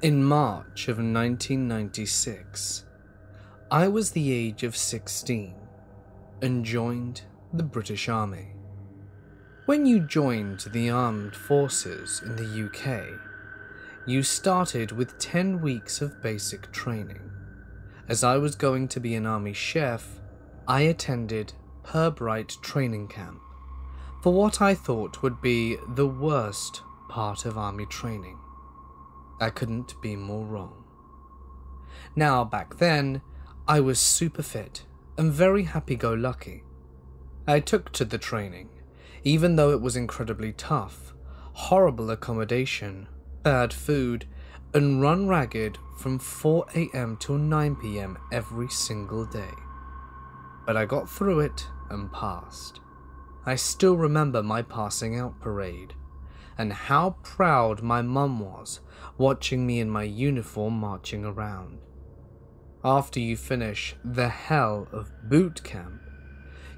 In March of 1996, I was the age of 16 and joined the British Army. When you joined the armed forces in the UK, you started with 10 weeks of basic training. As I was going to be an army chef, I attended Pirbright training camp for what I thought would be the worst part of army training. I couldn't be more wrong. Now, back then, I was super fit and very happy-go-lucky. I took to the training, even though it was incredibly tough, horrible accommodation, bad food, and run ragged from 4 AM till 9 PM every single day. But I got through it and passed. I still remember my passing out parade, and how proud my mum was watching me in my uniform marching around. After you finish the hell of boot camp,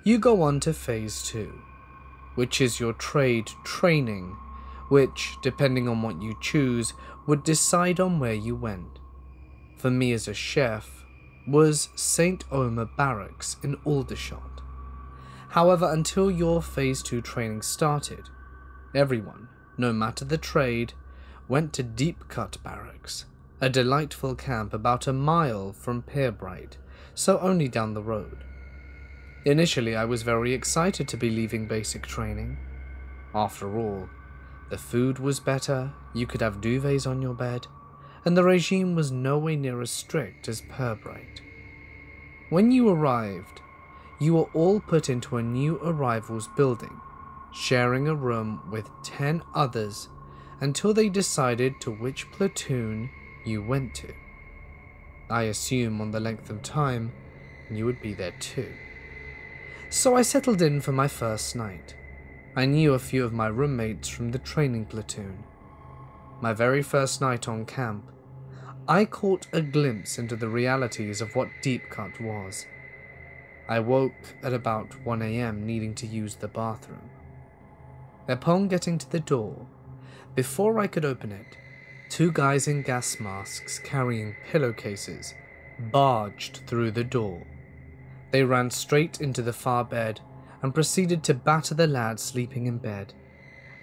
you go on to phase 2, which is your trade training, which, depending on what you choose, would decide on where you went. For me as a chef, was St. Omer Barracks in Aldershot. However, until your phase 2 training started, everyone, no matter the trade, went to Deep Cut Barracks, a delightful camp about a mile from Pirbright, so only down the road. Initially, I was very excited to be leaving basic training. After all, the food was better, you could have duvets on your bed, and the regime was nowhere near as strict as Pirbright. When you arrived, you were all put into a new arrivals building, sharing a room with 10 others until they decided to which platoon you went to. I assume on the length of time, you would be there too. So I settled in for my first night. I knew a few of my roommates from the training platoon. My very first night on camp, I caught a glimpse into the realities of what Deep Cut was. I woke at about 1 AM needing to use the bathroom. Upon getting to the door, before I could open it, 2 guys in gas masks carrying pillowcases barged through the door. They ran straight into the far bed and proceeded to batter the lad sleeping in bed,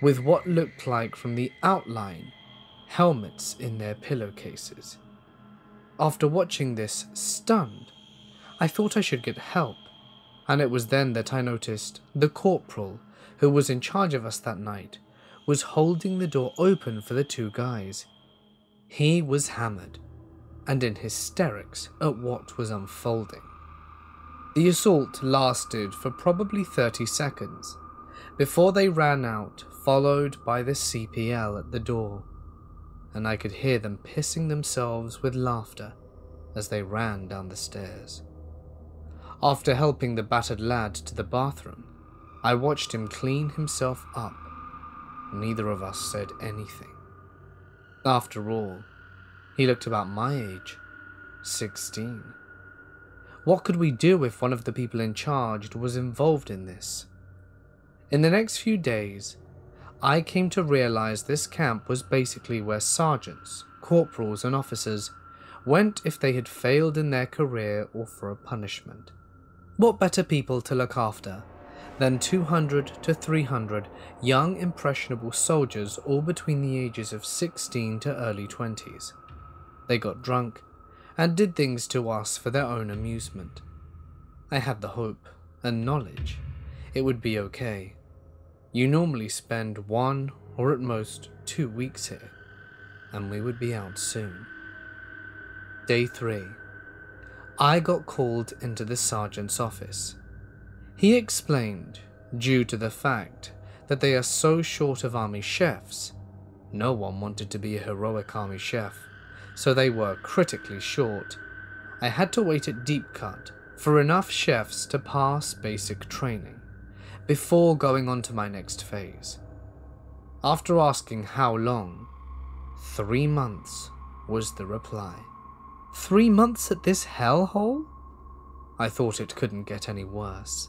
with what looked like from the outline helmets in their pillowcases. After watching this stunned, I thought I should get help, and it was then that I noticed the corporal, who was in charge of us that night, was holding the door open for the 2 guys. He was hammered and in hysterics at what was unfolding. The assault lasted for probably 30 seconds before they ran out, followed by the CPL at the door, and I could hear them pissing themselves with laughter as they ran down the stairs. After helping the battered lad to the bathroom, I watched him clean himself up. Neither of us said anything. After all, he looked about my age, 16. What could we do if one of the people in charge was involved in this? In the next few days, I came to realize this camp was basically where sergeants, corporals and officers went if they had failed in their career or for a punishment. What better people to look after than 200 to 300 young impressionable soldiers, all between the ages of 16 to early 20s. They got drunk and did things to us for their own amusement. I had the hope and knowledge it would be okay. You normally spend 1 or at most 2 weeks here, and we would be out soon. Day 3. I got called into the sergeant's office. He explained, due to the fact that they are so short of army chefs, no one wanted to be a heroic army chef, so they were critically short. I had to wait at Deep Cut for enough chefs to pass basic training before going on to my next phase. After asking how long, 3 months was the reply. 3 months at this hellhole? I thought it couldn't get any worse.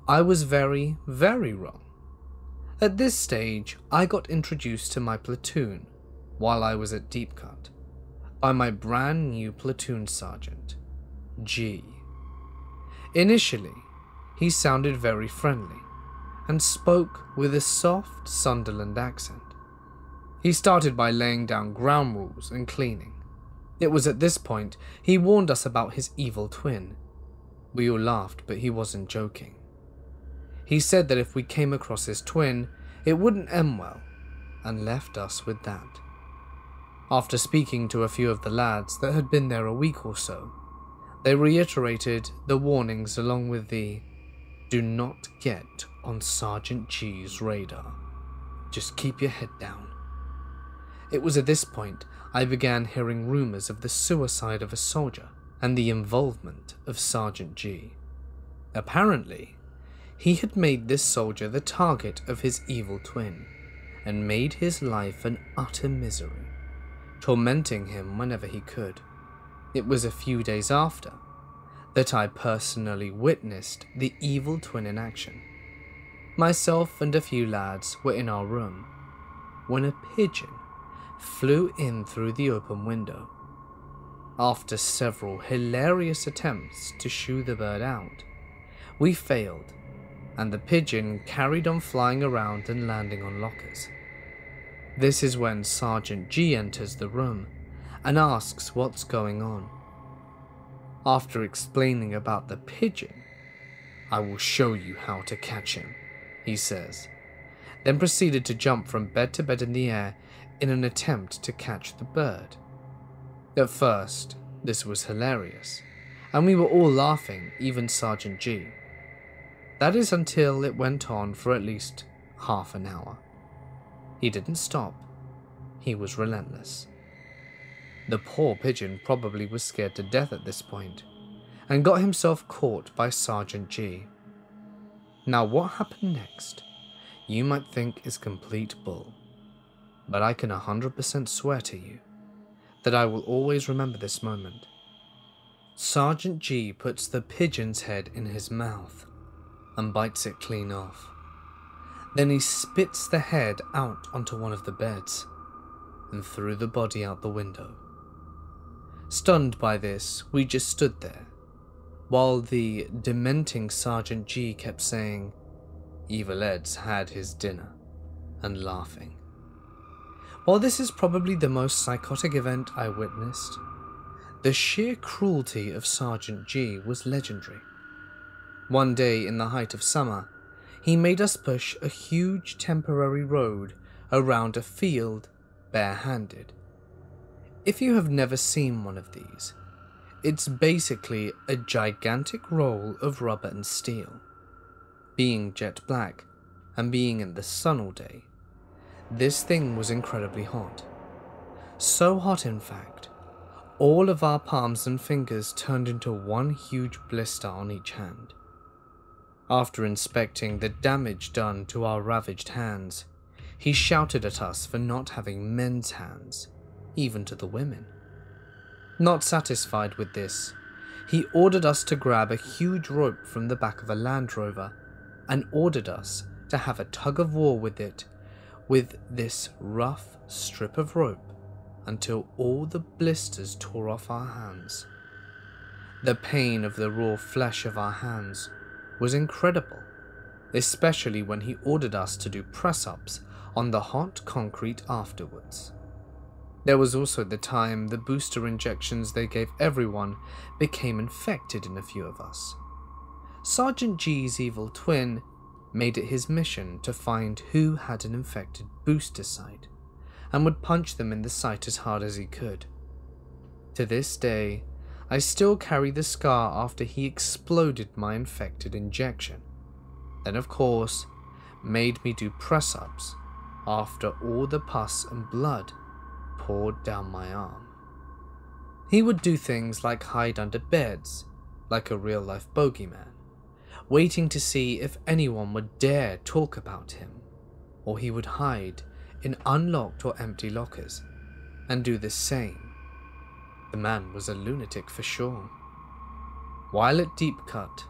I was very, very wrong. At this stage, I got introduced to my platoon, while I was at Deep Cut by my brand new platoon sergeant, G. Initially, he sounded very friendly and spoke with a soft Sunderland accent. He started by laying down ground rules and cleaning. It was at this point he warned us about his evil twin. We all laughed, but he wasn't joking. He said that if we came across his twin, it wouldn't end well, and left us with that. After speaking to a few of the lads that had been there a week or so, they reiterated the warnings along with the "do not get on Sergeant G's radar. Just keep your head down." It was at this point I began hearing rumors of the suicide of a soldier and the involvement of Sergeant G. Apparently, he had made this soldier the target of his evil twin and made his life an utter misery, tormenting him whenever he could. It was a few days after that I personally witnessed the evil twin in action. Myself and a few lads were in our room when a pigeon flew in through the open window. After several hilarious attempts to shoo the bird out, we failed, and the pigeon carried on flying around and landing on lockers. This is when Sergeant G enters the room and asks what's going on. After explaining about the pigeon, "I will show you how to catch him," he says, then proceeded to jump from bed to bed in the air in an attempt to catch the bird. At first, this was hilarious, and we were all laughing, even Sergeant G. That is until it went on for at least half an hour. He didn't stop. He was relentless. The poor pigeon probably was scared to death at this point, and got himself caught by Sergeant G. Now what happened next, you might think is complete bull, but I can 100% swear to you that I will always remember this moment. Sergeant G puts the pigeon's head in his mouth and bites it clean off. Then he spits the head out onto one of the beds and threw the body out the window. Stunned by this, we just stood there, while the dementing Sergeant G kept saying, "Evil Ed's had his dinner," and laughing. While this is probably the most psychotic event I witnessed, the sheer cruelty of Sergeant G was legendary. One day in the height of summer, he made us push a huge temporary road around a field barehanded. If you have never seen one of these, it's basically a gigantic roll of rubber and steel. Being jet black and being in the sun all day, this thing was incredibly hot. So hot, in fact, all of our palms and fingers turned into one huge blister on each hand. After inspecting the damage done to our ravaged hands, he shouted at us for not having men's hands, even to the women. Not satisfied with this, he ordered us to grab a huge rope from the back of a Land Rover and ordered us to have a tug of war with it with this rough strip of rope until all the blisters tore off our hands. The pain of the raw flesh of our hands was incredible, especially when he ordered us to do press-ups on the hot concrete afterwards. There was also the time the booster injections they gave everyone became infected in a few of us. Sergeant G's evil twin made it his mission to find who had an infected booster site and would punch them in the site as hard as he could. To this day, I still carry the scar after he exploded my infected injection. Then of course, made me do press-ups after all the pus and blood poured down my arm. He would do things like hide under beds, like a real-life bogeyman, waiting to see if anyone would dare talk about him, or he would hide in unlocked or empty lockers and do the same. The man was a lunatic for sure. While at Deep Cut,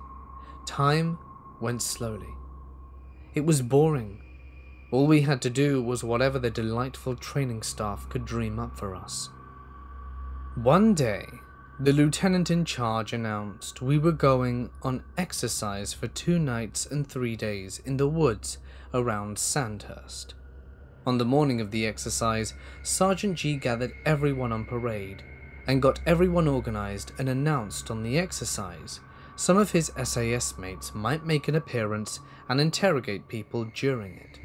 time went slowly. It was boring. All we had to do was whatever the delightful training staff could dream up for us. One day, the lieutenant in charge announced we were going on exercise for 2 nights and 3 days in the woods around Sandhurst. On the morning of the exercise, Sergeant G gathered everyone on parade and got everyone organized and announced on the exercise some of his SAS mates might make an appearance and interrogate people during it.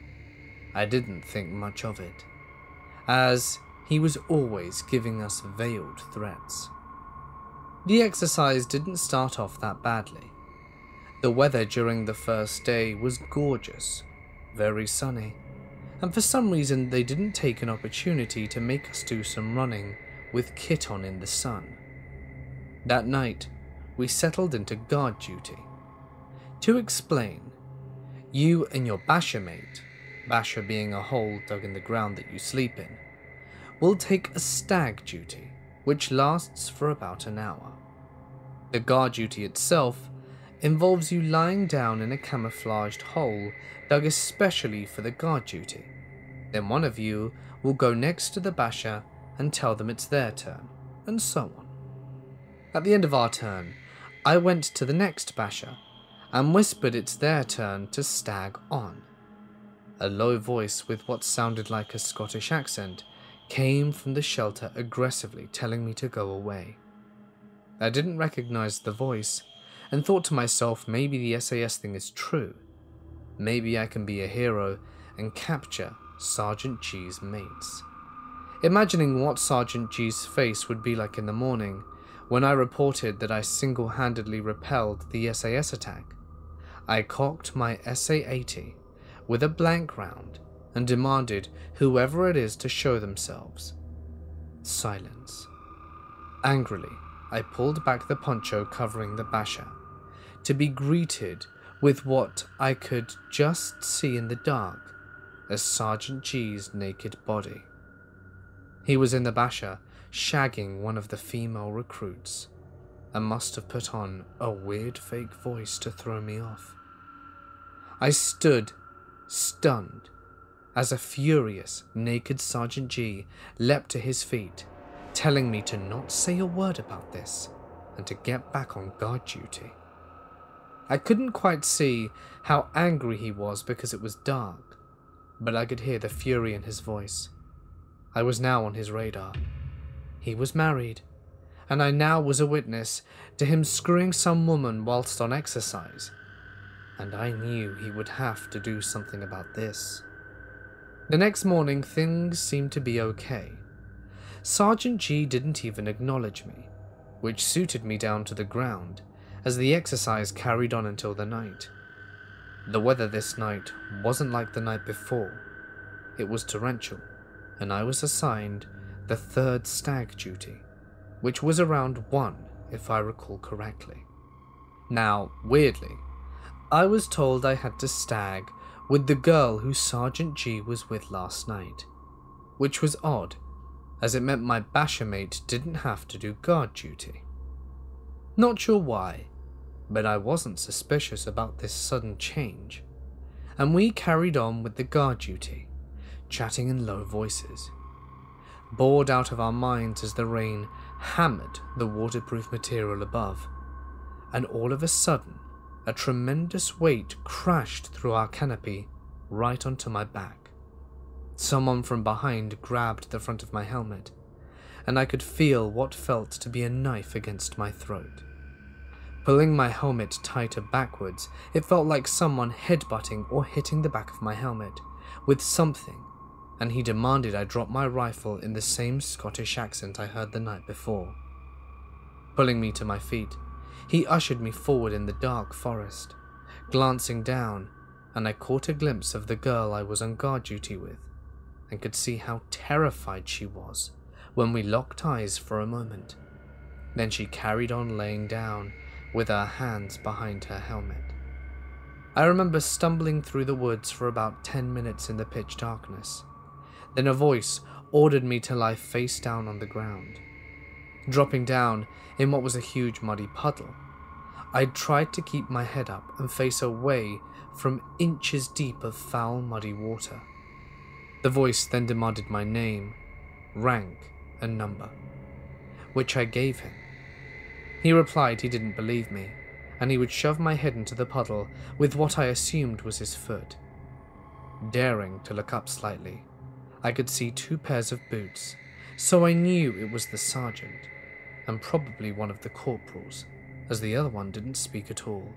I didn't think much of it, as he was always giving us veiled threats. The exercise didn't start off that badly. The weather during the first day was gorgeous, very sunny, and for some reason they didn't take an opportunity to make us do some running with kit on in the sun. That night, we settled into guard duty. To explain, you and your basher mate, basher being a hole dug in the ground that you sleep in, will take a stag duty, which lasts for about an hour. The guard duty itself involves you lying down in a camouflaged hole dug especially for the guard duty. Then one of you will go next to the basher and tell them it's their turn, and so on. At the end of our turn, I went to the next basher and whispered it's their turn to stag on. A low voice with what sounded like a Scottish accent came from the shelter aggressively telling me to go away. I didn't recognize the voice and thought to myself, maybe the SAS thing is true. Maybe I can be a hero and capture Sergeant G's mates. Imagining what Sergeant G's face would be like in the morning when I reported that I single-handedly repelled the SAS attack, I cocked my SA-80 with a blank round and demanded whoever it is to show themselves. Silence. Angrily, I pulled back the poncho covering the basher, to be greeted with what I could just see in the dark as Sergeant G's naked body. He was in the basher, shagging one of the female recruits, and must have put on a weird fake voice to throw me off. I stood, stunned, as a furious, naked Sergeant G leapt to his feet, telling me to not say a word about this and to get back on guard duty. I couldn't quite see how angry he was because it was dark, but I could hear the fury in his voice. I was now on his radar. He was married, and I now was a witness to him screwing some woman whilst on exercise, and I knew he would have to do something about this. The next morning, things seemed to be okay. Sergeant G didn't even acknowledge me, which suited me down to the ground, as the exercise carried on until the night. The weather this night wasn't like the night before. It was torrential, and I was assigned the 3rd stag duty, which was around 1 if I recall correctly. Now, weirdly, I was told I had to stag with the girl who Sergeant G was with last night, which was odd, as it meant my basher mate didn't have to do guard duty. Not sure why, but I wasn't suspicious about this sudden change, and we carried on with the guard duty, chatting in low voices, bored out of our minds as the rain hammered the waterproof material above, and all of a sudden, a tremendous weight crashed through our canopy right onto my back. Someone from behind grabbed the front of my helmet, and I could feel what felt to be a knife against my throat. Pulling my helmet tighter backwards, it felt like someone headbutting or hitting the back of my helmet with something, and he demanded I drop my rifle in the same Scottish accent I heard the night before. Pulling me to my feet, he ushered me forward in the dark forest. Glancing down, and I caught a glimpse of the girl I was on guard duty with, and could see how terrified she was when we locked eyes for a moment. Then she carried on laying down, with her hands behind her helmet. I remember stumbling through the woods for about 10 minutes in the pitch darkness. Then a voice ordered me to lie face down on the ground. Dropping down in what was a huge muddy puddle, I tried to keep my head up and face away from inches deep of foul muddy water, The voice then demanded my name, rank, and number, which I gave him. He replied he didn't believe me, and he would shove my head into the puddle with what I assumed was his foot. Daring to look up slightly, I could see 2 pairs of boots, so I knew it was the sergeant, and probably one of the corporals, as the other one didn't speak at all.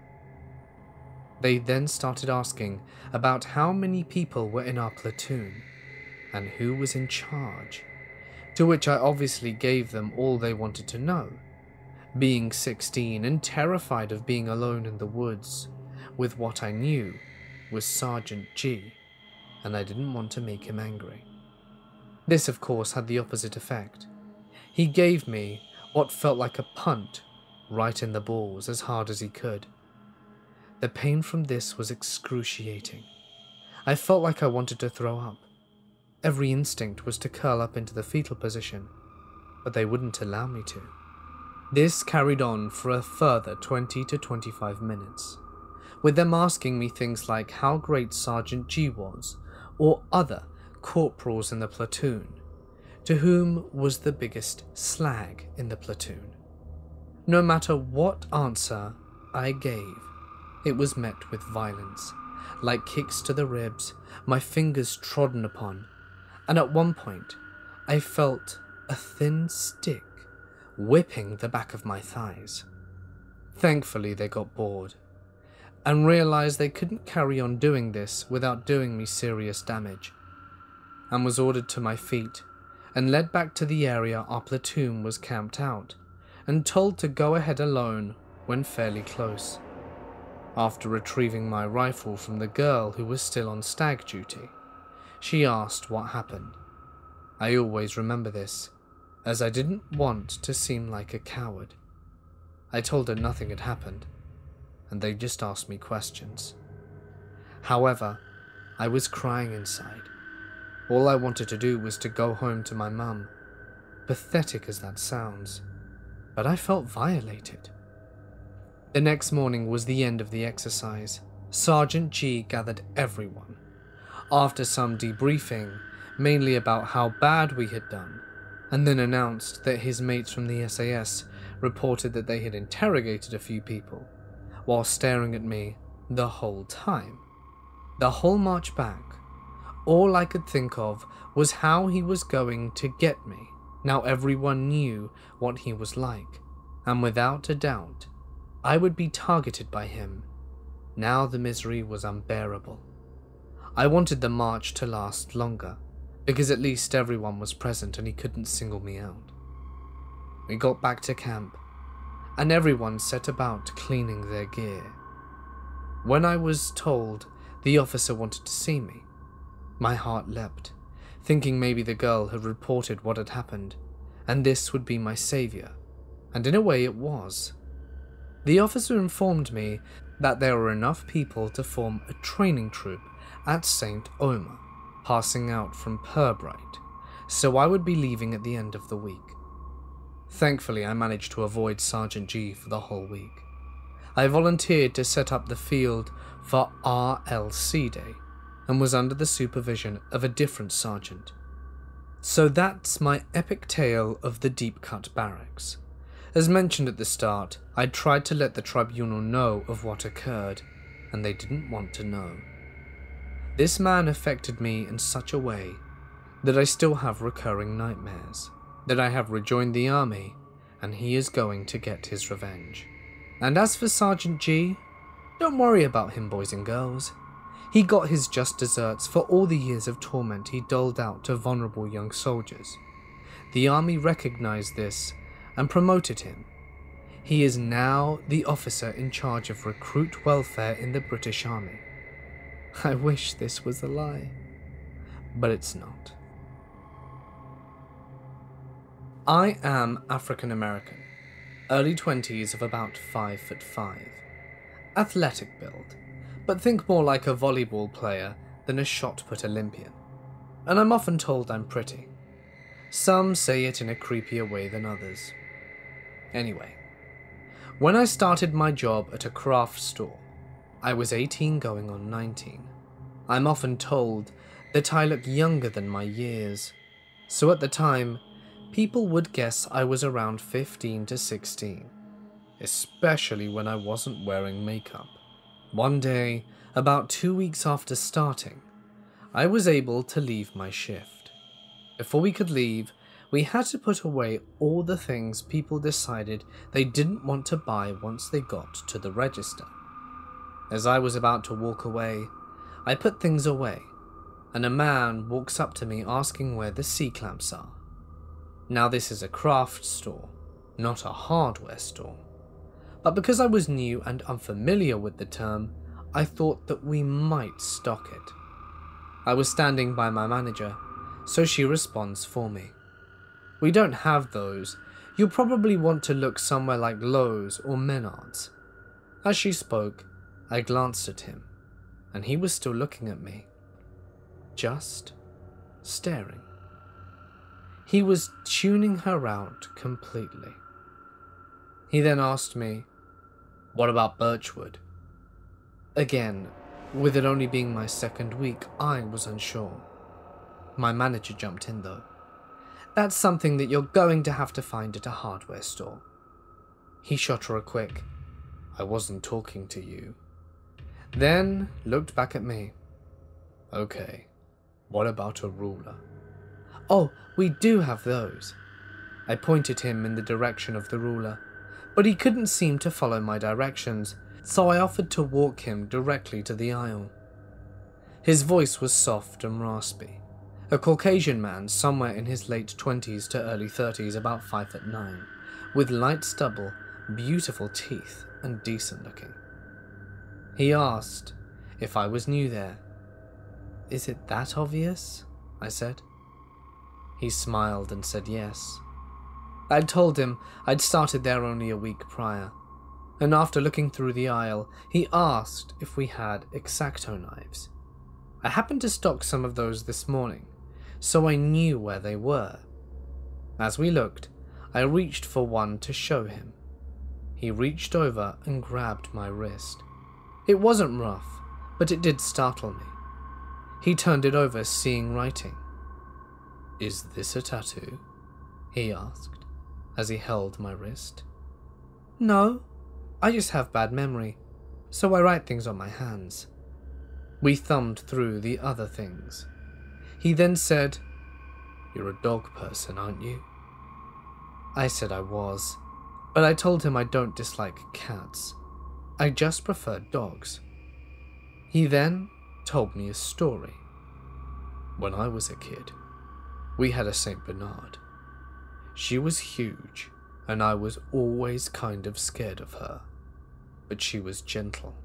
They then started asking about how many people were in our platoon, and who was in charge, to which I obviously gave them all they wanted to know. Being 16 and terrified of being alone in the woods with what I knew was Sergeant G, and I didn't want to make him angry. This, of course, had the opposite effect. He gave me what felt like a punt right in the balls as hard as he could. The pain from this was excruciating. I felt like I wanted to throw up. Every instinct was to curl up into the fetal position, but they wouldn't allow me to. This carried on for a further 20 to 25 minutes, with them asking me things like how great Sergeant G was, or other corporals in the platoon, to whom was the biggest slag in the platoon. No matter what answer I gave, it was met with violence, like kicks to the ribs, my fingers trodden upon, and at one point I felt a thin stick whipping the back of my thighs. Thankfully they got bored, and realized they couldn't carry on doing this without doing me serious damage, and was ordered to my feet and led back to the area our platoon was camped out, and told to go ahead alone when fairly close. After retrieving my rifle from the girl who was still on stag duty, she asked what happened. I always remember this, as I didn't want to seem like a coward. I told her nothing had happened, and they just asked me questions. However, I was crying inside. All I wanted to do was to go home to my mum. Pathetic as that sounds, but I felt violated. The next morning was the end of the exercise. Sergeant G gathered everyone. After some debriefing, mainly about how bad we had done, and then announced that his mates from the SAS reported that they had interrogated a few people, while staring at me the whole time. The whole march back, all I could think of was how he was going to get me. Now everyone knew what he was like, and without a doubt, I would be targeted by him. Now the misery was unbearable. I wanted the march to last longer, because at least everyone was present and he couldn't single me out. We got back to camp, and everyone set about cleaning their gear. When I was told the officer wanted to see me, my heart leapt, thinking maybe the girl had reported what had happened, and this would be my savior, and in a way it was. The officer informed me that there were enough people to form a training troop at St. Omer, passing out from Purbright, so I would be leaving at the end of the week. Thankfully, I managed to avoid Sergeant G for the whole week. I volunteered to set up the field for RLC Day, and was under the supervision of a different sergeant. So that's my epic tale of the deep cut barracks. As mentioned at the start, I tried to let the tribunal know of what occurred, and they didn't want to know. This man affected me in such a way that I still have recurring nightmares, that I have rejoined the army, and he is going to get his revenge. And as for Sergeant G, don't worry about him, boys and girls. He got his just desserts for all the years of torment he doled out to vulnerable young soldiers. The army recognized this and promoted him. He is now the officer in charge of recruit welfare in the British Army. I wish this was a lie, but it's not. I am African American, early 20s of about 5'5", athletic build, but think more like a volleyball player than a shot-put Olympian, and I'm often told I'm pretty. Some say it in a creepier way than others. Anyway, when I started my job at a craft store, I was 18 going on 19. I'm often told that I look younger than my years, so at the time, people would guess I was around 15 to 16, especially when I wasn't wearing makeup. One day, about 2 weeks after starting, I was able to leave my shift. Before we could leave, we had to put away all the things people decided they didn't want to buy once they got to the register. As I was about to walk away, I put things away, and a man walks up to me asking where the C-clamps are. Now this is a craft store, not a hardware store. But because I was new and unfamiliar with the term, I thought that we might stock it. I was standing by my manager, so she responds for me. We don't have those. You'll probably want to look somewhere like Lowe's or Menards. As she spoke, I glanced at him, and he was still looking at me. Just staring. He was tuning her out completely. He then asked me, "What about Birchwood?" Again, with it only being my second week, I was unsure. My manager jumped in though. "That's something that you're going to have to find at a hardware store." He shot her a quick, "I wasn't talking to you." Then looked back at me. "Okay, what about a ruler?" "Oh, we do have those." I pointed him in the direction of the ruler, but he couldn't seem to follow my directions, so I offered to walk him directly to the aisle. His voice was soft and raspy. A Caucasian man somewhere in his late 20s to early 30s, about 5'9", with light stubble, beautiful teeth, and decent looking. He asked if I was new there. "Is it that obvious?" I said. He smiled and said yes. I told him I'd started there only a week prior, and after looking through the aisle, he asked if we had X-Acto knives. I happened to stock some of those this morning, so I knew where they were. As we looked, I reached for one to show him. He reached over and grabbed my wrist. It wasn't rough, but it did startle me. He turned it over, seeing writing. "Is this a tattoo?" he asked, as he held my wrist. "No, I just have bad memory, so I write things on my hands." We thumbed through the other things. He then said, "You're a dog person, aren't you?" I said I was, but I told him I don't dislike cats. I just prefer dogs. He then told me a story. When I was a kid, we had a Saint Bernard. She was huge, and I was always kind of scared of her, but she was gentle.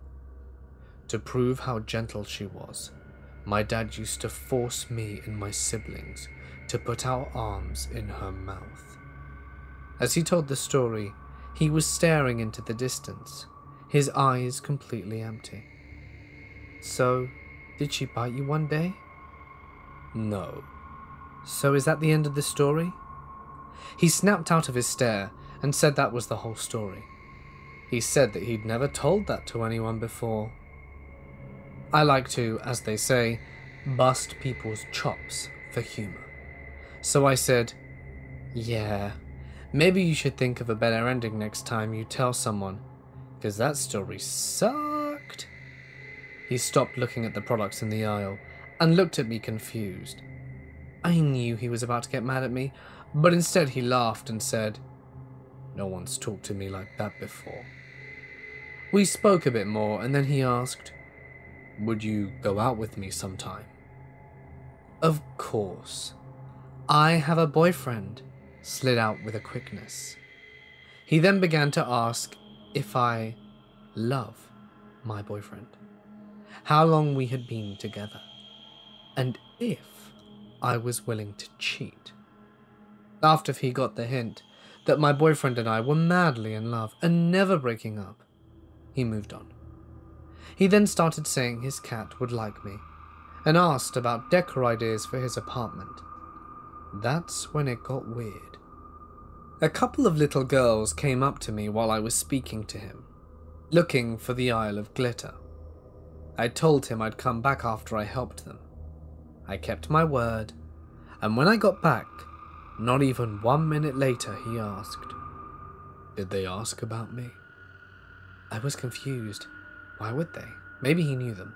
To prove how gentle she was, my dad used to force me and my siblings to put our arms in her mouth. As he told the story, he was staring into the distance, his eyes completely empty. "So, did she bite you one day?" "No." "So is that the end of the story?" He snapped out of his stare and said that was the whole story. He said that he'd never told that to anyone before. I like to, as they say, bust people's chops for humor. So I said, "Yeah, maybe you should think of a better ending next time you tell someone, because that story sucked." He stopped looking at the products in the aisle and looked at me confused. I knew he was about to get mad at me, but instead he laughed and said, "No one's talked to me like that before." We spoke a bit more, and then he asked, "Would you go out with me sometime?" "Of course. I have a boyfriend," slid out with a quickness. He then began to ask if I love my boyfriend, how long we had been together, and if I was willing to cheat. After he got the hint that my boyfriend and I were madly in love and never breaking up, he moved on. He then started saying his cat would like me, and asked about decor ideas for his apartment. That's when it got weird. A couple of little girls came up to me while I was speaking to him, looking for the Isle of Glitter. I told him I'd come back after I helped them. I kept my word, and when I got back, not even 1 minute later, he asked, "Did they ask about me?" I was confused. Why would they? Maybe he knew them.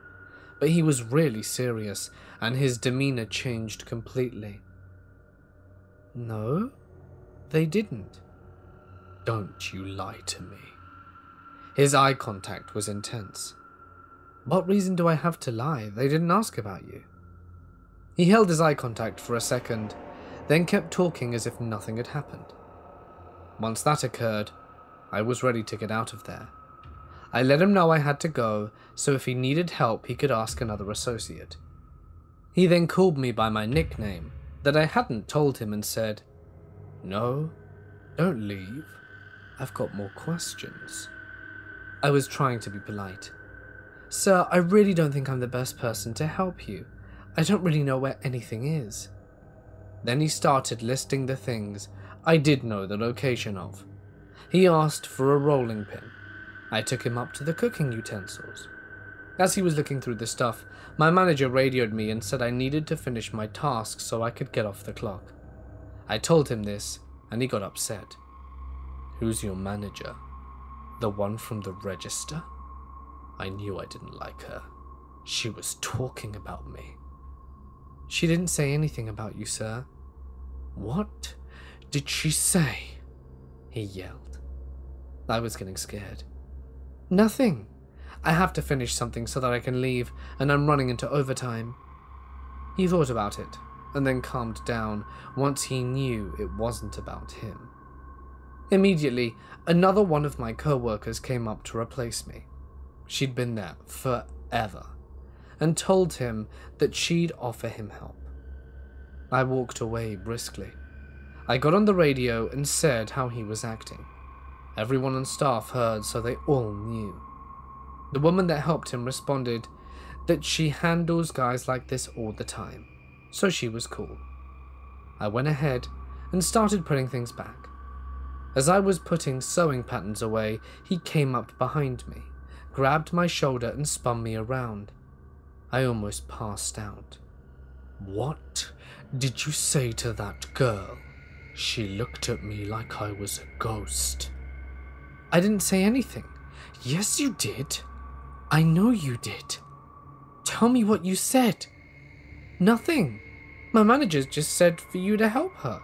But he was really serious, and his demeanor changed completely. "No, they didn't." "Don't you lie to me." His eye contact was intense. "What reason do I have to lie? They didn't ask about you." He held his eye contact for a second, then kept talking as if nothing had happened. Once that occurred, I was ready to get out of there. I let him know I had to go, so if he needed help, he could ask another associate. He then called me by my nickname that I hadn't told him and said, "No, don't leave. I've got more questions." I was trying to be polite. "Sir, I really don't think I'm the best person to help you. I don't really know where anything is." Then he started listing the things I did know the location of. He asked for a rolling pin. I took him up to the cooking utensils. As he was looking through the stuff, my manager radioed me and said I needed to finish my task so I could get off the clock. I told him this, and he got upset. "Who's your manager? The one from the register?" I knew I didn't like her. She was talking about me. "She didn't say anything about you, sir." "What did she say?" he yelled. I was getting scared. "Nothing. I have to finish something so that I can leave, and I'm running into overtime." He thought about it, and then calmed down once he knew it wasn't about him. Immediately, another one of my co-workers came up to replace me. She'd been there forever, and told him that she'd offer him help. I walked away briskly. I got on the radio and said how he was acting. Everyone on staff heard, so they all knew. The woman that helped him responded that she handles guys like this all the time, so she was cool. I went ahead and started putting things back. As I was putting sewing patterns away, he came up behind me, grabbed my shoulder and spun me around. I almost passed out. "What did you say to that girl?" She looked at me like I was a ghost. "I didn't say anything." "Yes, you did. I know you did. Tell me what you said." "Nothing. My manager just said for you to help her."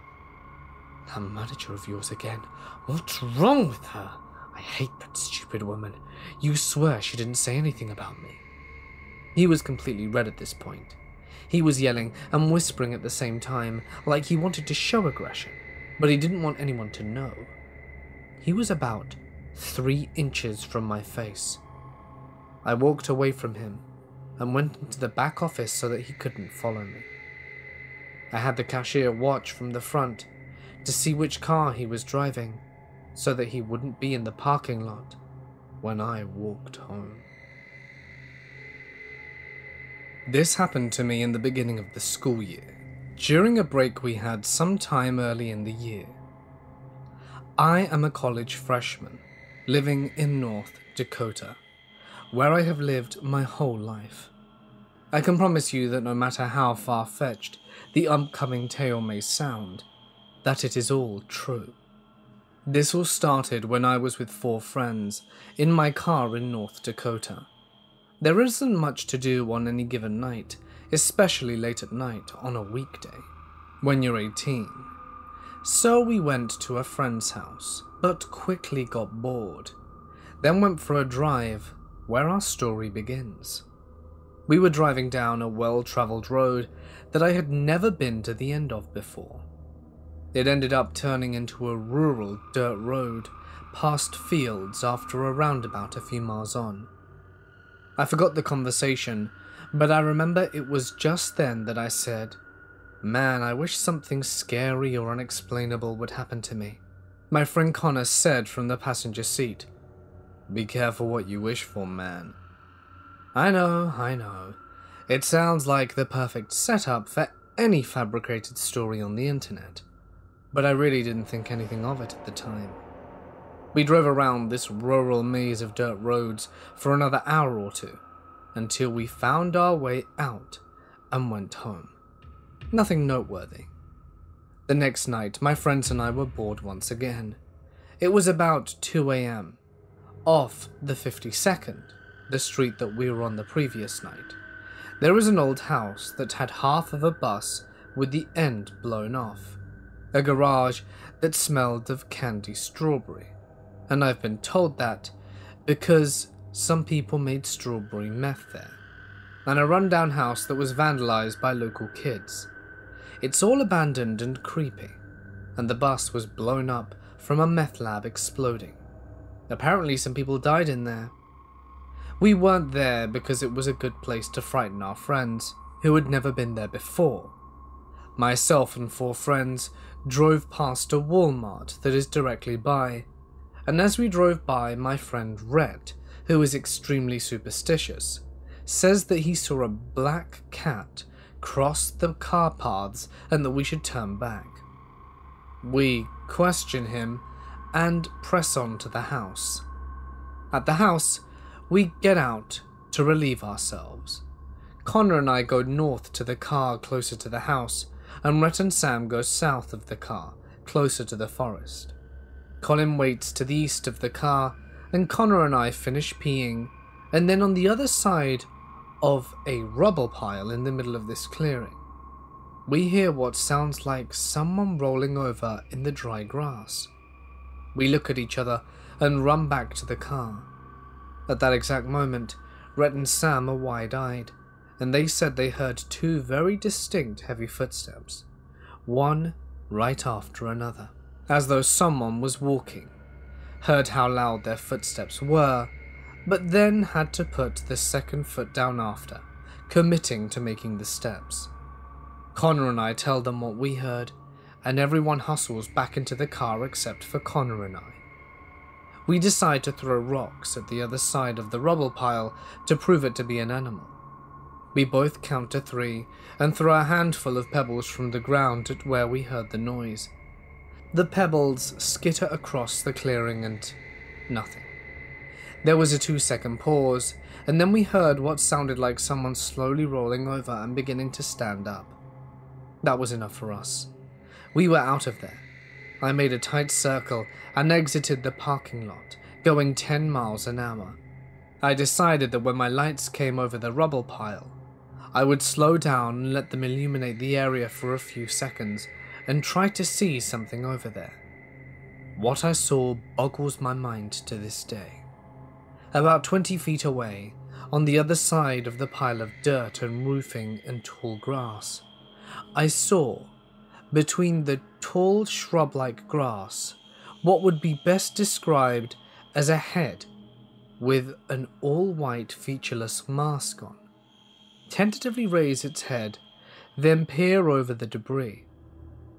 "That manager of yours again. What's wrong with her? I hate that stupid woman. You swear she didn't say anything about me." He was completely red at this point. He was yelling and whispering at the same time, like he wanted to show aggression, but he didn't want anyone to know. He was about 3 inches from my face. I walked away from him and went into the back office so that he couldn't follow me. I had the cashier watch from the front to see which car he was driving, so that he wouldn't be in the parking lot when I walked home. This happened to me in the beginning of the school year, during a break we had sometime early in the year. I am a college freshman, living in North Dakota, where I have lived my whole life. I can promise you that no matter how far-fetched the upcoming tale may sound, that it is all true. This all started when I was with 4 friends in my car in North Dakota. There isn't much to do on any given night, especially late at night on a weekday, when you're 18. So we went to a friend's house, but quickly got bored, then went for a drive where our story begins. We were driving down a well-traveled road that I had never been to the end of before. It ended up turning into a rural dirt road, past fields after a roundabout a few miles on. I forgot the conversation, but I remember it was just then that I said, "Man, I wish something scary or unexplainable would happen to me." My friend Connor said from the passenger seat, "Be careful what you wish for, man." I know. It sounds like the perfect setup for any fabricated story on the internet, but I really didn't think anything of it at the time. We drove around this rural maze of dirt roads for another hour or two, until we found our way out and went home. Nothing noteworthy. The next night, my friends and I were bored once again. It was about 2 a.m. Off the 52nd, the street that we were on the previous night, there was an old house that had half of a bus with the end blown off, a garage that smelled of candy strawberry, and I've been told that because some people made strawberry meth there, and a rundown house that was vandalized by local kids. It's all abandoned and creepy, and the bus was blown up from a meth lab exploding. Apparently some people died in there. We weren't there because it was a good place to frighten our friends, who had never been there before. Myself and 4 friends drove past a Walmart that is directly by, and as we drove by, my friend Rhett, who is extremely superstitious, says that he saw a black cat cross the car paths and that we should turn back. We question him and press on to the house. At the house, we get out to relieve ourselves. Connor and I go north to the car closer to the house, and Rhett and Sam go south of the car, closer to the forest. Colin waits to the east of the car, and Connor and I finish peeing, and then on the other side of a rubble pile in the middle of this clearing, we hear what sounds like someone rolling over in the dry grass. We look at each other and run back to the car. At that exact moment, Rhett and Sam are wide-eyed, and they said they heard 2 very distinct heavy footsteps, one right after another, as though someone was walking. Heard how loud their footsteps were, but then had to put the second foot down after, committing to making the steps. Connor and I tell them what we heard, and everyone hustles back into the car except for Connor and I. We decide to throw rocks at the other side of the rubble pile to prove it to be an animal. We both count to 3 and throw a handful of pebbles from the ground at where we heard the noise. The pebbles skitter across the clearing and nothing. There was a 2-second pause, and then we heard what sounded like someone slowly rolling over and beginning to stand up. That was enough for us. We were out of there. I made a tight circle and exited the parking lot, going 10 miles an hour. I decided that when my lights came over the rubble pile, I would slow down and let them illuminate the area for a few seconds and try to see something over there. What I saw boggles my mind to this day. About 20 feet away, on the other side of the pile of dirt and roofing and tall grass, I saw, between the tall shrub-like grass, what would be best described as a head with an all-white featureless mask on, tentatively raise its head, then peer over the debris,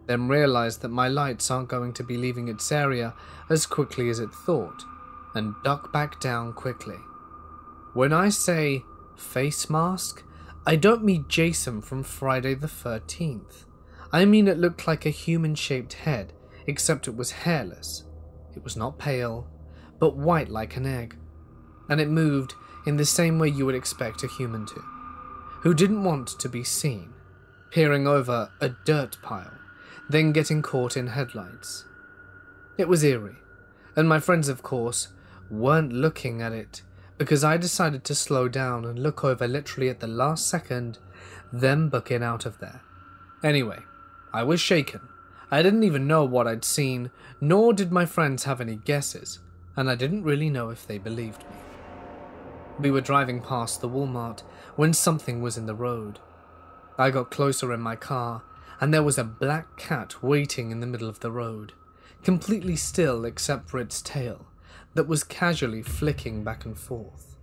then realize that my lights aren't going to be leaving its area as quickly as it thought, and duck back down quickly. When I say face mask, I don't mean Jason from Friday the 13th. I mean it looked like a human-shaped head, except it was hairless. It was not pale, but white like an egg, and it moved in the same way you would expect a human to, who didn't want to be seen, peering over a dirt pile, then getting caught in headlights. It was eerie, and my friends, of course, weren't looking at it because I decided to slow down and look over literally at the last second, then booking out of there. Anyway, I was shaken. I didn't even know what I'd seen, nor did my friends have any guesses, and I didn't really know if they believed me. We were driving past the Walmart when something was in the road. I got closer in my car, and there was a black cat waiting in the middle of the road, completely still except for its tail, that was casually flicking back and forth.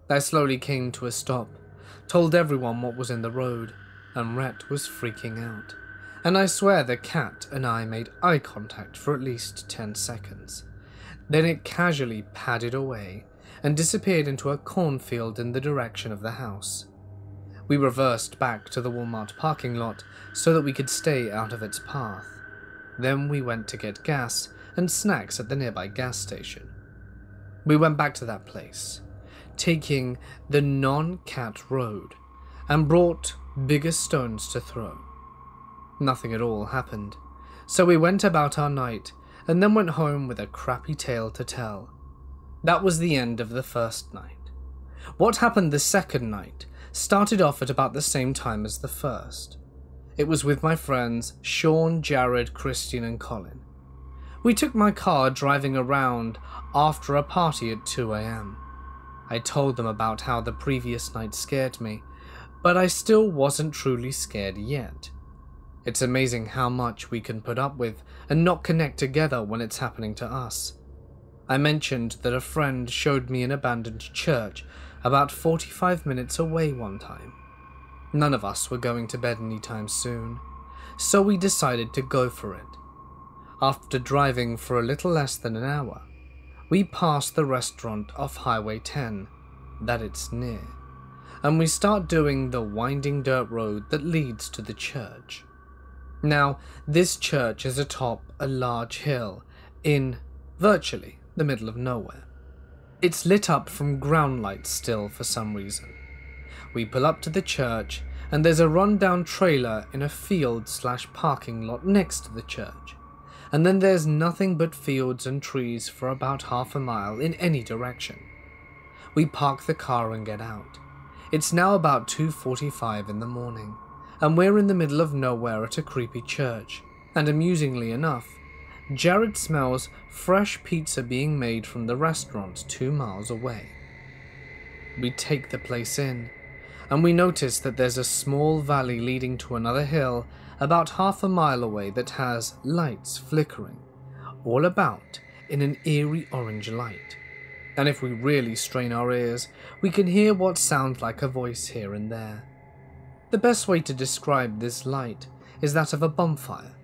I slowly came to a stop, told everyone what was in the road, and Rhett was freaking out. And I swear the cat and I made eye contact for at least 10 seconds. Then it casually padded away and disappeared into a cornfield in the direction of the house. We reversed back to the Walmart parking lot so that we could stay out of its path. Then we went to get gas and snacks at the nearby gas station. We went back to that place, taking the non-cat road, and brought bigger stones to throw. Nothing at all happened, so we went about our night and then went home with a crappy tale to tell. That was the end of the first night. What happened the second night started off at about the same time as the first. It was with my friends Sean, Jared, Christian and Colin. We took my car driving around after a party at 2 a.m. I told them about how the previous night scared me, but I still wasn't truly scared yet. It's amazing how much we can put up with and not connect together when it's happening to us. I mentioned that a friend showed me an abandoned church about 45 minutes away one time. None of us were going to bed anytime soon, so we decided to go for it. After driving for a little less than an hour, we passed the restaurant off Highway 10 that it's near, and we start doing the winding dirt road that leads to the church. Now, this church is atop a large hill in virtually the middle of nowhere. It's lit up from ground lights still for some reason. We pull up to the church and there's a run-down trailer in a field/parking lot next to the church. And then there's nothing but fields and trees for about half a mile in any direction. We park the car and get out. It's now about 2:45 in the morning, and we're in the middle of nowhere at a creepy church, and amusingly enough, Jared smells fresh pizza being made from the restaurant 2 miles away. We take the place in, and we notice that there's a small valley leading to another hill about half a mile away that has lights flickering all about in an eerie orange light. And if we really strain our ears, we can hear what sounds like a voice here and there. The best way to describe this light is that of a bonfire,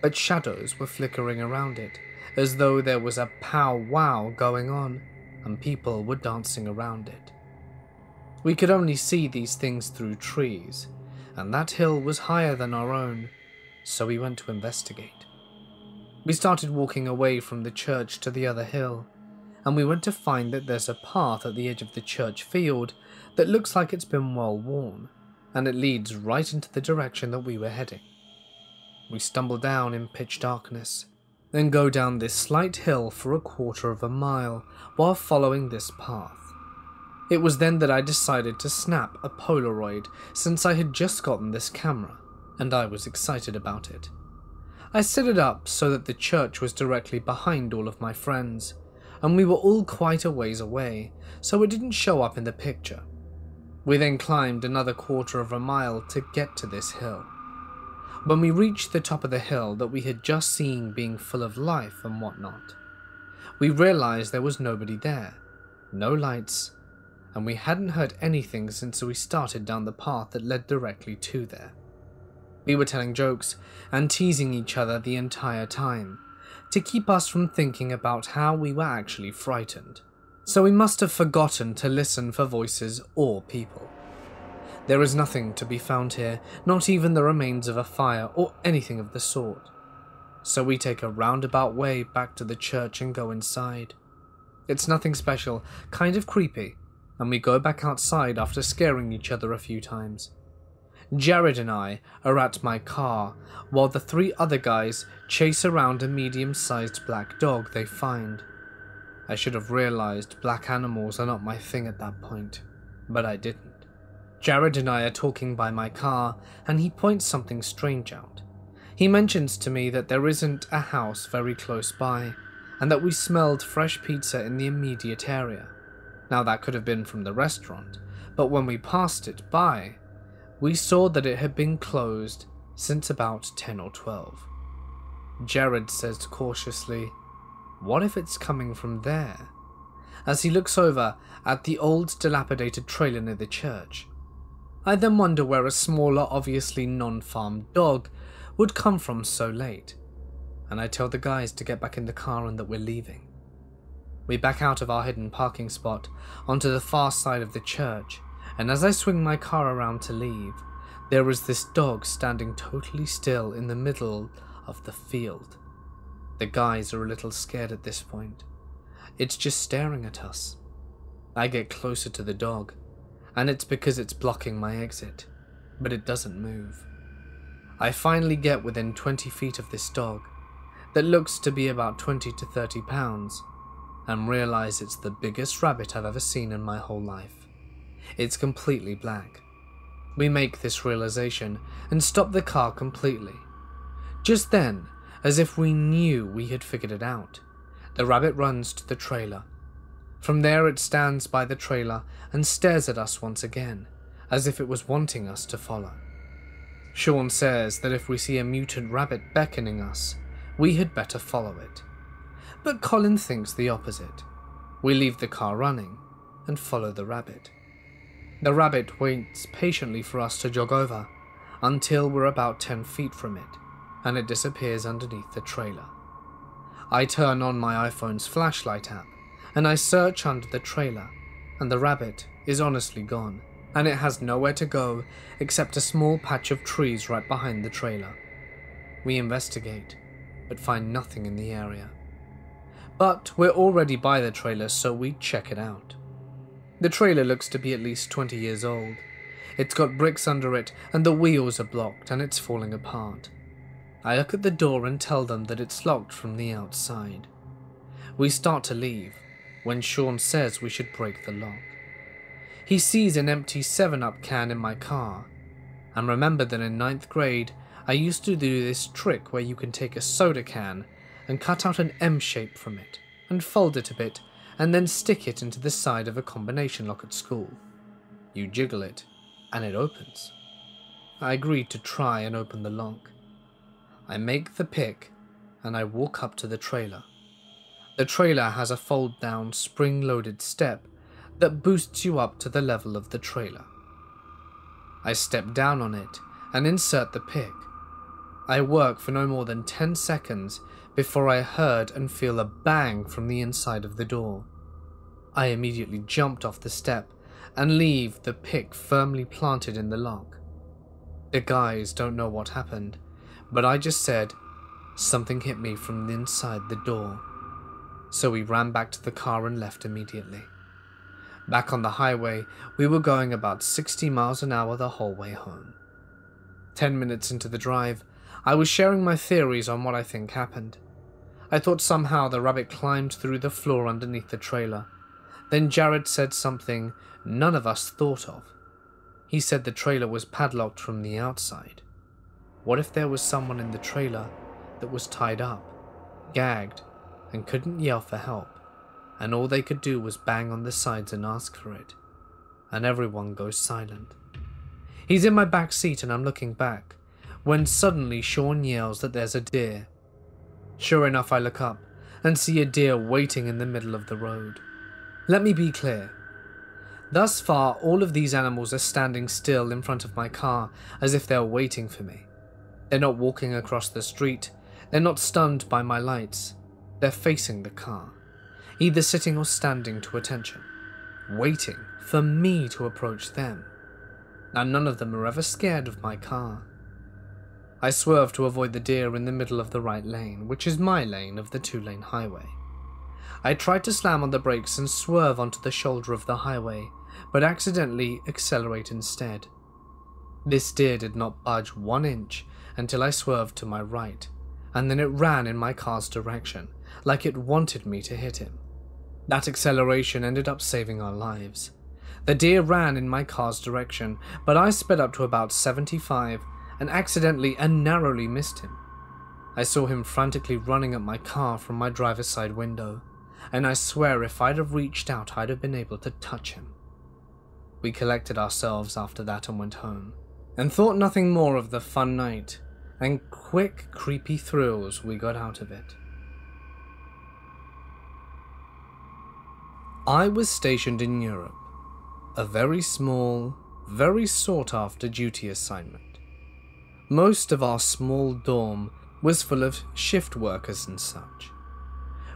but shadows were flickering around it, as though there was a pow-wow going on, and people were dancing around it. We could only see these things through trees, and that hill was higher than our own, so we went to investigate. We started walking away from the church to the other hill, and we went to find that there's a path at the edge of the church field that looks like it's been well worn, and it leads right into the direction that we were heading. We stumble down in pitch darkness, then go down this slight hill for a quarter of a mile while following this path. It was then that I decided to snap a Polaroid since I had just gotten this camera, and I was excited about it. I set it up so that the church was directly behind all of my friends, and we were all quite a ways away, so it didn't show up in the picture. We then climbed another quarter of a mile to get to this hill. When we reached the top of the hill that we had just seen being full of life and whatnot, we realized there was nobody there, no lights, and we hadn't heard anything since we started down the path that led directly to there. We were telling jokes and teasing each other the entire time, to keep us from thinking about how we were actually frightened, so we must have forgotten to listen for voices or people. There is nothing to be found here, not even the remains of a fire or anything of the sort, so we take a roundabout way back to the church and go inside. It's nothing special, kind of creepy, and we go back outside after scaring each other a few times. Jared and I are at my car, while the 3 other guys chase around a medium-sized black dog they find. I should have realized black animals are not my thing at that point, but I didn't. Jared and I are talking by my car, and he points something strange out. He mentions to me that there isn't a house very close by, and that we smelled fresh pizza in the immediate area. Now that could have been from the restaurant, but when we passed it by, we saw that it had been closed since about 10 or 12. Jared says cautiously, "What if it's coming from there?" as he looks over at the old dilapidated trailer near the church. I then wonder where a smaller, obviously non-farmed dog would come from so late, and I tell the guys to get back in the car and that we're leaving. We back out of our hidden parking spot onto the far side of the church, and as I swing my car around to leave, there is this dog standing totally still in the middle of the field. The guys are a little scared at this point. It's just staring at us. I get closer to the dog, and it's because it's blocking my exit, but it doesn't move. I finally get within 20 feet of this dog that looks to be about 20 to 30 pounds and realize it's the biggest rabbit I've ever seen in my whole life. It's completely black. We make this realization and stop the car completely. Just then, as if we knew we had figured it out, the rabbit runs to the trailer. From there it stands by the trailer and stares at us once again, as if it was wanting us to follow. Sean says that if we see a mutant rabbit beckoning us, we had better follow it. But Colin thinks the opposite. We leave the car running and follow the rabbit. The rabbit waits patiently for us to jog over until we're about 10 feet from it, and it disappears underneath the trailer. I turn on my iPhone's flashlight app and I search under the trailer, and the rabbit is honestly gone, and it has nowhere to go except a small patch of trees right behind the trailer. We investigate, but find nothing in the area. But we're already by the trailer, so we check it out. The trailer looks to be at least 20 years old. It's got bricks under it, and the wheels are blocked, and it's falling apart. I look at the door and tell them that it's locked from the outside. We start to leave, when Sean says we should break the lock. He sees an empty 7-Up can in my car, and remember that in 9th grade, I used to do this trick where you can take a soda can and cut out an M shape from it, and fold it a bit, and then stick it into the side of a combination lock at school. You jiggle it, and it opens. I agreed to try and open the lock. I make the pick, and I walk up to the trailer. The trailer has a fold-down, spring-loaded step that boosts you up to the level of the trailer. I step down on it and insert the pick. I work for no more than 10 seconds before I heard and feel a bang from the inside of the door. I immediately jumped off the step and leave the pick firmly planted in the lock. The guys don't know what happened, but I just said, "Something hit me from inside the door." So we ran back to the car and left immediately. Back on the highway, we were going about 60 miles an hour the whole way home. 10 minutes into the drive, I was sharing my theories on what I think happened. I thought somehow the rabbit climbed through the floor underneath the trailer. Then Jared said something none of us thought of. He said the trailer was padlocked from the outside. What if there was someone in the trailer that was tied up, gagged, and couldn't yell for help, and all they could do was bang on the sides and ask for it, and everyone goes silent? He's in my back seat and I'm looking back, when suddenly Sean yells that there's a deer. Sure enough, I look up and see a deer waiting in the middle of the road. Let me be clear. Thus far, all of these animals are standing still in front of my car as if they're waiting for me. They're not walking across the street. They're not stunned by my lights. They're facing the car, either sitting or standing to attention, waiting for me to approach them. Now, none of them are ever scared of my car. I swerve to avoid the deer in the middle of the right lane, which is my lane of the 2-lane highway. I tried to slam on the brakes and swerve onto the shoulder of the highway, but accidentally accelerate instead. This deer did not budge 1 inch until I swerved to my right, and then it ran in my car's direction, like it wanted me to hit him. That acceleration ended up saving our lives. The deer ran in my car's direction, but I sped up to about 75 and accidentally and narrowly missed him. I saw him frantically running at my car from my driver's side window, and I swear if I'd have reached out, I'd have been able to touch him. We collected ourselves after that and went home, and thought nothing more of the fun night and quick, creepy thrills we got out of it. I was stationed in Europe, a very small, very sought-after duty assignment. Most of our small dorm was full of shift workers and such.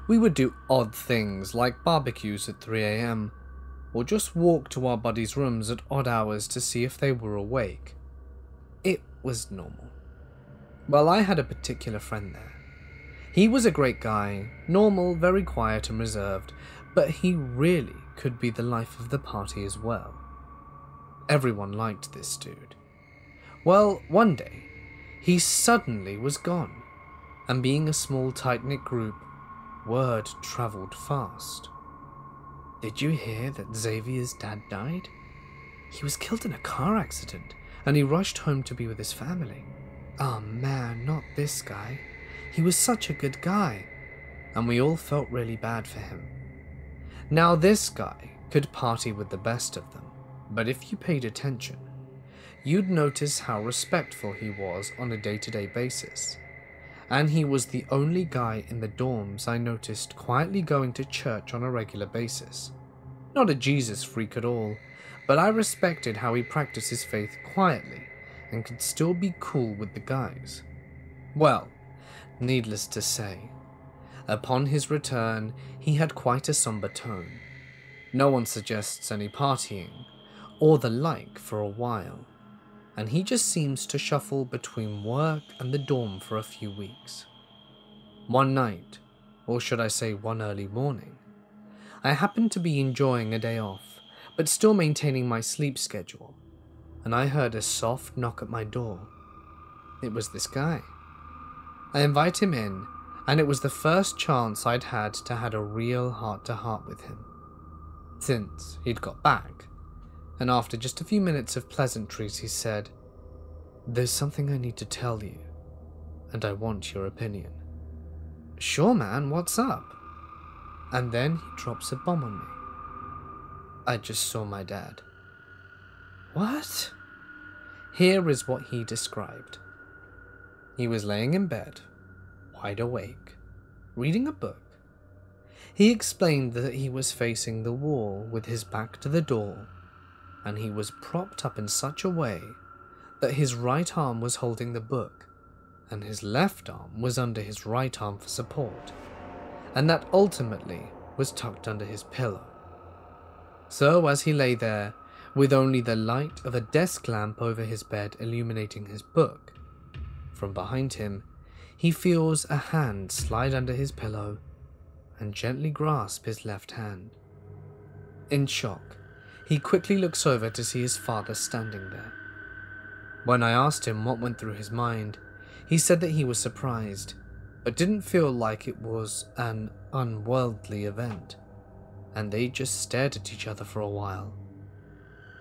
We would do odd things like barbecues at 3 AM, or just walk to our buddies' rooms at odd hours to see if they were awake. It was normal. Well, I had a particular friend there. He was a great guy, normal, very quiet and reserved, but he really could be the life of the party as well. Everyone liked this dude. Well, one day, he suddenly was gone, and being a small tight-knit group, word travelled fast. Did you hear that Xavier's dad died? He was killed in a car accident, and he rushed home to be with his family. Oh man, not this guy. He was such a good guy, and we all felt really bad for him. Now this guy could party with the best of them, but if you paid attention, you'd notice how respectful he was on a day-to-day basis. And he was the only guy in the dorms I noticed quietly going to church on a regular basis. Not a Jesus freak at all, but I respected how he practiced his faith quietly and could still be cool with the guys. Well, needless to say, upon his return, he had quite a somber tone. No one suggests any partying or the like for a while, and he just seems to shuffle between work and the dorm for a few weeks. One night, or should I say one early morning, I happened to be enjoying a day off, but still maintaining my sleep schedule, and I heard a soft knock at my door. It was this guy. I invite him in, and it was the first chance I'd had to have a real heart-to-heart with him, since he'd got back, and after just a few minutes of pleasantries he said, "There's something I need to tell you, and I want your opinion." "Sure man, what's up?" And then he drops a bomb on me. "I just saw my dad." What? Here is what he described. He was laying in bed, wide awake, reading a book. He explained that he was facing the wall with his back to the door, and he was propped up in such a way that his right arm was holding the book, and his left arm was under his right arm for support, and that ultimately was tucked under his pillow. So as he lay there, with only the light of a desk lamp over his bed illuminating his book, from behind him, he feels a hand slide under his pillow and gently grasp his left hand. In shock, he quickly looks over to see his father standing there. When I asked him what went through his mind, he said that he was surprised, but didn't feel like it was an unworldly event, and they just stared at each other for a while.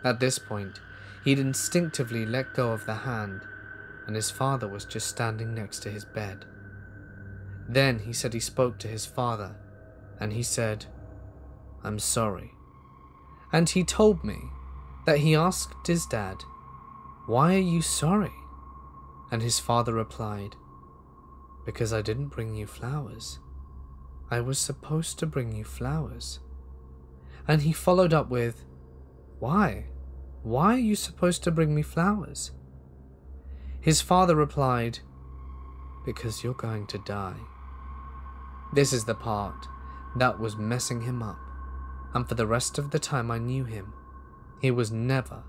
At this point, he'd instinctively let go of the hand, and his father was just standing next to his bed. Then he said he spoke to his father, and he said, "I'm sorry." And he told me that he asked his dad, "Why are you sorry?" And his father replied, "Because I didn't bring you flowers. I was supposed to bring you flowers." And he followed up with, "Why? Why are you supposed to bring me flowers?" His father replied, "Because you're going to die." This is the part that was messing him up, and for the rest of the time I knew him, he was never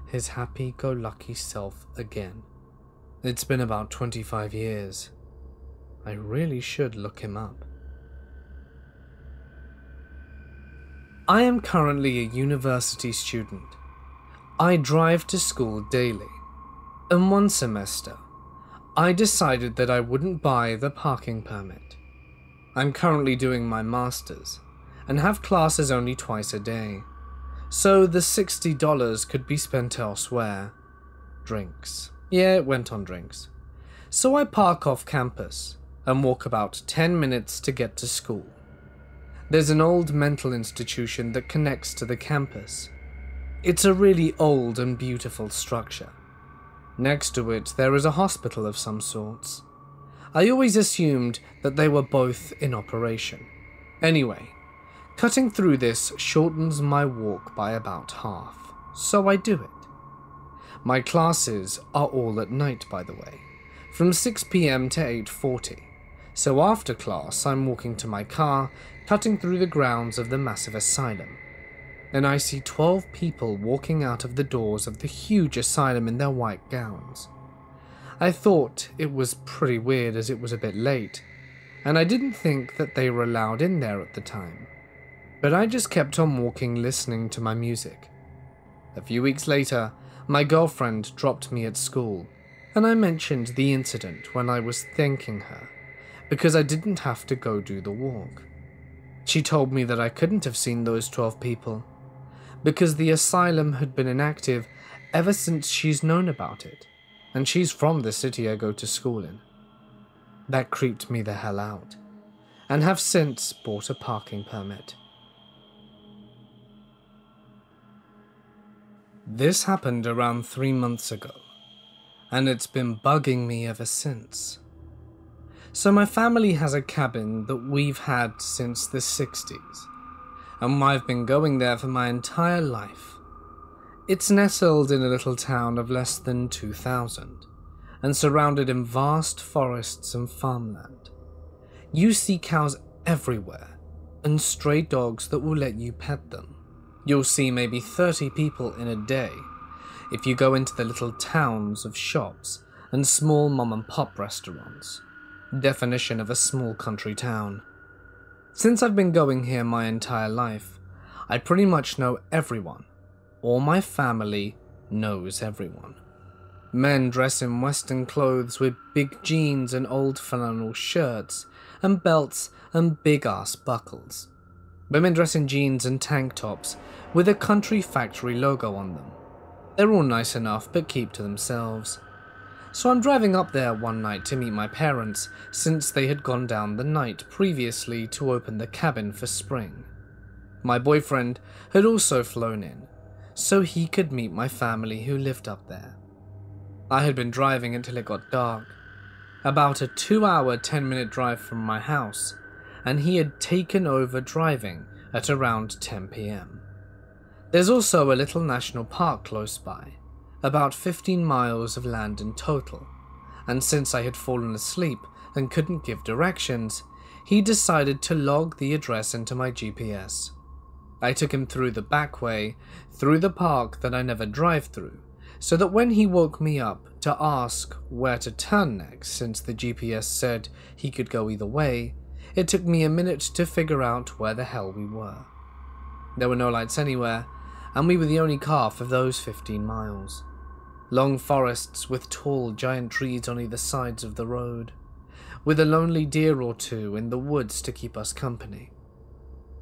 his happy-go-lucky self again. It's been about 25 years. I really should look him up. I am currently a university student. I drive to school daily. And one semester, I decided that I wouldn't buy the parking permit. I'm currently doing my master's and have classes only twice a day, so the $60 could be spent elsewhere. Drinks. Yeah, it went on drinks. So I park off campus and walk about 10 minutes to get to school. There's an old mental institution that connects to the campus. It's a really old and beautiful structure. Next to it, there is a hospital of some sorts. I always assumed that they were both in operation. Anyway, cutting through this shortens my walk by about half, so I do it. My classes are all at night, by the way, from 6 p.m. to 8:40, so after class I'm walking to my car, cutting through the grounds of the massive asylum, and I see 12 people walking out of the doors of the huge asylum in their white gowns. I thought it was pretty weird as it was a bit late, and I didn't think that they were allowed in there at the time, but I just kept on walking listening to my music. A few weeks later, my girlfriend dropped me at school, and I mentioned the incident when I was thanking her because I didn't have to go do the walk. She told me that I couldn't have seen those 12 people because the asylum had been inactive ever since she's known about it, and she's from the city I go to school in. That creeped me the hell out, and have since bought a parking permit. This happened around 3 months ago, and it's been bugging me ever since. So my family has a cabin that we've had since the 60s, and I've been going there for my entire life. It's nestled in a little town of less than 2,000, and surrounded in vast forests and farmland. You see cows everywhere, and stray dogs that will let you pet them. You'll see maybe 30 people in a day if you go into the little towns of shops and small mom-and-pop restaurants. Definition of a small country town. Since I've been going here my entire life, I pretty much know everyone. All my family knows everyone. Men dress in Western clothes with big jeans and old flannel shirts and belts and big-ass buckles. Women dress in jeans and tank tops with a country factory logo on them. They're all nice enough but keep to themselves. So I'm driving up there one night to meet my parents since they had gone down the night previously to open the cabin for spring. My boyfriend had also flown in, so he could meet my family who lived up there. I had been driving until it got dark, about a 2-hour 10-minute drive from my house, and he had taken over driving at around 10 p.m. There's also a little national park close by, about 15 miles of land in total, and since I had fallen asleep and couldn't give directions, he decided to log the address into my GPS. I took him through the back way, through the park that I never drive through, so that when he woke me up to ask where to turn next since the GPS said he could go either way, it took me a minute to figure out where the hell we were. There were no lights anywhere, and we were the only car for those 15 miles. Long forests with tall, giant trees on either sides of the road, with a lonely deer or two in the woods to keep us company.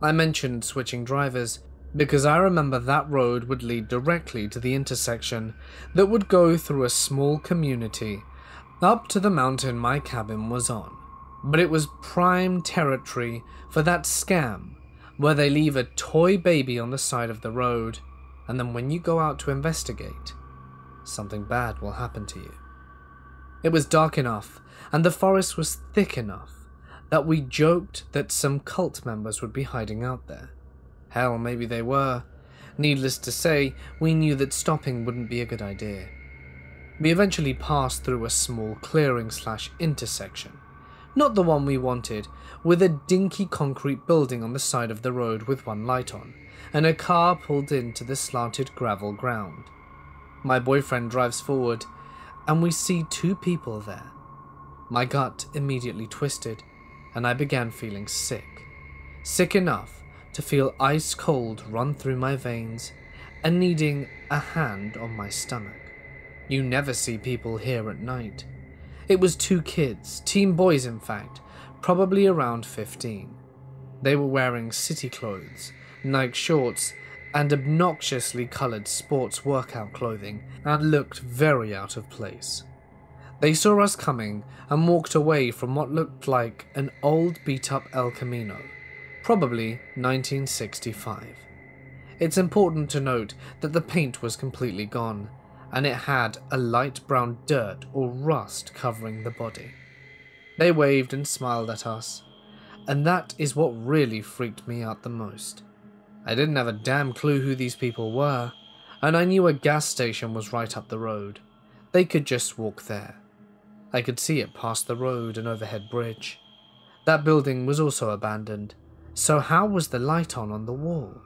I mentioned switching drivers because I remember that road would lead directly to the intersection that would go through a small community up to the mountain my cabin was on, but it was prime territory for that scam where they leave a toy baby on the side of the road, and then when you go out to investigate, something bad will happen to you. It was dark enough, and the forest was thick enough, that we joked that some cult members would be hiding out there. Hell, maybe they were. Needless to say, we knew that stopping wouldn't be a good idea. We eventually passed through a small clearing/intersection, not the one we wanted, with a dinky concrete building on the side of the road with one light on, and a car pulled into the slanted gravel ground. My boyfriend drives forward, and we see 2 people there. My gut immediately twisted, and I began feeling sick. Sick enough to feel ice cold run through my veins, and needing a hand on my stomach. You never see people here at night. It was 2 kids, teen boys in fact, probably around 15. They were wearing city clothes, Nike shorts, and obnoxiously coloured sports workout clothing, and looked very out of place. They saw us coming and walked away from what looked like an old beat-up El Camino, probably 1965. It's important to note that the paint was completely gone, and it had a light brown dirt or rust covering the body. They waved and smiled at us, and that is what really freaked me out the most. I didn't have a damn clue who these people were, and I knew a gas station was right up the road. They could just walk there. I could see it past the road and overhead bridge. That building was also abandoned, so how was the light on the wall?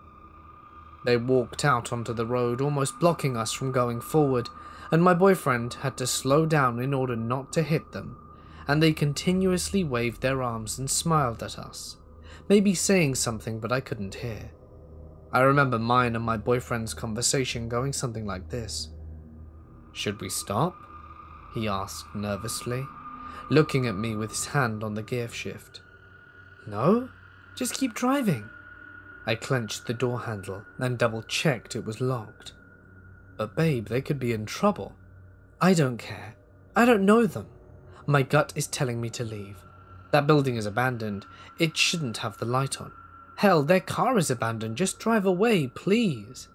They walked out onto the road, almost blocking us from going forward, and my boyfriend had to slow down in order not to hit them, and they continuously waved their arms and smiled at us, maybe saying something but I couldn't hear. I remember mine and my boyfriend's conversation going something like this. Should we stop? he asked nervously, looking at me with his hand on the gear shift. No, just keep driving. I clenched the door handle and double-checked it was locked. But babe, they could be in trouble. I don't care. I don't know them. My gut is telling me to leave. That building is abandoned. It shouldn't have the light on. Hell, their car is abandoned. Just drive away, please.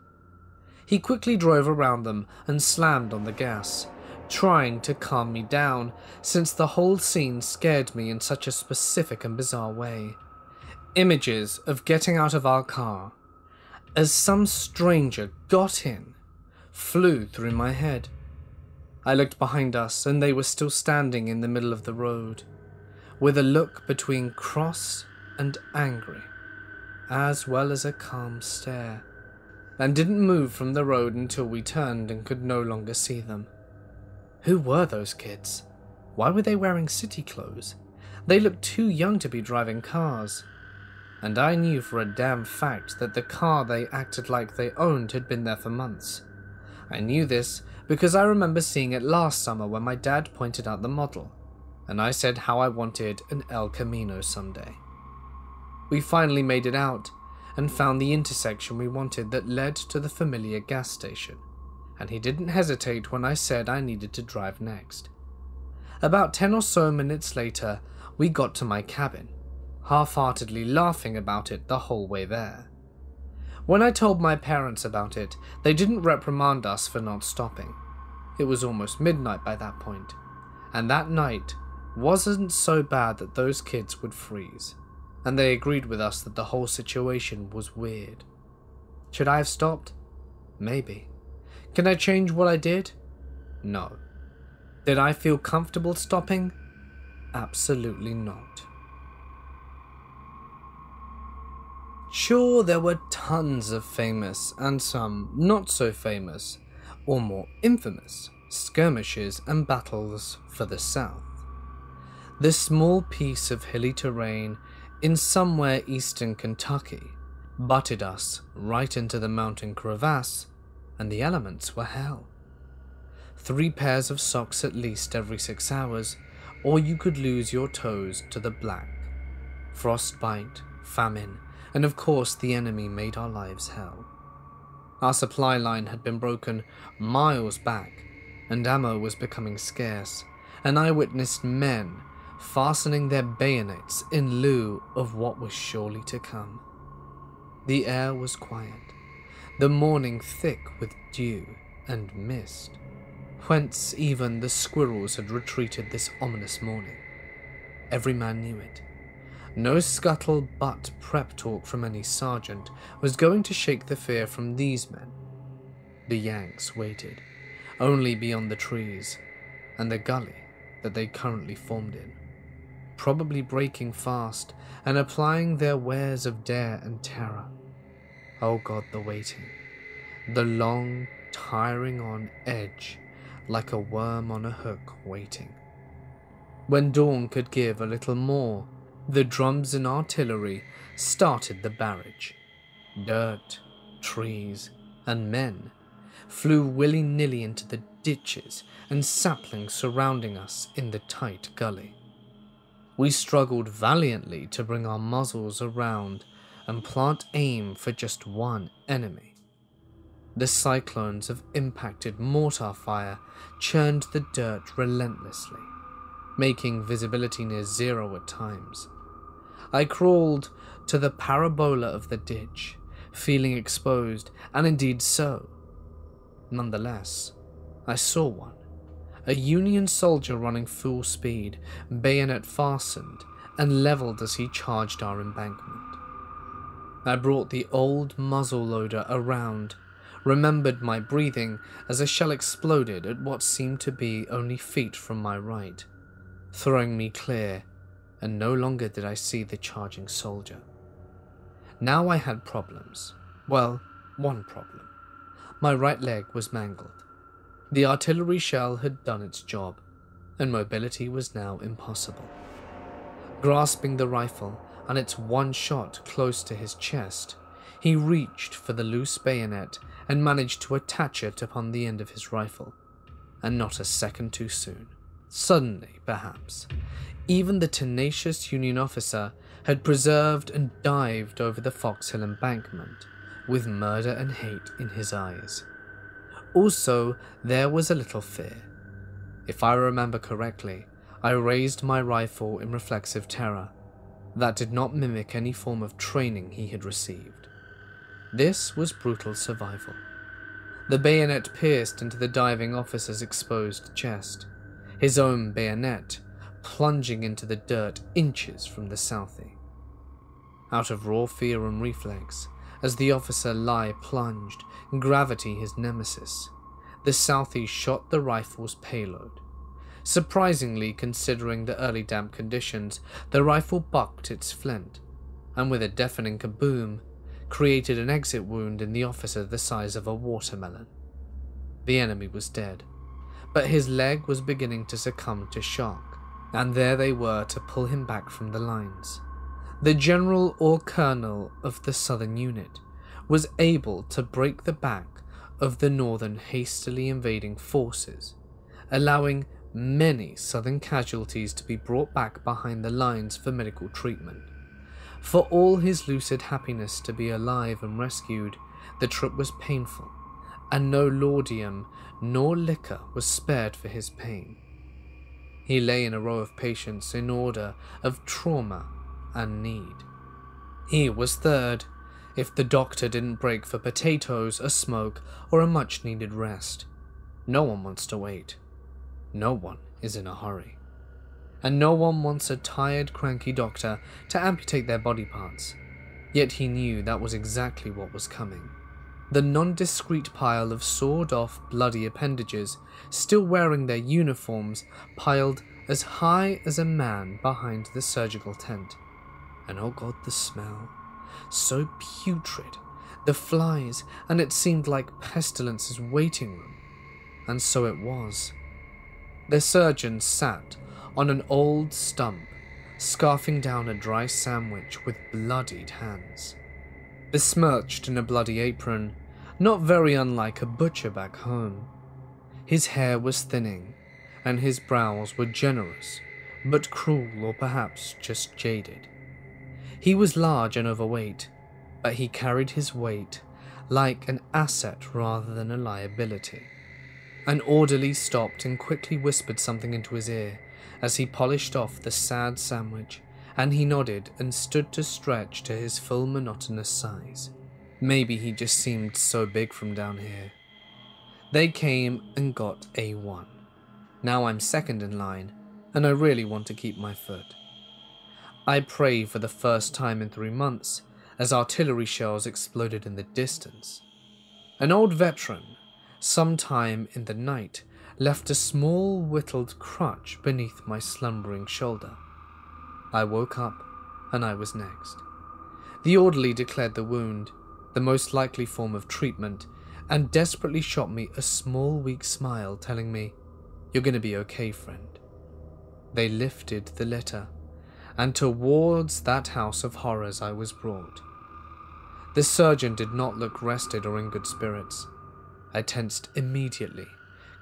He quickly drove around them and slammed on the gas, trying to calm me down, since the whole scene scared me in such a specific and bizarre way. Images of getting out of our car, as some stranger got in, flew through my head. I looked behind us, and they were still standing in the middle of the road, with a look between cross and angry, as well as a calm stare, and didn't move from the road until we turned and could no longer see them. Who were those kids? Why were they wearing city clothes? They looked too young to be driving cars. And I knew for a damn fact that the car they acted like they owned had been there for months. I knew this because I remember seeing it last summer when my dad pointed out the model, and I said how I wanted an El Camino someday. We finally made it out and found the intersection we wanted that led to the familiar gas station, and he didn't hesitate when I said I needed to drive next. About 10 or so minutes later, we got to my cabin, half-heartedly laughing about it the whole way there. When I told my parents about it, they didn't reprimand us for not stopping. It was almost midnight by that point, and that night wasn't so bad that those kids would freeze, and they agreed with us that the whole situation was weird. Should I have stopped? Maybe. Can I change what I did? No. Did I feel comfortable stopping? Absolutely not. Sure, there were tons of famous and some not so famous, or more infamous, skirmishes and battles for the South. This small piece of hilly terrain in somewhere eastern Kentucky butted us right into the mountain crevasse, and the elements were hell. 3 pairs of socks at least every 6 hours, or you could lose your toes to the black. Frostbite, famine, and of course the enemy made our lives hell. Our supply line had been broken miles back, and ammo was becoming scarce, and I witnessed men fastening their bayonets in lieu of what was surely to come. The air was quiet, the morning thick with dew and mist, whence even the squirrels had retreated this ominous morning. Every man knew it. No scuttle-butt prep talk from any sergeant was going to shake the fear from these men. The Yanks waited, only beyond the trees, and the gully that they currently formed in, probably breaking fast and applying their wares of dare and terror. Oh God, the waiting. The long, tiring on edge, like a worm on a hook waiting. When dawn could give a little more, the drums and artillery started the barrage. Dirt, trees, and men flew willy-nilly into the ditches and saplings surrounding us in the tight gully. We struggled valiantly to bring our muzzles around and plant aim for just one enemy. The cyclones of impacted mortar fire churned the dirt relentlessly, making visibility near zero at times. I crawled to the parabola of the ditch, feeling exposed, and indeed so. Nonetheless, I saw one, a Union soldier running full speed, bayonet fastened, and leveled as he charged our embankment. I brought the old muzzle loader around, remembered my breathing as a shell exploded at what seemed to be only feet from my right, throwing me clear, and no longer did I see the charging soldier. Now I had problems. Well, one problem. My right leg was mangled. The artillery shell had done its job, and mobility was now impossible. Grasping the rifle and its one shot close to his chest, he reached for the loose bayonet and managed to attach it upon the end of his rifle, and not a second too soon. Suddenly, perhaps, even the tenacious Union officer had preserved and dived over the Foxhill embankment, with murder and hate in his eyes. Also, there was a little fear. If I remember correctly, I raised my rifle in reflexive terror. That did not mimic any form of training he had received. This was brutal survival. The bayonet pierced into the diving officer's exposed chest, his own bayonet plunging into the dirt inches from the Southie. Out of raw fear and reflex, as the officer plunged, gravity his nemesis, the Southie shot the rifle's payload. Surprisingly, considering the early damp conditions, the rifle bucked its flint, and with a deafening kaboom, created an exit wound in the officer the size of a watermelon. The enemy was dead, but his leg was beginning to succumb to shock, and there they were to pull him back from the lines. The general or colonel of the southern unit was able to break the back of the northern hastily invading forces, allowing many southern casualties to be brought back behind the lines for medical treatment. For all his lucid happiness to be alive and rescued, the trip was painful, and no laudanum nor liquor was spared for his pain. He lay in a row of patients in order of trauma and need. He was third, if the doctor didn't break for potatoes, a smoke, or a much-needed rest. No one wants to wait. No one is in a hurry. And no one wants a tired, cranky doctor to amputate their body parts. Yet he knew that was exactly what was coming. The nondescript pile of sawed-off, bloody appendages, still wearing their uniforms, piled as high as a man behind the surgical tent. And oh God, the smell. So putrid. The flies, and it seemed like Pestilence's waiting room. And so it was. The surgeon sat on an old stump, scarfing down a dry sandwich with bloodied hands. Besmirched in a bloody apron, not very unlike a butcher back home. His hair was thinning, and his brows were generous, but cruel or perhaps just jaded. He was large and overweight, but he carried his weight like an asset rather than a liability. An orderly stopped and quickly whispered something into his ear as he polished off the sad sandwich, and he nodded and stood to stretch to his full monotonous size. Maybe he just seemed so big from down here. They came and got A1. Now I'm second in line, and I really want to keep my foot. I pray for the first time in 3 months as artillery shells exploded in the distance. An old veteran, sometime in the night, left a small whittled crutch beneath my slumbering shoulder. I woke up, and I was next. The orderly declared the wound, the most likely form of treatment, and desperately shot me a small weak smile telling me, "You're gonna be okay, friend." They lifted the litter, and towards that house of horrors I was brought. The surgeon did not look rested or in good spirits. I tensed immediately,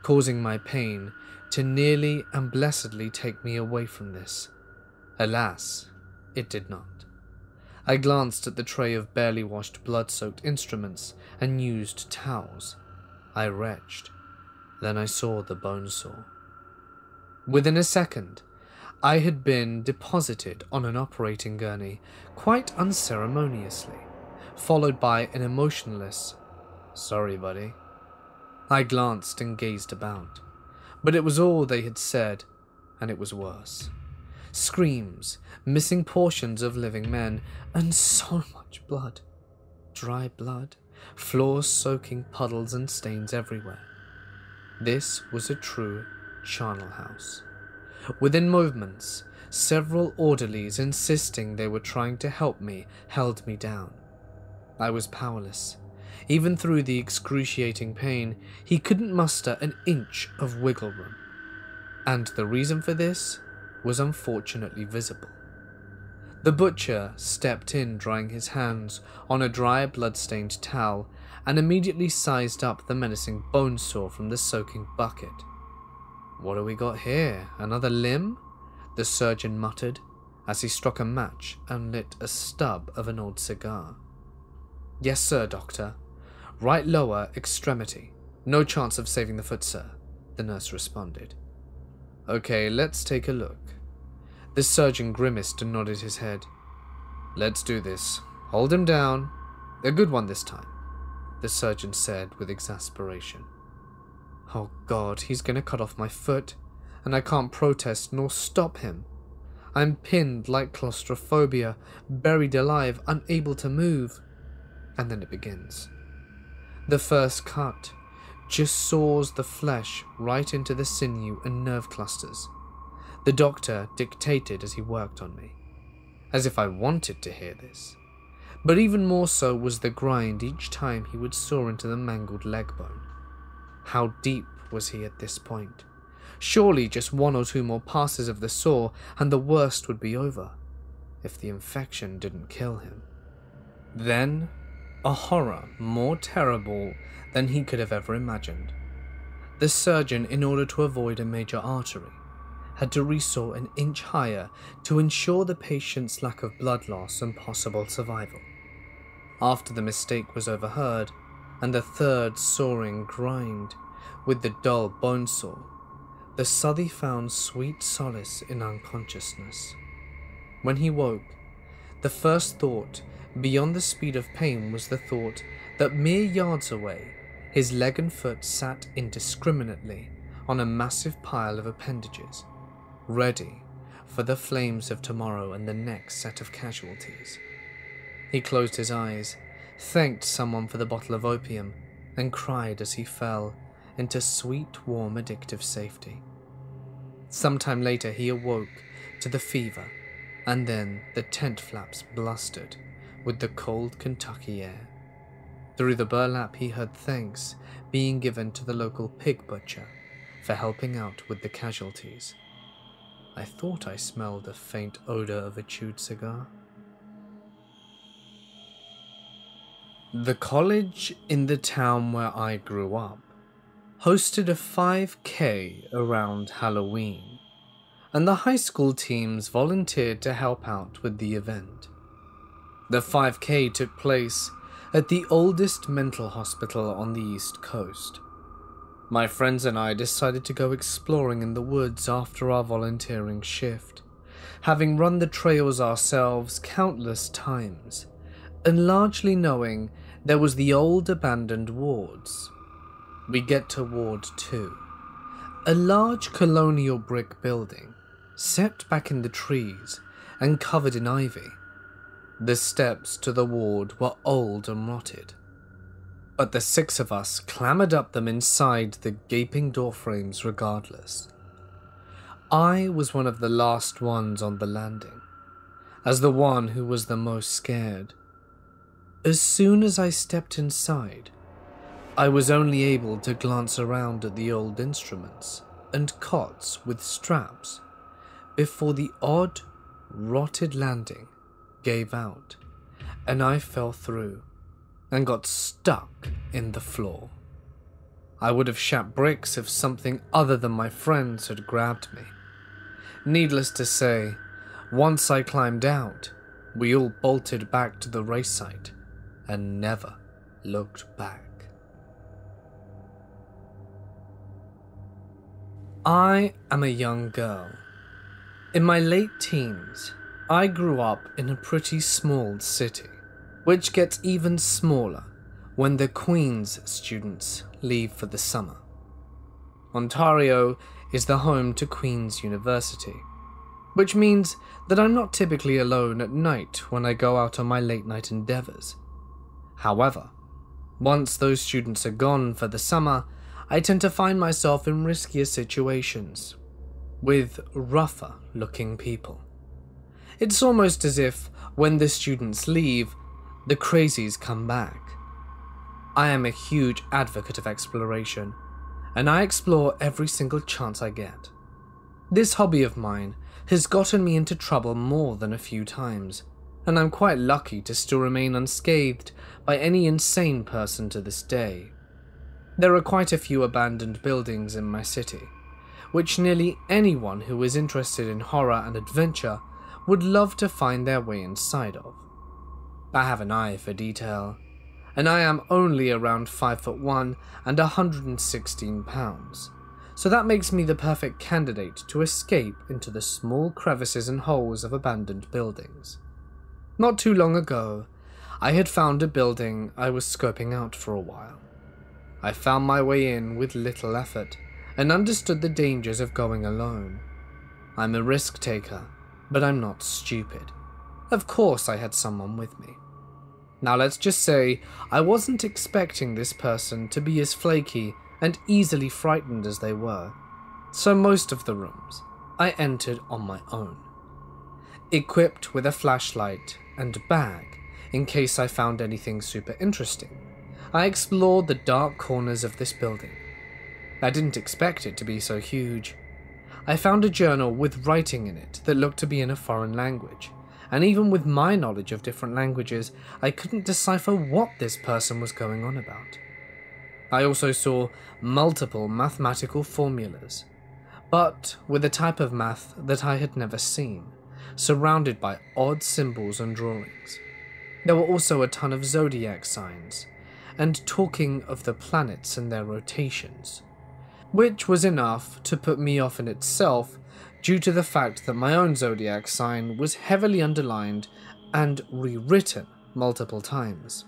causing my pain to nearly and blessedly take me away from this. Alas, it did not. I glanced at the tray of barely washed blood-soaked instruments and used towels. I retched. Then I saw the bone saw. Within a second, I had been deposited on an operating gurney quite unceremoniously, followed by an emotionless, "Sorry, buddy." I glanced and gazed about, but it was all they had said, and it was worse. Screams, missing portions of living men, and so much blood. Dry blood, floor-soaking puddles and stains everywhere. This was a true charnel house. Within moments, several orderlies insisting they were trying to help me held me down. I was powerless. Even through the excruciating pain, he couldn't muster an inch of wiggle room. And the reason for this was unfortunately visible. The butcher stepped in, drying his hands on a dry, blood-stained towel, and immediately sized up the menacing bone saw from the soaking bucket. What do we got here? Another limb? The surgeon muttered as he struck a match and lit a stub of an old cigar. Yes, sir, doctor. Right lower extremity. No chance of saving the foot, sir, the nurse responded. Okay, let's take a look. The surgeon grimaced and nodded his head. Let's do this. Hold him down. A good one this time, the surgeon said with exasperation. Oh God, he's going to cut off my foot, and I can't protest nor stop him. I'm pinned like claustrophobia, buried alive, unable to move. And then it begins. The first cut just saws the flesh right into the sinew and nerve clusters. The doctor dictated as he worked on me, as if I wanted to hear this. But even more so was the grind each time he would saw into the mangled leg bone. How deep was he at this point? Surely just 1 or 2 more passes of the saw and the worst would be over, if the infection didn't kill him. Then, a horror more terrible than he could have ever imagined. The surgeon, in order to avoid a major artery, had to resaw an inch higher to ensure the patient's lack of blood loss and possible survival. After the mistake was overheard, and the third sawing grind with the dull bone saw, the Southey found sweet solace in unconsciousness. When he woke, the first thought, beyond the speed of pain, was the thought that mere yards away, his leg and foot sat indiscriminately on a massive pile of appendages, ready for the flames of tomorrow and the next set of casualties. He closed his eyes, thanked someone for the bottle of opium, and cried as he fell into sweet, warm, addictive safety. Sometime later he awoke to the fever, and then the tent flaps blustered with the cold Kentucky air. Through the burlap he heard thanks being given to the local pig butcher for helping out with the casualties. I thought I smelled a faint odor of a chewed cigar. The college in the town where I grew up hosted a 5K around Halloween, and the high school teams volunteered to help out with the event. The 5K took place at the oldest mental hospital on the East Coast. My friends and I decided to go exploring in the woods after our volunteering shift, having run the trails ourselves countless times, and largely knowing there was the old abandoned wards. We get to Ward 2, a large colonial brick building, set back in the trees and covered in ivy. The steps to the ward were old and rotted, but the 6 of us clambered up them inside the gaping door frames regardless. I was one of the last ones on the landing, as the one who was the most scared. As soon as I stepped inside, I was only able to glance around at the old instruments and cots with straps before the odd, rotted landing gave out, and I fell through and got stuck in the floor. I would have shat bricks if something other than my friends had grabbed me. Needless to say, once I climbed out, we all bolted back to the race site and never looked back. I am a young girl. In my late teens, I grew up in a pretty small city, which gets even smaller when the Queen's students leave for the summer. Ontario is the home to Queen's University, which means that I'm not typically alone at night when I go out on my late-night endeavors. However, once those students are gone for the summer, I tend to find myself in riskier situations, with rougher-looking people. It's almost as if, when the students leave, the crazies come back. I am a huge advocate of exploration, and I explore every single chance I get. This hobby of mine has gotten me into trouble more than a few times, and I'm quite lucky to still remain unscathed by any insane person to this day. There are quite a few abandoned buildings in my city, which nearly anyone who is interested in horror and adventure would love to find their way inside of. I have an eye for detail, and I am only around 5'1" and 116 pounds, so that makes me the perfect candidate to escape into the small crevices and holes of abandoned buildings. Not too long ago, I had found a building I was scoping out for a while. I found my way in with little effort, and understood the dangers of going alone. I'm a risk taker, but I'm not stupid. Of course I had someone with me. Now let's just say I wasn't expecting this person to be as flaky and easily frightened as they were, so most of the rooms I entered on my own. Equipped with a flashlight and bag in case I found anything super interesting, I explored the dark corners of this building. I didn't expect it to be so huge. I found a journal with writing in it that looked to be in a foreign language, and even with my knowledge of different languages, I couldn't decipher what this person was going on about. I also saw multiple mathematical formulas, but with a type of math that I had never seen, surrounded by odd symbols and drawings. There were also a ton of zodiac signs, and talking of the planets and their rotations, which was enough to put me off in itself due to the fact that my own zodiac sign was heavily underlined and rewritten multiple times.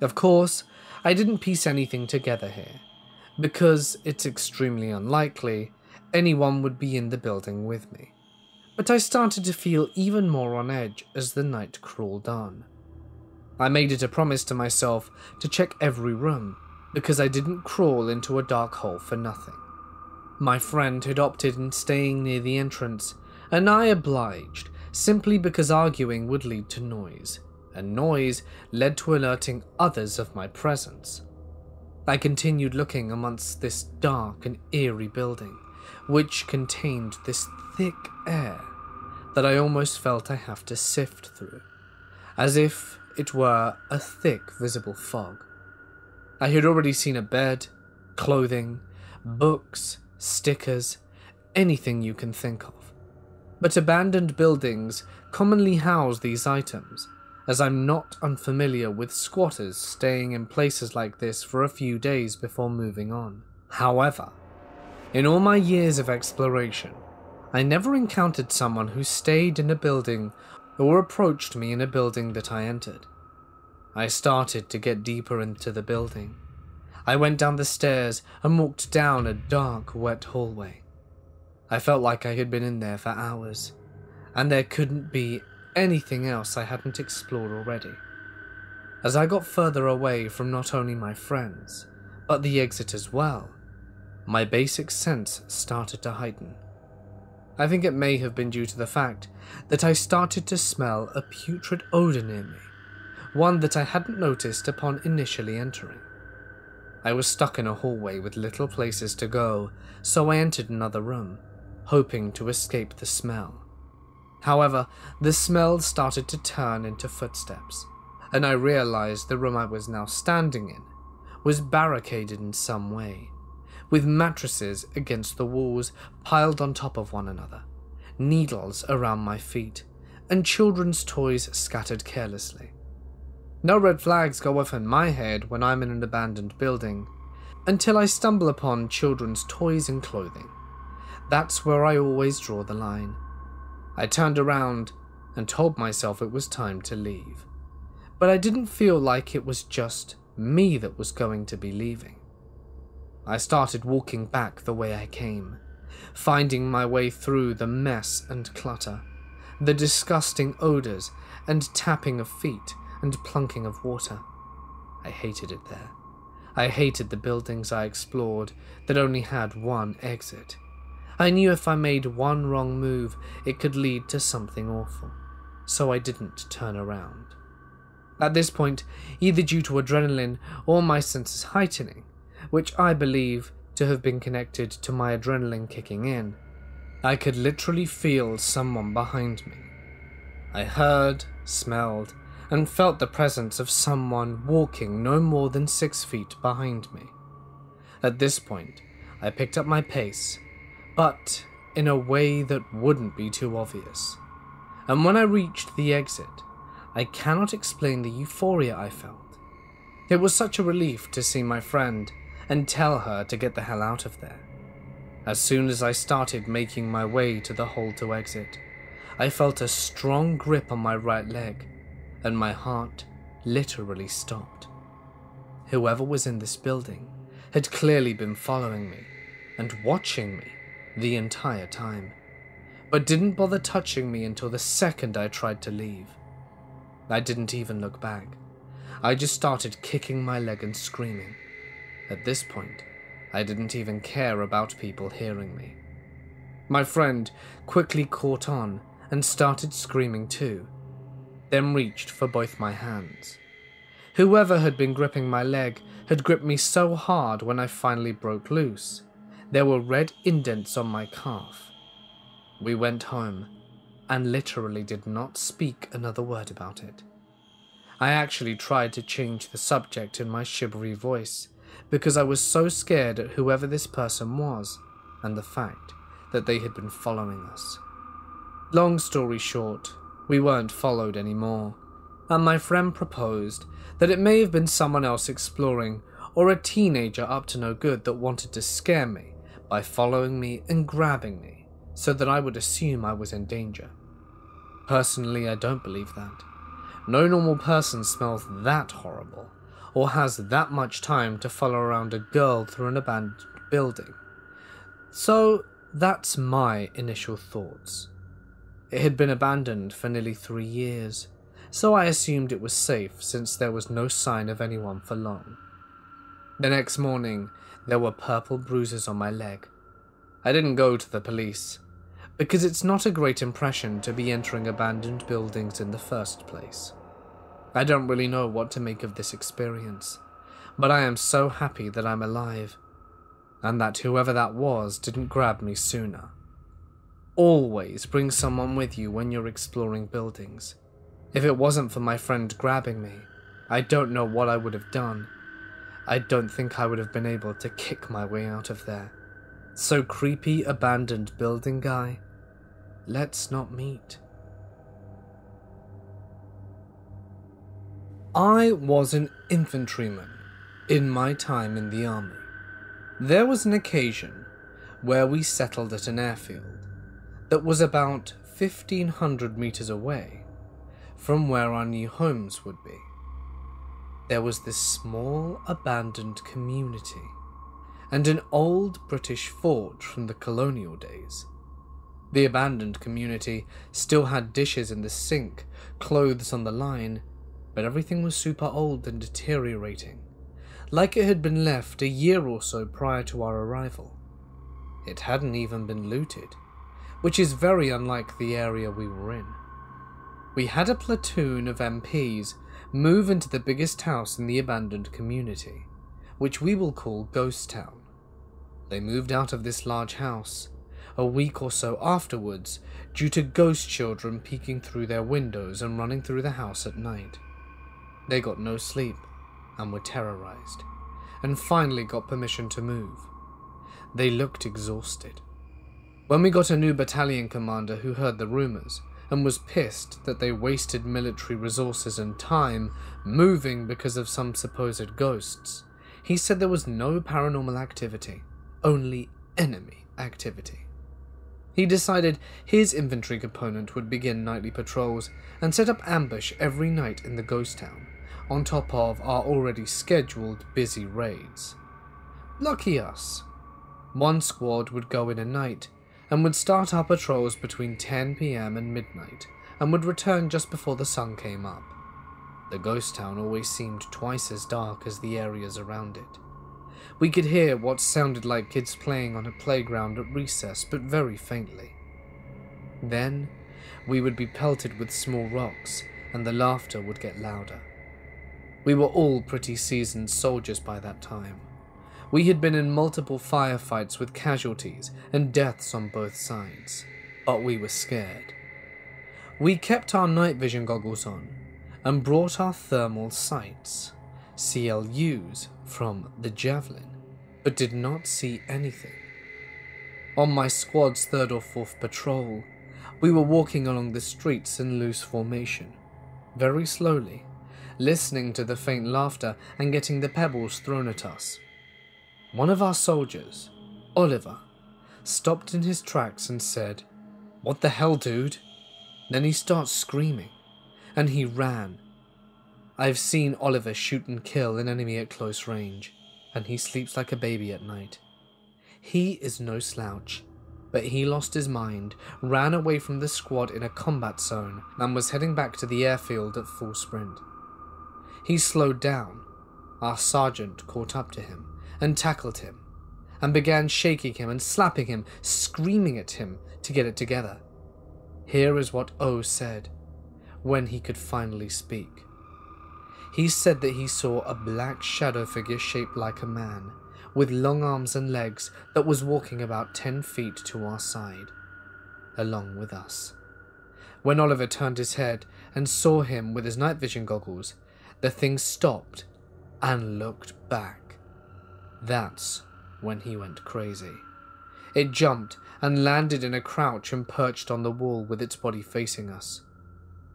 Of course, I didn't piece anything together here, because it's extremely unlikely anyone would be in the building with me. But I started to feel even more on edge as the night crawled on. I made it a promise to myself to check every room, because I didn't crawl into a dark hole for nothing. My friend had opted in staying near the entrance, and I obliged, simply because arguing would lead to noise, and noise led to alerting others of my presence. I continued looking amongst this dark and eerie building, which contained this thick air that I almost felt I have to sift through, as if it were a thick visible fog. I had already seen a bed, clothing, books, stickers, anything you can think of. But abandoned buildings commonly house these items, as I'm not unfamiliar with squatters staying in places like this for a few days before moving on. However, in all my years of exploration, I never encountered someone who stayed in a building or approached me in a building that I entered. I started to get deeper into the building. I went down the stairs and walked down a dark, wet hallway. I felt like I had been in there for hours, and there couldn't be anything else I hadn't explored already. As I got further away from not only my friends, but the exit as well, my basic sense started to heighten. I think it may have been due to the fact that I started to smell a putrid odor near me, one that I hadn't noticed upon initially entering. I was stuck in a hallway with little places to go, so I entered another room, hoping to escape the smell. However, the smell started to turn into footsteps, and I realized the room I was now standing in was barricaded in some way, with mattresses against the walls piled on top of one another, needles around my feet, and children's toys scattered carelessly. No red flags go off in my head when I'm in an abandoned building, until I stumble upon children's toys and clothing. That's where I always draw the line. I turned around and told myself it was time to leave, but I didn't feel like it was just me that was going to be leaving. I started walking back the way I came, finding my way through the mess and clutter, the disgusting odors and tapping of feet and plunking of water. I hated it there. I hated the buildings I explored that only had one exit. I knew if I made one wrong move, it could lead to something awful, so I didn't turn around. At this point, either due to adrenaline or my senses heightening, which I believe to have been connected to my adrenaline kicking in, I could literally feel someone behind me. I heard, smelled, and felt the presence of someone walking no more than 6 feet behind me. At this point, I picked up my pace, but in a way that wouldn't be too obvious. And when I reached the exit, I cannot explain the euphoria I felt. It was such a relief to see my friend and tell her to get the hell out of there. As soon as I started making my way to the hole to exit, I felt a strong grip on my right leg, and my heart literally stopped. Whoever was in this building had clearly been following me and watching me the entire time, but didn't bother touching me until the second I tried to leave. I didn't even look back. I just started kicking my leg and screaming. At this point, I didn't even care about people hearing me. My friend quickly caught on and started screaming too, then reached for both my hands. Whoever had been gripping my leg had gripped me so hard when I finally broke loose. There were red indents on my calf. We went home and literally did not speak another word about it. I actually tried to change the subject in my shivery voice because I was so scared at whoever this person was and the fact that they had been following us. Long story short, we weren't followed anymore, and my friend proposed that it may have been someone else exploring or a teenager up to no good that wanted to scare me by following me and grabbing me so that I would assume I was in danger. Personally, I don't believe that. No normal person smells that horrible or has that much time to follow around a girl through an abandoned building. So that's my initial thoughts. It had been abandoned for nearly 3 years, so I assumed it was safe since there was no sign of anyone for long. The next morning, there were purple bruises on my leg. I didn't go to the police, because it's not a great impression to be entering abandoned buildings in the first place. I don't really know what to make of this experience, but I am so happy that I'm alive, and that whoever that was didn't grab me sooner. Always bring someone with you when you're exploring buildings. If it wasn't for my friend grabbing me, I don't know what I would have done. I don't think I would have been able to kick my way out of there. So creepy abandoned building guy, let's not meet. I was an infantryman in my time in the army. There was an occasion where we settled at an airfield that was about 1,500 meters away from where our new homes would be. There was this small abandoned community and an old British fort from the colonial days. The abandoned community still had dishes in the sink, clothes on the line, but everything was super old and deteriorating, like it had been left a year or so prior to our arrival. It hadn't even been looted, which is very unlike the area we were in. We had a platoon of MPs move into the biggest house in the abandoned community, which we will call Ghost Town. They moved out of this large house a week or so afterwards due to ghost children peeking through their windows and running through the house at night. They got no sleep and were terrorized, and finally got permission to move. They looked exhausted. When we got a new battalion commander who heard the rumors and was pissed that they wasted military resources and time moving because of some supposed ghosts, he said there was no paranormal activity, only enemy activity. He decided his infantry component would begin nightly patrols and set up ambush every night in the ghost town, on top of our already scheduled busy raids. Lucky us. One squad would go in at night and would start our patrols between 10 PM and midnight and would return just before the sun came up. The ghost town always seemed twice as dark as the areas around it. We could hear what sounded like kids playing on a playground at recess, but very faintly. Then we would be pelted with small rocks and the laughter would get louder. We were all pretty seasoned soldiers by that time. We had been in multiple firefights with casualties and deaths on both sides, but we were scared. We kept our night vision goggles on and brought our thermal sights, CLUs from the Javelin, but did not see anything. On my squad's 3rd or 4th patrol, we were walking along the streets in loose formation, very slowly, listening to the faint laughter and getting the pebbles thrown at us. One of our soldiers, Oliver, stopped in his tracks and said, "What the hell, dude?" Then he starts screaming, and he ran. I've seen Oliver shoot and kill an enemy at close range, and he sleeps like a baby at night. He is no slouch, but he lost his mind, ran away from the squad in a combat zone, and was heading back to the airfield at full sprint. He slowed down. Our sergeant caught up to him and tackled him, and began shaking him and slapping him, screaming at him to get it together. Here is what O said, when he could finally speak. He said that he saw a black shadow figure shaped like a man, with long arms and legs, that was walking about 10 feet to our side, along with us. When Oliver turned his head and saw him with his night vision goggles, the thing stopped and looked back. That's when he went crazy. It jumped and landed in a crouch and perched on the wall with its body facing us.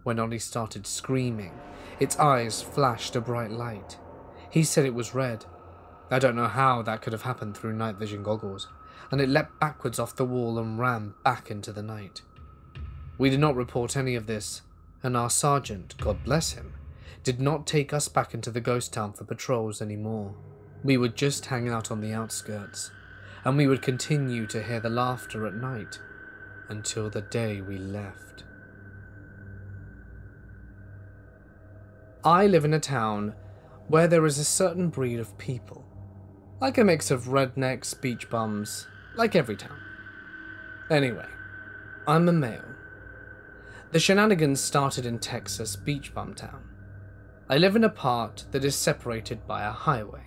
When Ollie started screaming, its eyes flashed a bright light. He said it was red. I don't know how that could have happened through night vision goggles, and it leapt backwards off the wall and ran back into the night. We did not report any of this, and our sergeant, God bless him, did not take us back into the ghost town for patrols anymore. We would just hang out on the outskirts, and we would continue to hear the laughter at night until the day we left. I live in a town where there is a certain breed of people, like a mix of rednecks, beach bums, like every town. Anyway, I'm a male. The shenanigans started in Texas beach bum town. I live in a part that is separated by a highway.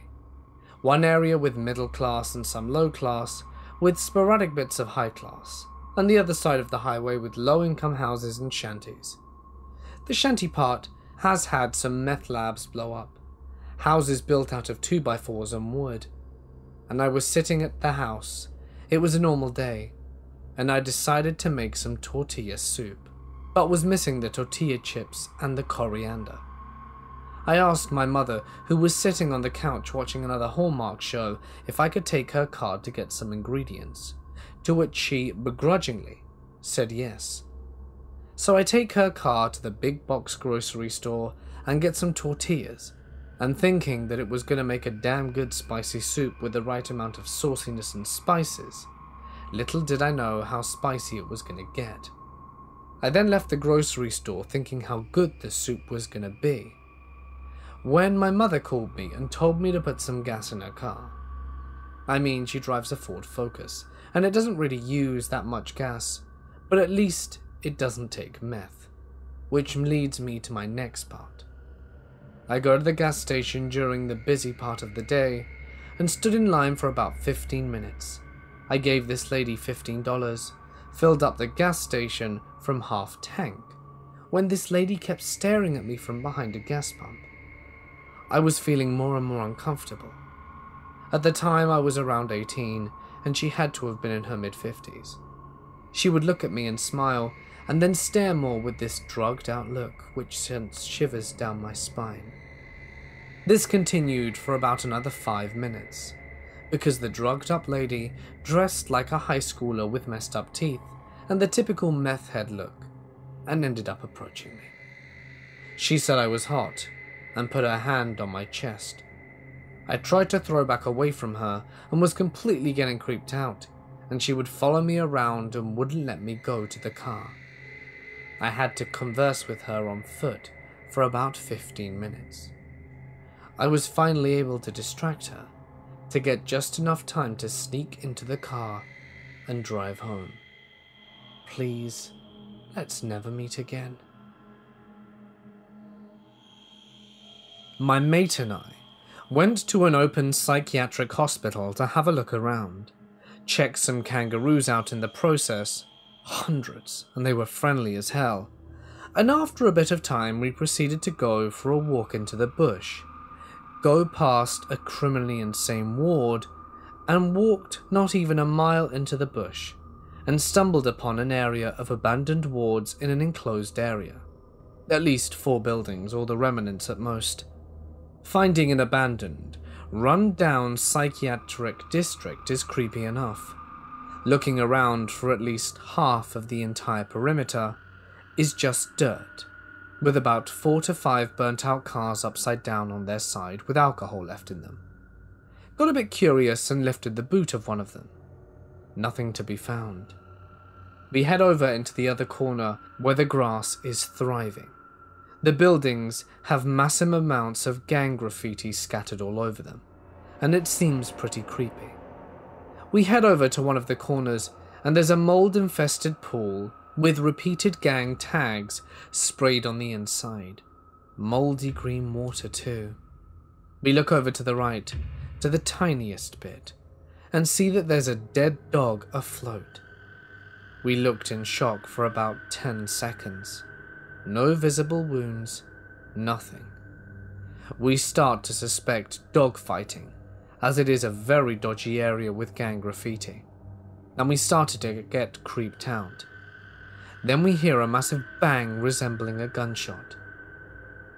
One area with middle class and some low class, with sporadic bits of high class, and the other side of the highway with low-income houses and shanties. The shanty part has had some meth labs blow up, houses built out of 2x4s and wood, and I was sitting at the house. It was a normal day, and I decided to make some tortilla soup, but was missing the tortilla chips and the coriander. I asked my mother, who was sitting on the couch watching another Hallmark show, if I could take her card to get some ingredients, to which she begrudgingly said yes. So I take her car to the big box grocery store and get some tortillas, and thinking that it was going to make a damn good spicy soup with the right amount of sauciness and spices, little did I know how spicy it was going to get. I then left the grocery store thinking how good the soup was going to be, when my mother called me and told me to put some gas in her car. I mean, she drives a Ford Focus, and it doesn't really use that much gas, but at least it doesn't take meth, which leads me to my next part. I go to the gas station during the busy part of the day and stood in line for about 15 minutes. I gave this lady $15, filled up the gas station from half tank, when this lady kept staring at me from behind a gas pump. I was feeling more and more uncomfortable. At the time I was around 18, and she had to have been in her mid-50s. She would look at me and smile, and then stare more with this drugged-out look which sent shivers down my spine. This continued for about another 5 minutes, because the drugged-up lady dressed like a high schooler with messed-up teeth and the typical meth head look, and ended up approaching me. She said I was hot, and put her hand on my chest. I tried to throw back away from her and was completely getting creeped out, and she would follow me around and wouldn't let me go to the car. I had to converse with her on foot for about 15 minutes. I was finally able to distract her, to get just enough time to sneak into the car and drive home. Please, let's never meet again. My mate and I went to an open psychiatric hospital to have a look around, check some kangaroos out in the process, hundreds, and they were friendly as hell, and after a bit of time we proceeded to go for a walk into the bush, go past a criminally insane ward, and walked not even a mile into the bush and stumbled upon an area of abandoned wards in an enclosed area. At least 4 buildings, or the remnants at most. Finding an abandoned, run-down psychiatric district is creepy enough. Looking around for at least half of the entire perimeter is just dirt, with about 4 to 5 burnt-out cars upside down on their side with alcohol left in them. Got a bit curious and lifted the boot of one of them. Nothing to be found. We head over into the other corner where the grass is thriving. The buildings have massive amounts of gang graffiti scattered all over them, and it seems pretty creepy. We head over to one of the corners and there's a mold-infested pool with repeated gang tags sprayed on the inside. Moldy green water too. We look over to the right, to the tiniest bit, and see that there's a dead dog afloat. We looked in shock for about 10 seconds. No visible wounds, nothing. We start to suspect dogfighting, as it is a very dodgy area with gang graffiti, and we started to get creeped out. Then we hear a massive bang resembling a gunshot.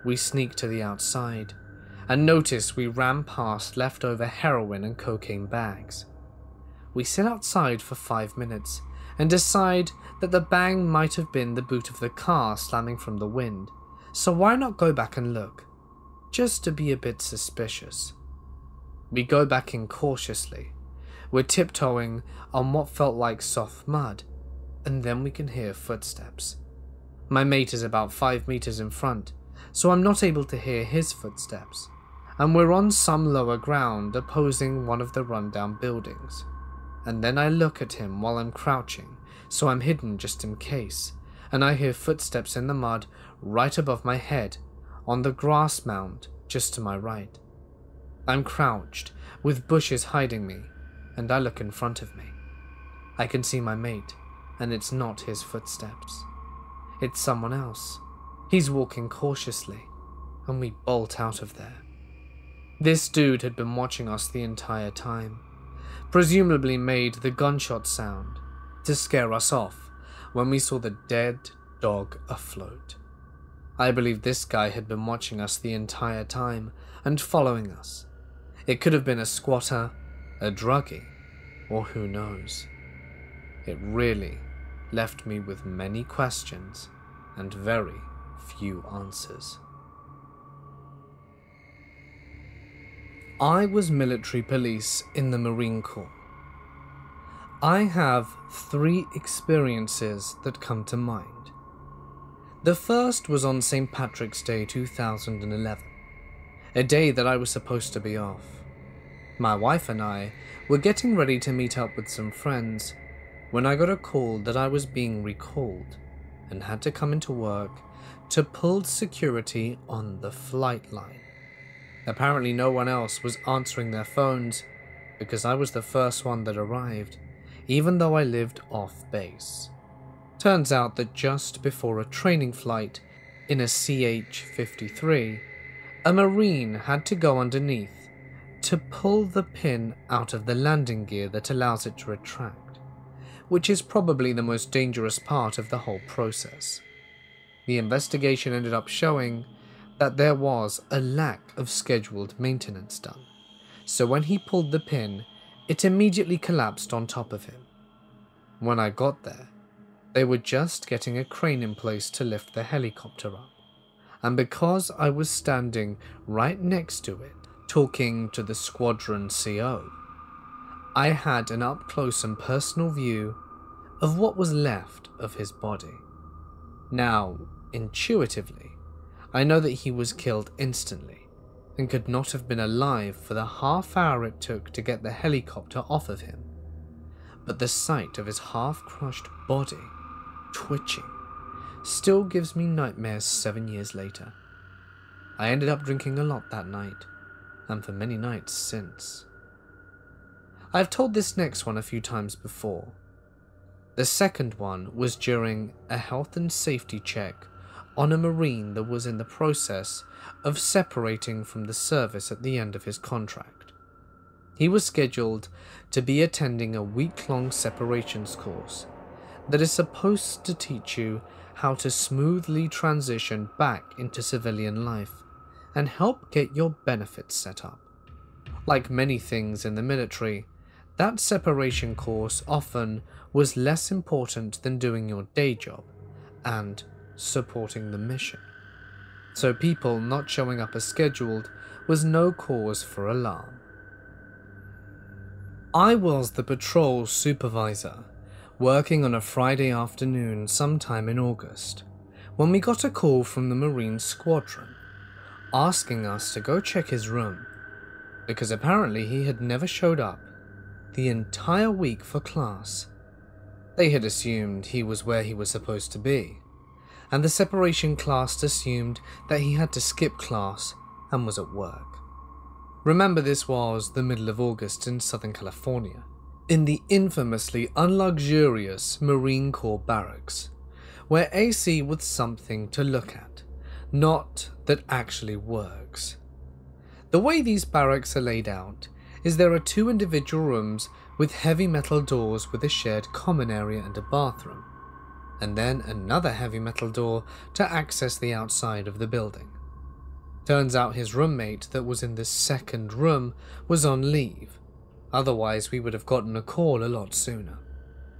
We sneak to the outside, and notice we ran past leftover heroin and cocaine bags. We sit outside for 5 minutes, and decide that the bang might have been the boot of the car slamming from the wind, so why not go back and look, just to be a bit suspicious. We go back in cautiously. We're tiptoeing on what felt like soft mud, and then we can hear footsteps. My mate is about 5 meters in front, so I'm not able to hear his footsteps, and we're on some lower ground opposing one of the rundown buildings. And then I look at him while I'm crouching, so I'm hidden just in case, and I hear footsteps in the mud right above my head, on the grass mound just to my right. I'm crouched, with bushes hiding me, and I look in front of me. I can see my mate, and it's not his footsteps. It's someone else. He's walking cautiously, and we bolt out of there. This dude had been watching us the entire time. Presumably made the gunshot sound to scare us off when we saw the dead dog afloat. I believe this guy had been watching us the entire time and following us. It could have been a squatter, a druggie, or who knows. It really left me with many questions and very few answers. I was military police in the Marine Corps. I have 3 experiences that come to mind. The first was on St. Patrick's Day 2011, a day that I was supposed to be off. My wife and I were getting ready to meet up with some friends when I got a call that I was being recalled and had to come into work to pull security on the flight line. Apparently no one else was answering their phones because I was the first one that arrived, even though I lived off base. Turns out that just before a training flight in a CH-53, a Marine had to go underneath to pull the pin out of the landing gear that allows it to retract, which is probably the most dangerous part of the whole process. The investigation ended up showing that there was a lack of scheduled maintenance done, so when he pulled the pin, it immediately collapsed on top of him. When I got there, they were just getting a crane in place to lift the helicopter up, and because I was standing right next to it, talking to the squadron CO, I had an up-close and personal view of what was left of his body. Now, intuitively, I know that he was killed instantly and could not have been alive for the half hour it took to get the helicopter off of him. But the sight of his half-crushed body, twitching, still gives me nightmares 7 years later. I ended up drinking a lot that night, and for many nights since. I've told this next one a few times before. The second one was during a health and safety check on a Marine that was in the process of separating from the service at the end of his contract. He was scheduled to be attending a week-long separations course that is supposed to teach you how to smoothly transition back into civilian life and help get your benefits set up. Like many things in the military, that separation course often was less important than doing your day job and supporting the mission. So people not showing up as scheduled was no cause for alarm. I was the patrol supervisor, working on a Friday afternoon sometime in August, when we got a call from the Marine Squadron, asking us to go check his room, because apparently he had never showed up the entire week for class. They had assumed he was where he was supposed to be, and the separation class assumed that he had to skip class and was at work. Remember, this was the middle of August in Southern California, in the infamously unluxurious Marine Corps barracks, where AC was something to look at, not that actually works. The way these barracks are laid out is there are 2 individual rooms with heavy metal doors with a shared common area and a bathroom, and then another heavy metal door to access the outside of the building. Turns out his roommate that was in the second room was on leave, otherwise we would have gotten a call a lot sooner.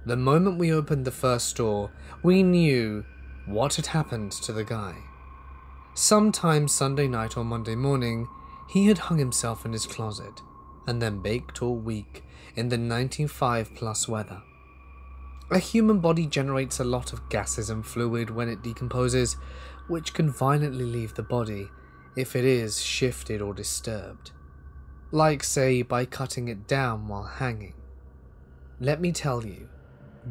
The moment we opened the first door, we knew what had happened to the guy. Sometime Sunday night or Monday morning, he had hung himself in his closet and then baked all week in the 95+ weather. A human body generates a lot of gases and fluid when it decomposes, which can violently leave the body if it is shifted or disturbed, like say by cutting it down while hanging. Let me tell you,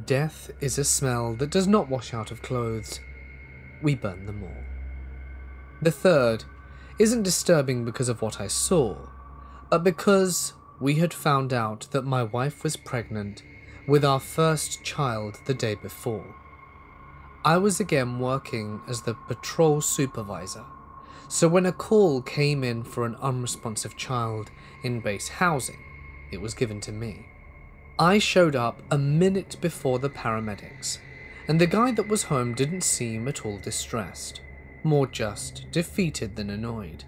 death is a smell that does not wash out of clothes. We burn them all. The third isn't disturbing because of what I saw, but because we had found out that my wife was pregnant with our first child the day before. I was again working as the patrol supervisor, so when a call came in for an unresponsive child in base housing, it was given to me. I showed up a minute before the paramedics, and the guy that was home didn't seem at all distressed, more just defeated than annoyed.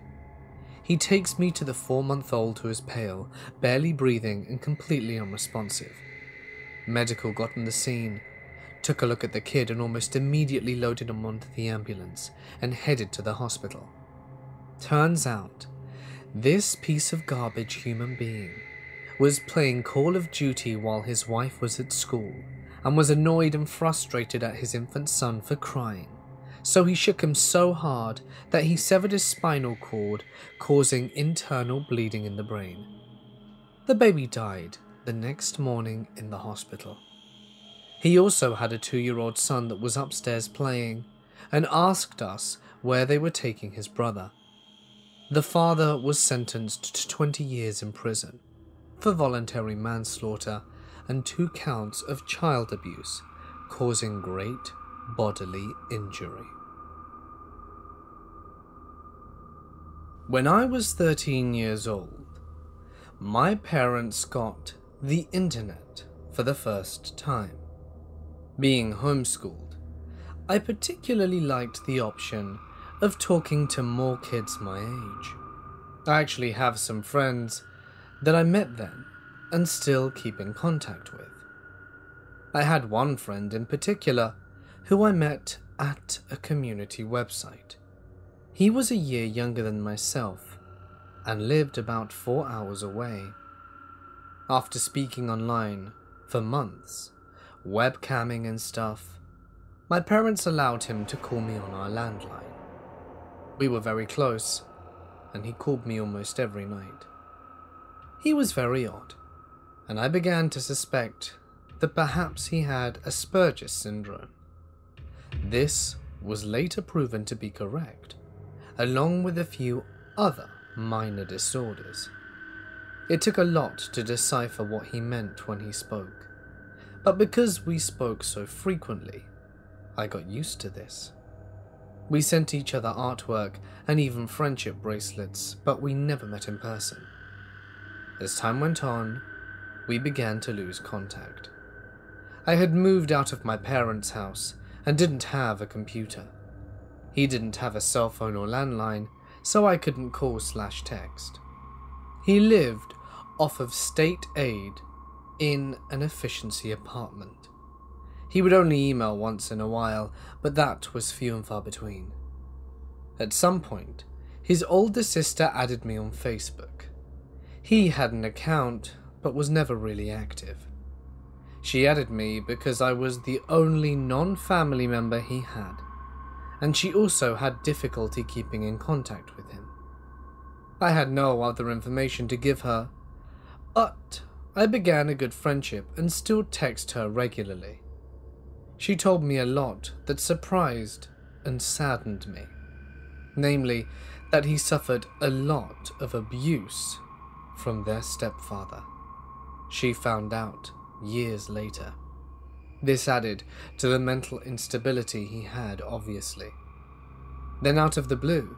He takes me to the 4-month-old who is pale, barely breathing and completely unresponsive. Medical got on the scene, took a look at the kid and almost immediately loaded him onto the ambulance and headed to the hospital. Turns out, this piece of garbage human being was playing Call of Duty while his wife was at school and was annoyed and frustrated at his infant son for crying, so he shook him so hard that he severed his spinal cord, causing internal bleeding in the brain. The baby died the next morning in the hospital. He also had a 2-year-old son that was upstairs playing and asked us where they were taking his brother. The father was sentenced to 20 years in prison for voluntary manslaughter and 2 counts of child abuse, causing great bodily injury. When I was 13 years old, my parents got the internet for the first time. Being homeschooled, I particularly liked the option of talking to more kids my age. I actually have some friends that I met then and still keep in contact with. I had one friend in particular who I met at a community website. He was a year younger than myself and lived about 4 hours away. After speaking online for months, webcamming and stuff, my parents allowed him to call me on our landline. We were very close, and he called me almost every night. He was very odd, and I began to suspect that perhaps he had Asperger's syndrome. This was later proven to be correct, along with a few other minor disorders. It took a lot to decipher what he meant when he spoke, but because we spoke so frequently, I got used to this. We sent each other artwork and even friendship bracelets, but we never met in person. As time went on, we began to lose contact. I had moved out of my parents' house and didn't have a computer. He didn't have a cell phone or landline, so I couldn't call/text. He lived off of state aid in an efficiency apartment. He would only email once in a while, but that was few and far between. At some point, his older sister added me on Facebook. He had an account, but was never really active. She added me because I was the only non-family member he had, and she also had difficulty keeping in contact with him. I had no other information to give her, but I began a good friendship and still text her regularly. She told me a lot that surprised and saddened me, namely that he suffered a lot of abuse from their stepfather. She found out years later. This added to the mental instability he had, obviously. Then out of the blue,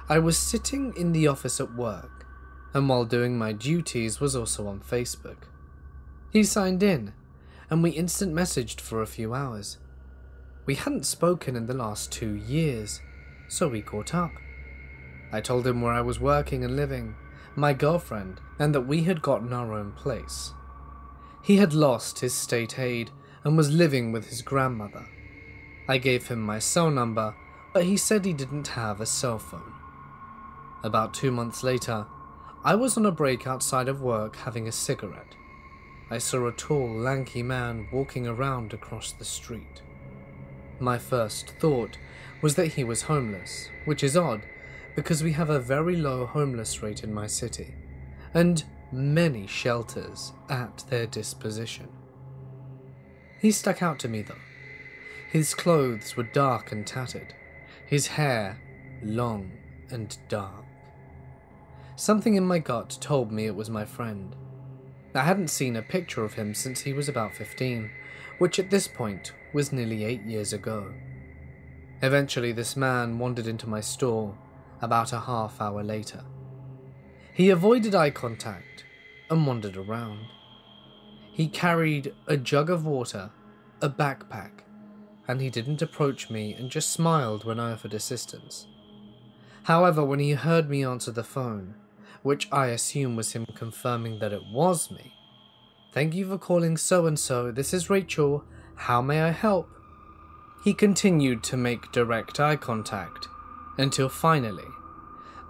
I was sitting in the office at work, and while doing my duties was also on Facebook. He signed in, and we instant messaged for a few hours. We hadn't spoken in the last 2 years, so we caught up. I told him where I was working and living, my girlfriend, and that we had gotten our own place. He had lost his state aid and was living with his grandmother. I gave him my cell number, but he said he didn't have a cell phone. About 2 months later, I was on a break outside of work having a cigarette. I saw a tall, lanky man walking around across the street. My first thought was that he was homeless, which is odd because we have a very low homeless rate in my city, and many shelters at their disposition. He stuck out to me though. His clothes were dark and tattered, his hair long and dark. Something in my gut told me it was my friend. I hadn't seen a picture of him since he was about 15, which at this point was nearly 8 years ago. Eventually this man wandered into my store about a half hour later. He avoided eye contact and wandered around. He carried a jug of water, a backpack, and he didn't approach me and just smiled when I offered assistance. However, when he heard me answer the phone, which I assume was him confirming that it was me, "Thank you for calling so-and-so, this is Rachel, how may I help?" He continued to make direct eye contact, until finally,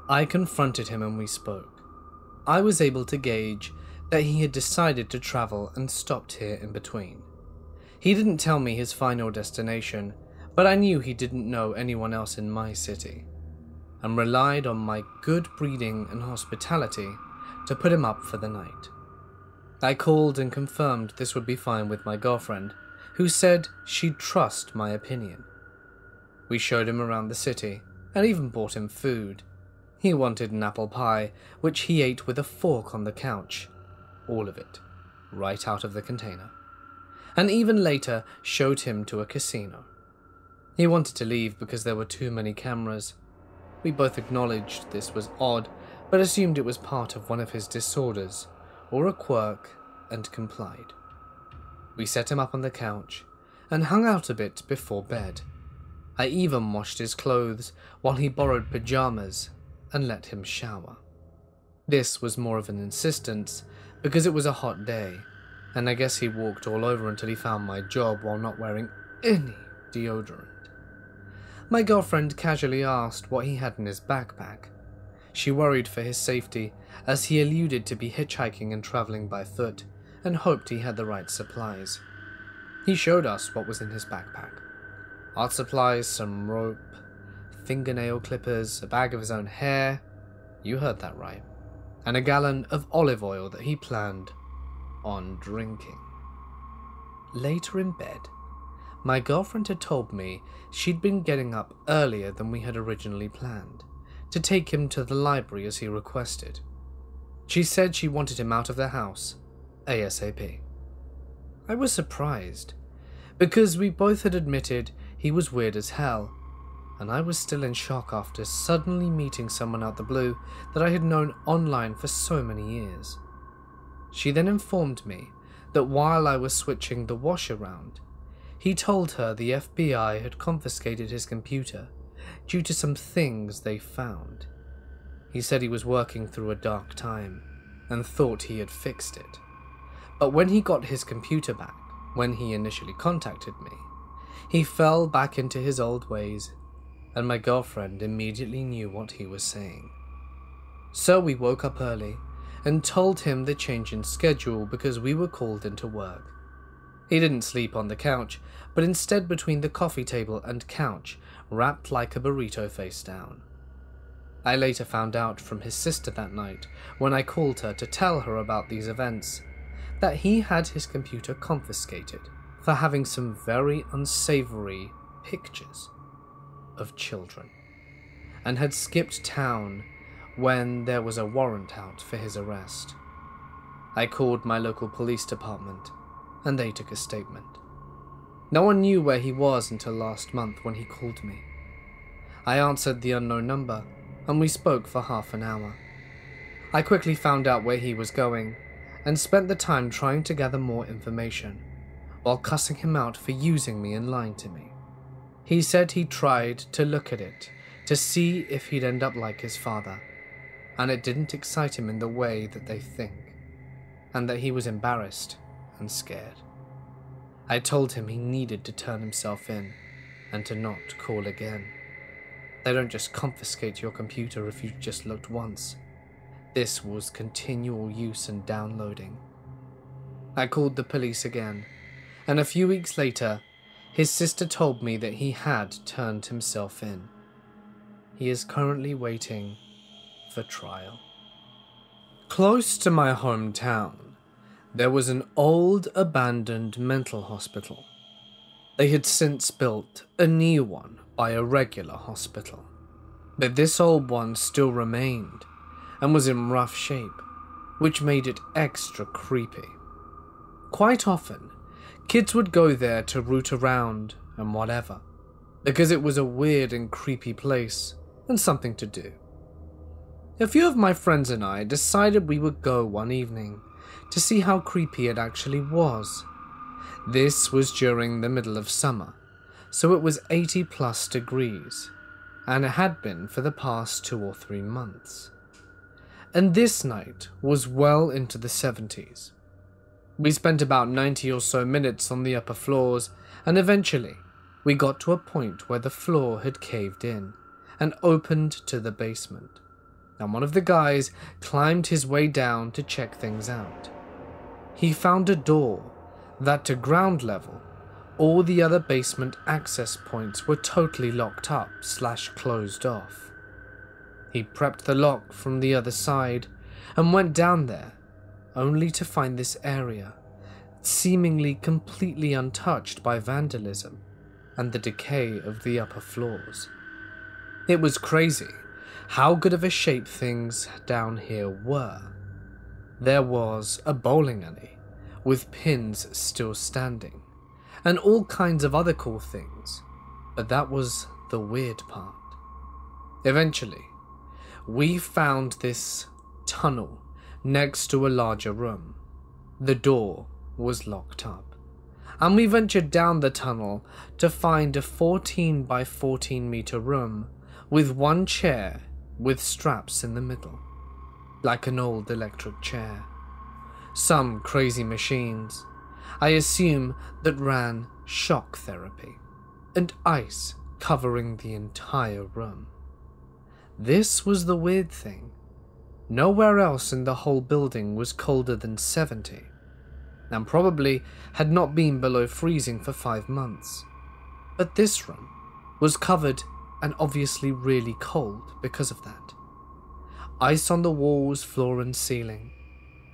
I confronted him and we spoke. I was able to gauge that he had decided to travel and stopped here in between. He didn't tell me his final destination, but I knew he didn't know anyone else in my city, and relied on my good breeding and hospitality to put him up for the night. I called and confirmed this would be fine with my girlfriend, who said she'd trust my opinion. We showed him around the city, and even bought him food. He wanted an apple pie, which he ate with a fork on the couch. All of it, right out of the container. And even later showed him to a casino. He wanted to leave because there were too many cameras. We both acknowledged this was odd, but assumed it was part of one of his disorders, or a quirk, and complied. We set him up on the couch, and hung out a bit before bed. I even washed his clothes while he borrowed pajamas and let him shower. This was more of an insistence because it was a hot day, and I guess he walked all over until he found my job while not wearing any deodorant. My girlfriend casually asked what he had in his backpack. She worried for his safety as he alluded to be hitchhiking and traveling by foot, and hoped he had the right supplies. He showed us what was in his backpack. Art supplies, some rope, fingernail clippers, a bag of his own hair, you heard that right, and a gallon of olive oil that he planned on drinking. Later in bed, my girlfriend had told me she'd been getting up earlier than we had originally planned, to take him to the library as he requested. She said she wanted him out of the house, ASAP. I was surprised, because we both had admitted he was weird as hell, and I was still in shock after suddenly meeting someone out the blue that I had known online for so many years. She then informed me that while I was switching the wash around, he told her the FBI had confiscated his computer due to some things they found. He said he was working through a dark time and thought he had fixed it. But when he got his computer back, when he initially contacted me, he fell back into his old ways, and my girlfriend immediately knew what he was saying. So we woke up early and told him the change in schedule because we were called into work. He didn't sleep on the couch, but instead between the coffee table and couch, wrapped like a burrito face down. I later found out from his sister that night, when I called her to tell her about these events, that he had his computer confiscated for having some very unsavory pictures of children, and had skipped town when there was a warrant out for his arrest. I called my local police department, and they took a statement. No one knew where he was until last month when he called me. I answered the unknown number, and we spoke for half an hour. I quickly found out where he was going, and spent the time trying to gather more information, while cussing him out for using me and lying to me. He said he tried to look at it to see if he'd end up like his father, and it didn't excite him in the way that they think, and that he was embarrassed and scared. I told him he needed to turn himself in and to not call again. They don't just confiscate your computer if you've just looked once. This was continual use and downloading. I called the police again, and a few weeks later, his sister told me that he had turned himself in. He is currently waiting for trial. Close to my hometown, there was an old abandoned mental hospital. They had since built a new one by a regular hospital, but this old one still remained and was in rough shape, which made it extra creepy. Quite often, kids would go there to root around and whatever, because it was a weird and creepy place and something to do. A few of my friends and I decided we would go one evening to see how creepy it actually was. This was during the middle of summer, so it was 80+ degrees, and it had been for the past 2 or 3 months. And this night was well into the 70s. We spent about 90 or so minutes on the upper floors, and eventually we got to a point where the floor had caved in and opened to the basement, and one of the guys climbed his way down to check things out. He found a door that to ground level, all the other basement access points were totally locked up / closed off. He prepped the lock from the other side and went down there, only to find this area seemingly completely untouched by vandalism and the decay of the upper floors. It was crazy how good of a shape things down here were. There was a bowling alley with pins still standing, and all kinds of other cool things, but that was the weird part. Eventually, we found this tunnel next to a larger room. The door was locked up, and we ventured down the tunnel to find a 14 by 14 meter room with one chair with straps in the middle, like an old electric chair. Some crazy machines, I assume, that ran shock therapy, and ice covering the entire room. This was the weird thing. Nowhere else in the whole building was colder than 70, and probably had not been below freezing for 5 months. But this room was covered and obviously really cold because of that. Ice on the walls, floor and ceiling,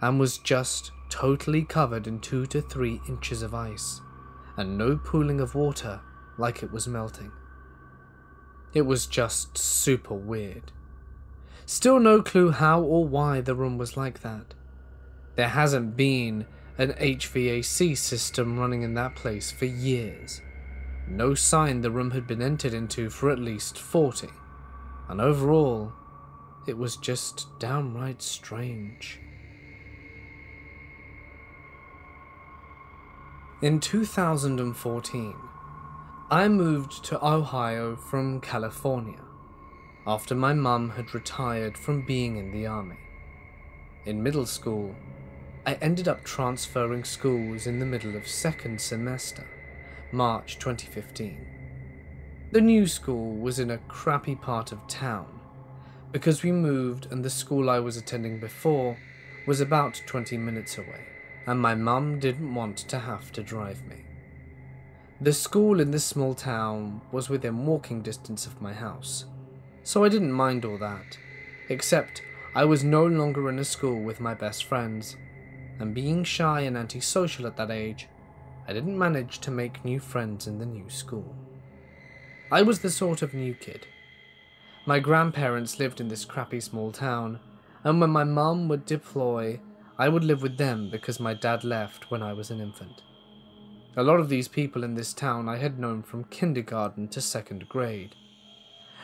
and was just totally covered in 2 to 3 inches of ice, and no pooling of water like it was melting. It was just super weird. Still no clue how or why the room was like that. There hasn't been an HVAC system running in that place for years. no sign the room had been entered into for at least 40, and overall, it was just downright strange. In 2014, I moved to Ohio from California after my mum had retired from being in the army. In middle school, I ended up transferring schools in the middle of second semester, March 2015. The new school was in a crappy part of town because we moved and the school I was attending before was about 20 minutes away, and my mum didn't want to have to drive me. The school in this small town was within walking distance of my house, so I didn't mind all that, except I was no longer in a school with my best friends, and being shy and antisocial at that age, I didn't manage to make new friends in the new school. I was the sort of new kid. My grandparents lived in this crappy small town, and when my mum would deploy, I would live with them because my dad left when I was an infant. A lot of these people in this town I had known from kindergarten to second grade.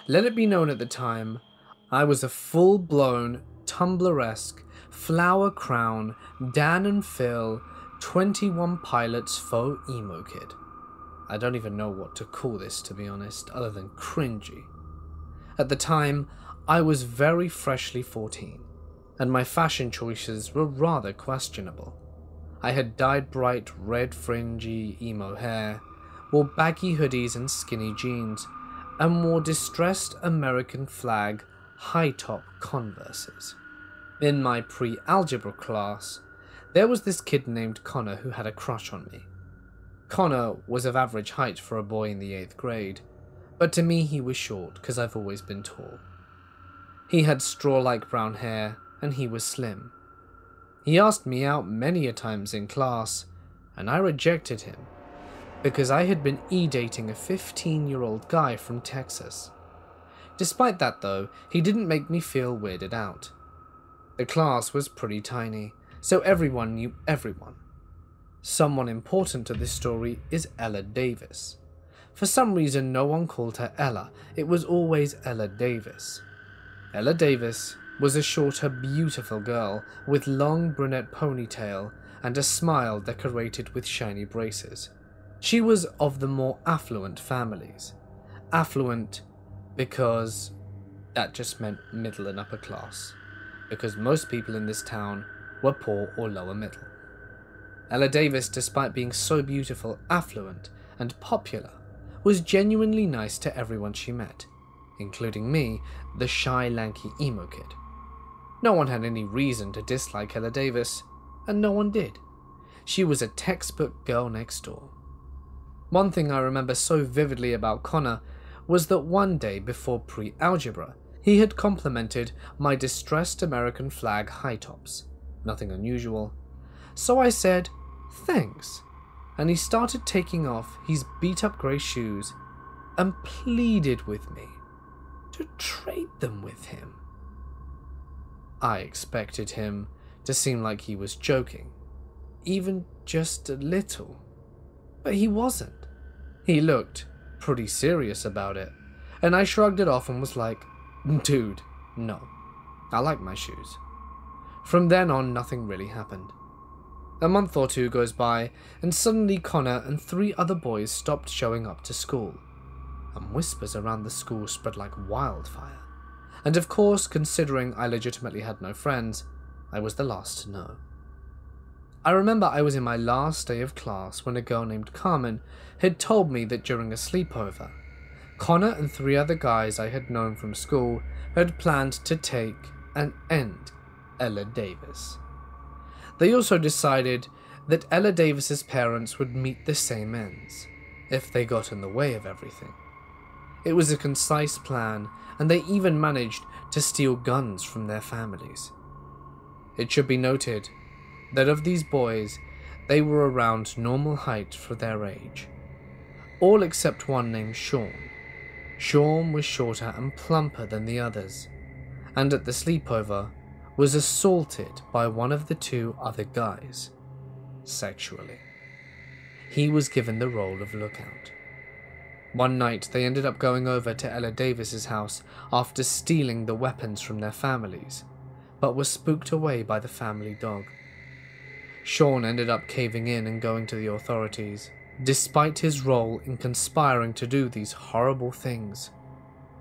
Let it be known at the time, I was a full-blown, Tumblr-esque, flower crown, Dan and Phil, 21 Pilots faux emo kid. I don't even know what to call this, to be honest, other than cringy. At the time, I was very freshly 14, and my fashion choices were rather questionable. I had dyed bright red fringy emo hair, wore baggy hoodies and skinny jeans, and wore distressed American flag high-top Converses. In my pre-algebra class, there was this kid named Connor who had a crush on me. Connor was of average height for a boy in the 8th grade, but to me he was short because I've always been tall. He had straw-like brown hair and he was slim. He asked me out many a times in class, and I rejected him because I had been e-dating a 15-year-old guy from Texas. Despite that though, he didn't make me feel weirded out. The class was pretty tiny, so everyone knew everyone. Someone important to this story is Ella Davis. For some reason no one called her Ella, it was always Ella Davis. Ella Davis was a shorter, beautiful girl with long brunette ponytail and a smile decorated with shiny braces. She was of the more affluent families. Affluent because that just meant middle and upper class, because most people in this town were poor or lower middle. Ella Davis, despite being so beautiful, affluent, and popular, was genuinely nice to everyone she met, including me, the shy, lanky emo kid. No one had any reason to dislike Ella Davis, and no one did. She was a textbook girl next door. One thing I remember so vividly about Connor was that one day before pre-algebra, he had complimented my distressed American flag high tops. Nothing unusual. So I said, "Thanks," and he started taking off his beat-up grey shoes and pleaded with me to trade them with him. I expected him to seem like he was joking, even just a little, but he wasn't. He looked pretty serious about it, and I shrugged it off and was like, "Dude, no, I like my shoes." From then on, nothing really happened. A month or two goes by, and suddenly Connor and 3 other boys stopped showing up to school, and whispers around the school spread like wildfire. And of course, considering I legitimately had no friends, I was the last to know. I remember I was in my last day of class when a girl named Carmen had told me that during a sleepover, Connor and 3 other guys I had known from school had planned to take and end Ella Davis. They also decided that Ella Davis's parents would meet the same ends, if they got in the way of everything. It was a concise plan, and they even managed to steal guns from their families. It should be noted that of these boys, they were around normal height for their age. All except one named Sean. Sean was shorter and plumper than the others, and at the sleepover was assaulted by one of the 2 other guys, sexually. He was given the role of lookout. One night they ended up going over to Ella Davis's house after stealing the weapons from their families, but were spooked away by the family dog. Sean ended up caving in and going to the authorities, despite his role in conspiring to do these horrible things.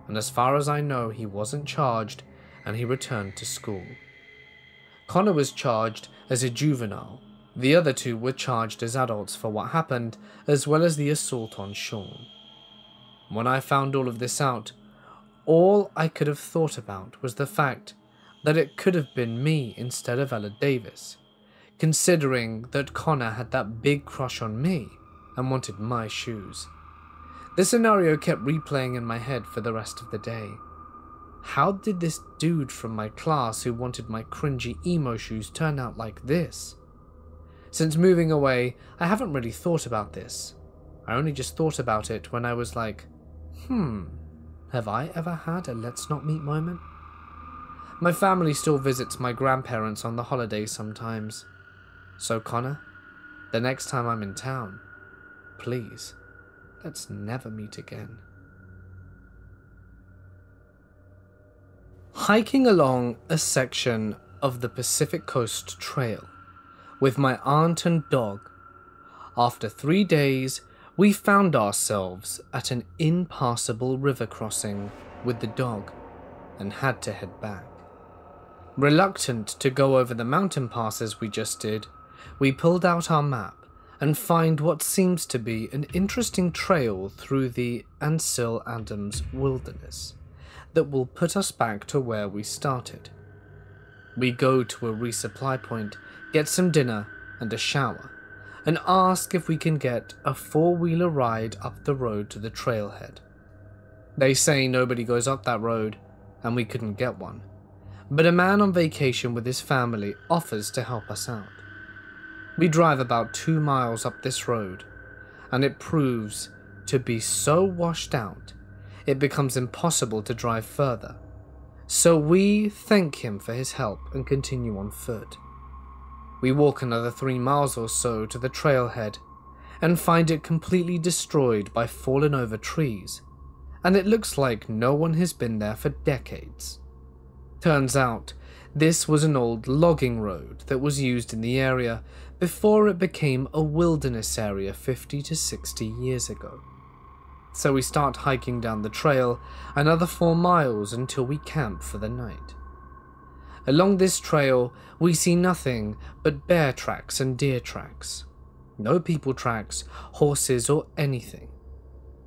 And as far as I know, he wasn't charged and he returned to school. Connor was charged as a juvenile. The other two were charged as adults for what happened, as well as the assault on Sean. When I found all of this out, all I could have thought about was the fact that it could have been me instead of Ella Davis, considering that Connor had that big crush on me and wanted my shoes. The scenario kept replaying in my head for the rest of the day. How did this dude from my class who wanted my cringy emo shoes turn out like this? Since moving away, I haven't really thought about this. I only just thought about it when I was like, have I ever had a let's not meet moment? My family still visits my grandparents on the holidays sometimes. So Connor, the next time I'm in town, please, let's never meet again. Hiking along a section of the Pacific Coast Trail with my aunt and dog. After 3 days, we found ourselves at an impassable river crossing with the dog and had to head back. Reluctant to go over the mountain passes we just did, we pulled out our map and find what seems to be an interesting trail through the Ansel Adams wilderness that will put us back to where we started. We go to a resupply point, get some dinner and a shower, and ask if we can get a 4-wheeler ride up the road to the trailhead. They say nobody goes up that road, and we couldn't get one, but a man on vacation with his family offers to help us out. We drive about 2 miles up this road, and it proves to be so washed out, it becomes impossible to drive further. So we thank him for his help and continue on foot. We walk another 3 miles or so to the trailhead and find it completely destroyed by fallen over trees, and it looks like no one has been there for decades. Turns out, this was an old logging road that was used in the area before it became a wilderness area 50 to 60 years ago. So we start hiking down the trail another 4 miles until we camp for the night. Along this trail, we see nothing but bear tracks and deer tracks. No people tracks, horses or anything.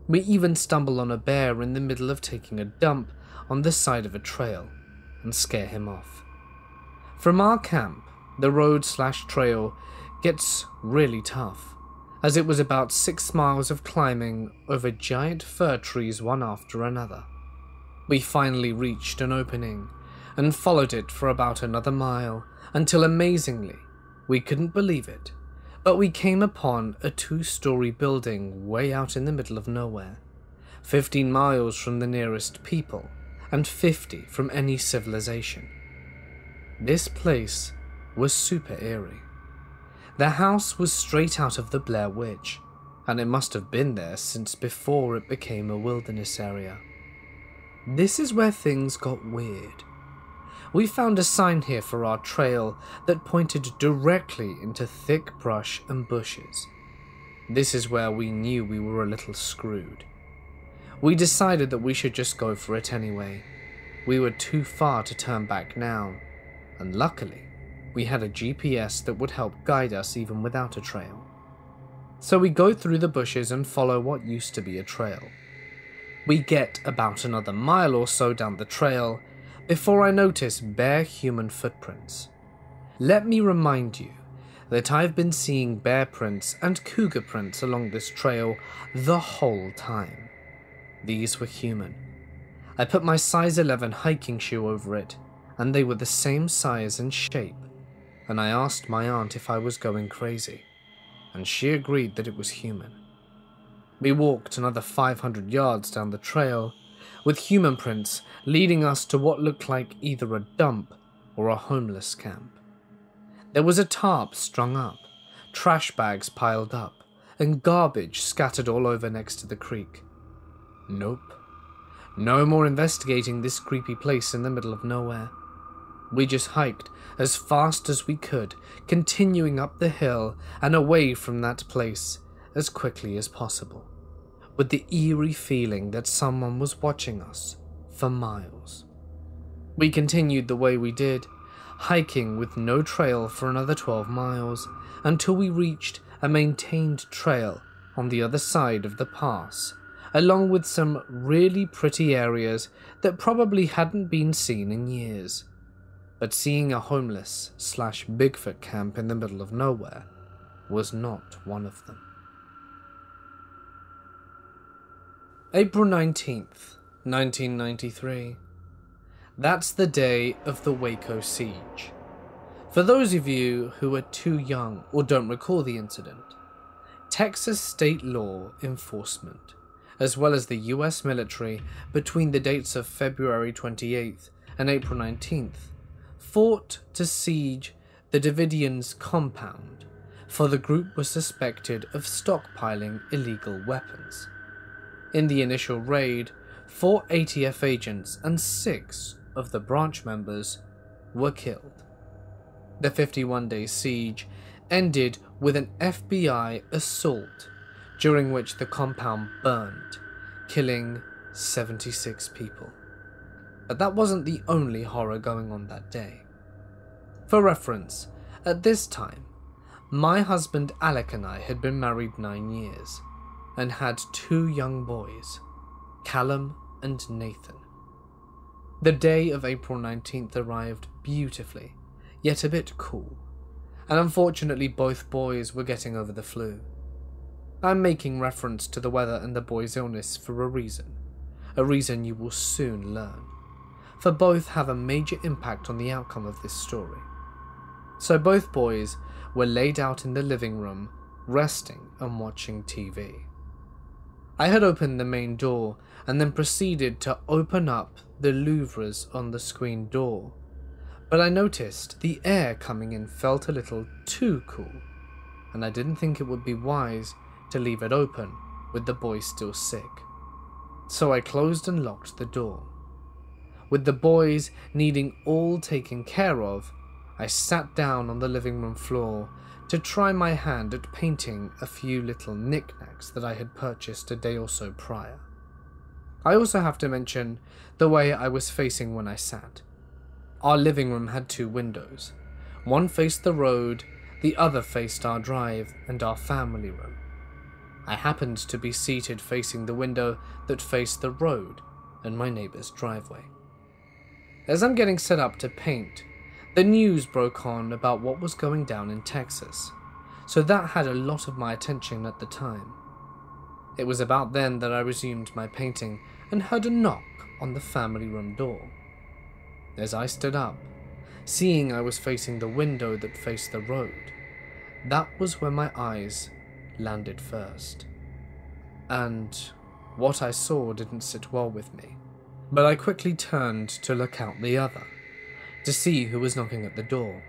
We even stumble on a bear in the middle of taking a dump on the side of a trail and scare him off. From our camp, the road/trail gets really tough, as it was about 6 miles of climbing over giant fir trees one after another. We finally reached an opening and followed it for about another mile until, amazingly, we couldn't believe it, but we came upon a 2-story building way out in the middle of nowhere, 15 miles from the nearest people and 50 from any civilization. This place was super eerie. The house was straight out of the Blair Witch, and it must have been there since before it became a wilderness area. This is where things got weird. We found a sign here for our trail that pointed directly into thick brush and bushes. This is where we knew we were a little screwed. We decided that we should just go for it anyway. We were too far to turn back now, and luckily, we had a GPS that would help guide us even without a trail. So we go through the bushes and follow what used to be a trail. We get about another mile or so down the trail before I notice bare human footprints. Let me remind you that I've been seeing bear prints and cougar prints along this trail the whole time. These were human. I put my size 11 hiking shoe over it, and they were the same size and shape, and I asked my aunt if I was going crazy, and she agreed that it was human. We walked another 500 yards down the trail, with human prints leading us to what looked like either a dump or a homeless camp. There was a tarp strung up, trash bags piled up, and garbage scattered all over next to the creek. Nope. No more investigating this creepy place in the middle of nowhere. We just hiked as fast as we could, continuing up the hill and away from that place as quickly as possible, with the eerie feeling that someone was watching us for miles. We continued the way we did, hiking with no trail for another 12 miles, until we reached a maintained trail on the other side of the pass, along with some really pretty areas that probably hadn't been seen in years. But seeing a homeless/Bigfoot camp in the middle of nowhere was not one of them. April 19th, 1993. That's the day of the Waco siege. For those of you who are too young or don't recall the incident, Texas state law enforcement, as well as the US military between the dates of February 28th and April 19th, fought to siege the Davidians' compound, for the group was suspected of stockpiling illegal weapons. In the initial raid, 4 ATF agents and 6 of the branch members were killed. The 51-day siege ended with an FBI assault, during which the compound burned, killing 76 people. But that wasn't the only horror going on that day. For reference, at this time, my husband Alec and I had been married 9 years, and had 2 young boys, Callum and Nathan. The day of April 19th arrived beautifully, yet a bit cool, and unfortunately both boys were getting over the flu. I'm making reference to the weather and the boys' illness for a reason you will soon learn, for both have a major impact on the outcome of this story. So both boys were laid out in the living room, resting and watching TV. I had opened the main door and then proceeded to open up the louvres on the screen door, but I noticed the air coming in felt a little too cool, and I didn't think it would be wise to leave it open with the boys still sick. So I closed and locked the door. With the boys needing all taken care of, I sat down on the living room floor to try my hand at painting a few little knickknacks that I had purchased a day or so prior. I also have to mention the way I was facing when I sat. Our living room had 2 windows. One faced the road, the other faced our drive and our family room. I happened to be seated facing the window that faced the road and my neighbor's driveway. As I'm getting set up to paint, the news broke on about what was going down in Texas, so that had a lot of my attention at the time. It was about then that I resumed my painting and heard a knock on the family room door. As I stood up, seeing I was facing the window that faced the road, that was where my eyes landed first. And what I saw didn't sit well with me, but I quickly turned to look out the other, to see who was knocking at the door.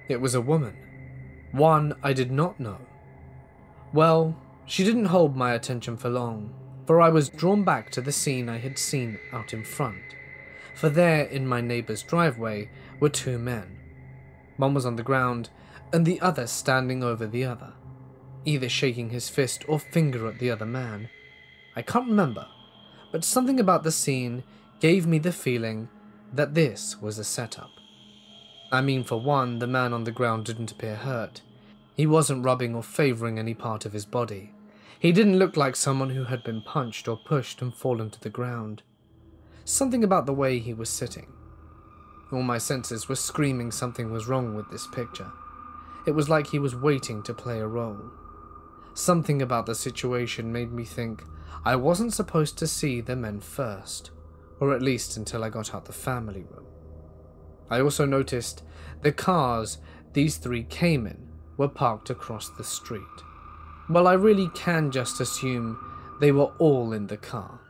It was a woman, one I did not know. Well, she didn't hold my attention for long, for I was drawn back to the scene I had seen out in front, for there in my neighbor's driveway were 2 men. One was on the ground, and the other standing over the other, either shaking his fist or finger at the other man. I can't remember, but something about the scene gave me the feeling that this was a setup. I mean, for one, the man on the ground didn't appear hurt. He wasn't rubbing or favoring any part of his body. He didn't look like someone who had been punched or pushed and fallen to the ground. Something about the way he was sitting. All my senses were screaming something was wrong with this picture. It was like he was waiting to play a role. Something about the situation made me think I wasn't supposed to see the men first, or at least until I got out the family room. I also noticed the cars these 3 came in were parked across the street. Well, I really can just assume they were all in the car.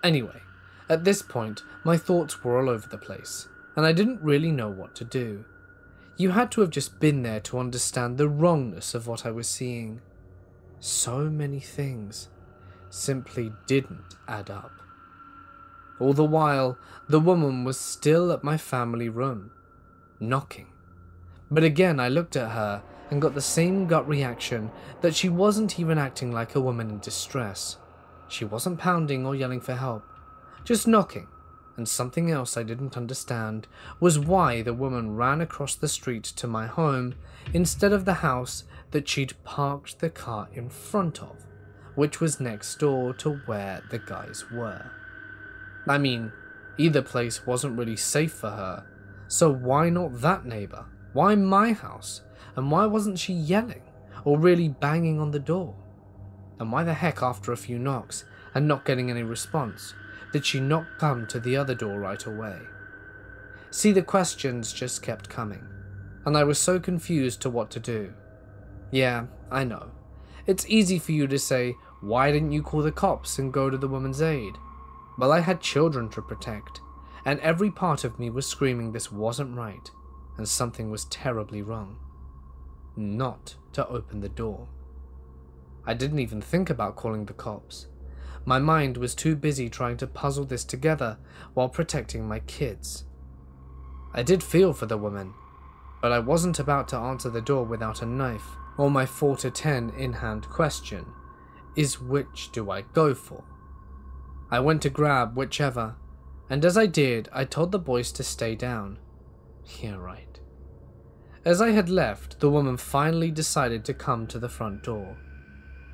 Anyway, at this point, my thoughts were all over the place, and I didn't really know what to do. You had to have just been there to understand the wrongness of what I was seeing. So many things. simply didn't add up. All the while, the woman was still at my family room, knocking. But again, I looked at her and got the same gut reaction that she wasn't even acting like a woman in distress. She wasn't pounding or yelling for help, just knocking. And something else I didn't understand was why the woman ran across the street to my home instead of the house that she'd parked the car in front of, which was next door to where the guys were. I mean, either place wasn't really safe for her, so why not that neighbor? Why my house? And why wasn't she yelling or really banging on the door? And why the heck, after a few knocks and not getting any response, did she not come to the other door right away? See, the questions just kept coming, and I was so confused to what to do. Yeah, I know. It's easy for you to say, why didn't you call the cops and go to the woman's aid? Well, I had children to protect, and every part of me was screaming this wasn't right, and something was terribly wrong. Not to open the door. I didn't even think about calling the cops. My mind was too busy trying to puzzle this together while protecting my kids. I did feel for the woman, but I wasn't about to answer the door without a knife, or my 4 to 10 in-hand question is, which do I go for? I went to grab whichever, and as I did, I told the boys to stay down. Yeah, right. As I had left, the woman finally decided to come to the front door.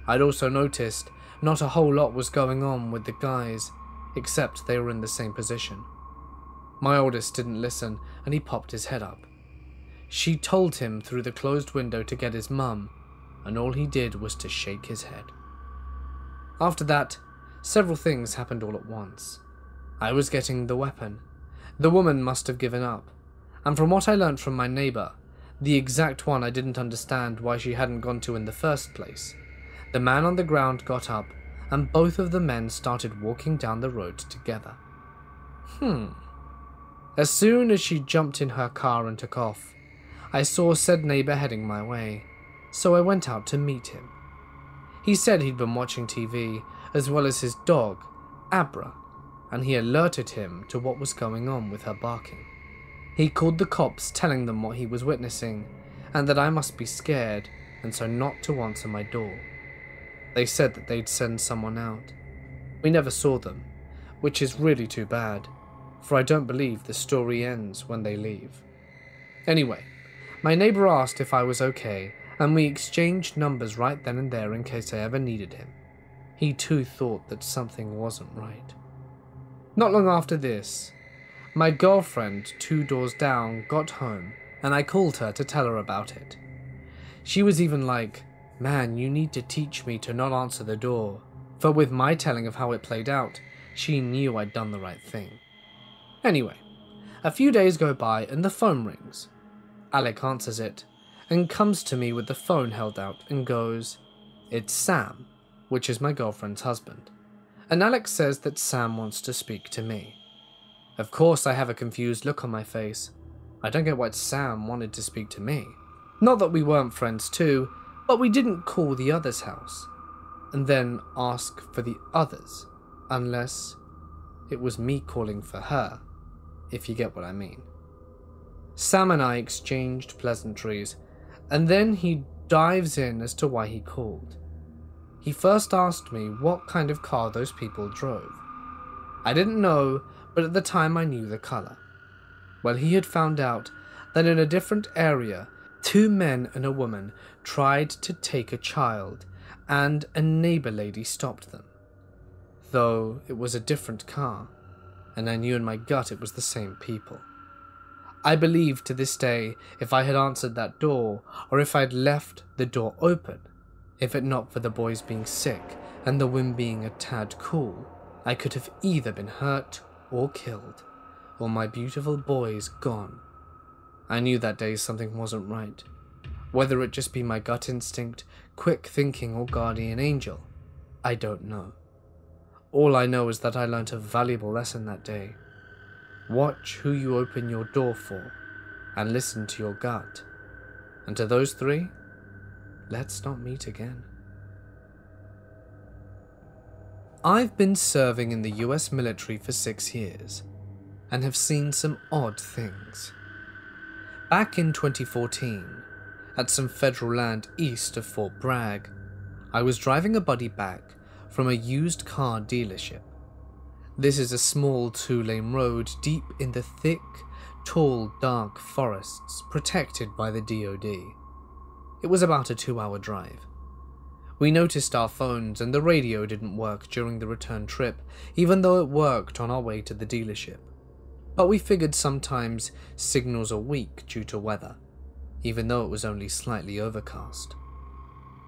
I'd also noticed not a whole lot was going on with the guys, except they were in the same position. My oldest didn't listen, and he popped his head up. She told him through the closed window to get his mum, and all he did was to shake his head. After that, several things happened all at once. I was getting the weapon. The woman must have given up, and from what I learnt from my neighbour, the exact one I didn't understand why she hadn't gone to in the first place, the man on the ground got up, and both of the men started walking down the road together. As soon as she jumped in her car and took off, I saw said neighbour heading my way, so I went out to meet him. He said he'd been watching TV, as well as his dog, Abra, and he alerted him to what was going on with her barking. He called the cops, telling them what he was witnessing, and that I must be scared, and so not to answer my door. They said that they'd send someone out. We never saw them, which is really too bad, for I don't believe the story ends when they leave. Anyway, my neighbour asked if I was okay, and we exchanged numbers right then and there in case I ever needed him. He too thought that something wasn't right. Not long after this, my girlfriend 2 doors down got home, and I called her to tell her about it. She was even like, "Man, you need to teach me to not answer the door," for with my telling of how it played out, she knew I'd done the right thing. Anyway, a few days go by and the phone rings. Alec answers it, and comes to me with the phone held out and goes, "It's Sam," which is my girlfriend's husband, and Alex says that Sam wants to speak to me. Of course I have a confused look on my face. I don't get why Sam wanted to speak to me. Not that we weren't friends too, but we didn't call the other's house, and then ask for the others, unless it was me calling for her, if you get what I mean. Sam and I exchanged pleasantries, and then he dives in as to why he called. He first asked me what kind of car those people drove. I didn't know, but at the time I knew the colour. Well, he had found out that in a different area, 2 men and a woman tried to take a child, and a neighbour lady stopped them. Though it was a different car, and I knew in my gut it was the same people. I believe to this day if I had answered that door, or if I'd left the door open, if it not for the boys being sick and the wind being a tad cool, I could have either been hurt or killed, or my beautiful boys gone. I knew that day something wasn't right. Whether it just be my gut instinct, quick thinking, or guardian angel, I don't know. All I know is that I learnt a valuable lesson that day. Watch who you open your door for, and listen to your gut. And to those 3, let's not meet again. I've been serving in the US military for 6 years and have seen some odd things. Back in 2014, at some federal land east of Fort Bragg, I was driving a buddy back from a used car dealership. This is a small 2-lane road deep in the thick, tall, dark forests protected by the DoD. It was about a 2-hour drive. We noticed our phones and the radio didn't work during the return trip, even though it worked on our way to the dealership. But we figured sometimes signals are weak due to weather, even though it was only slightly overcast.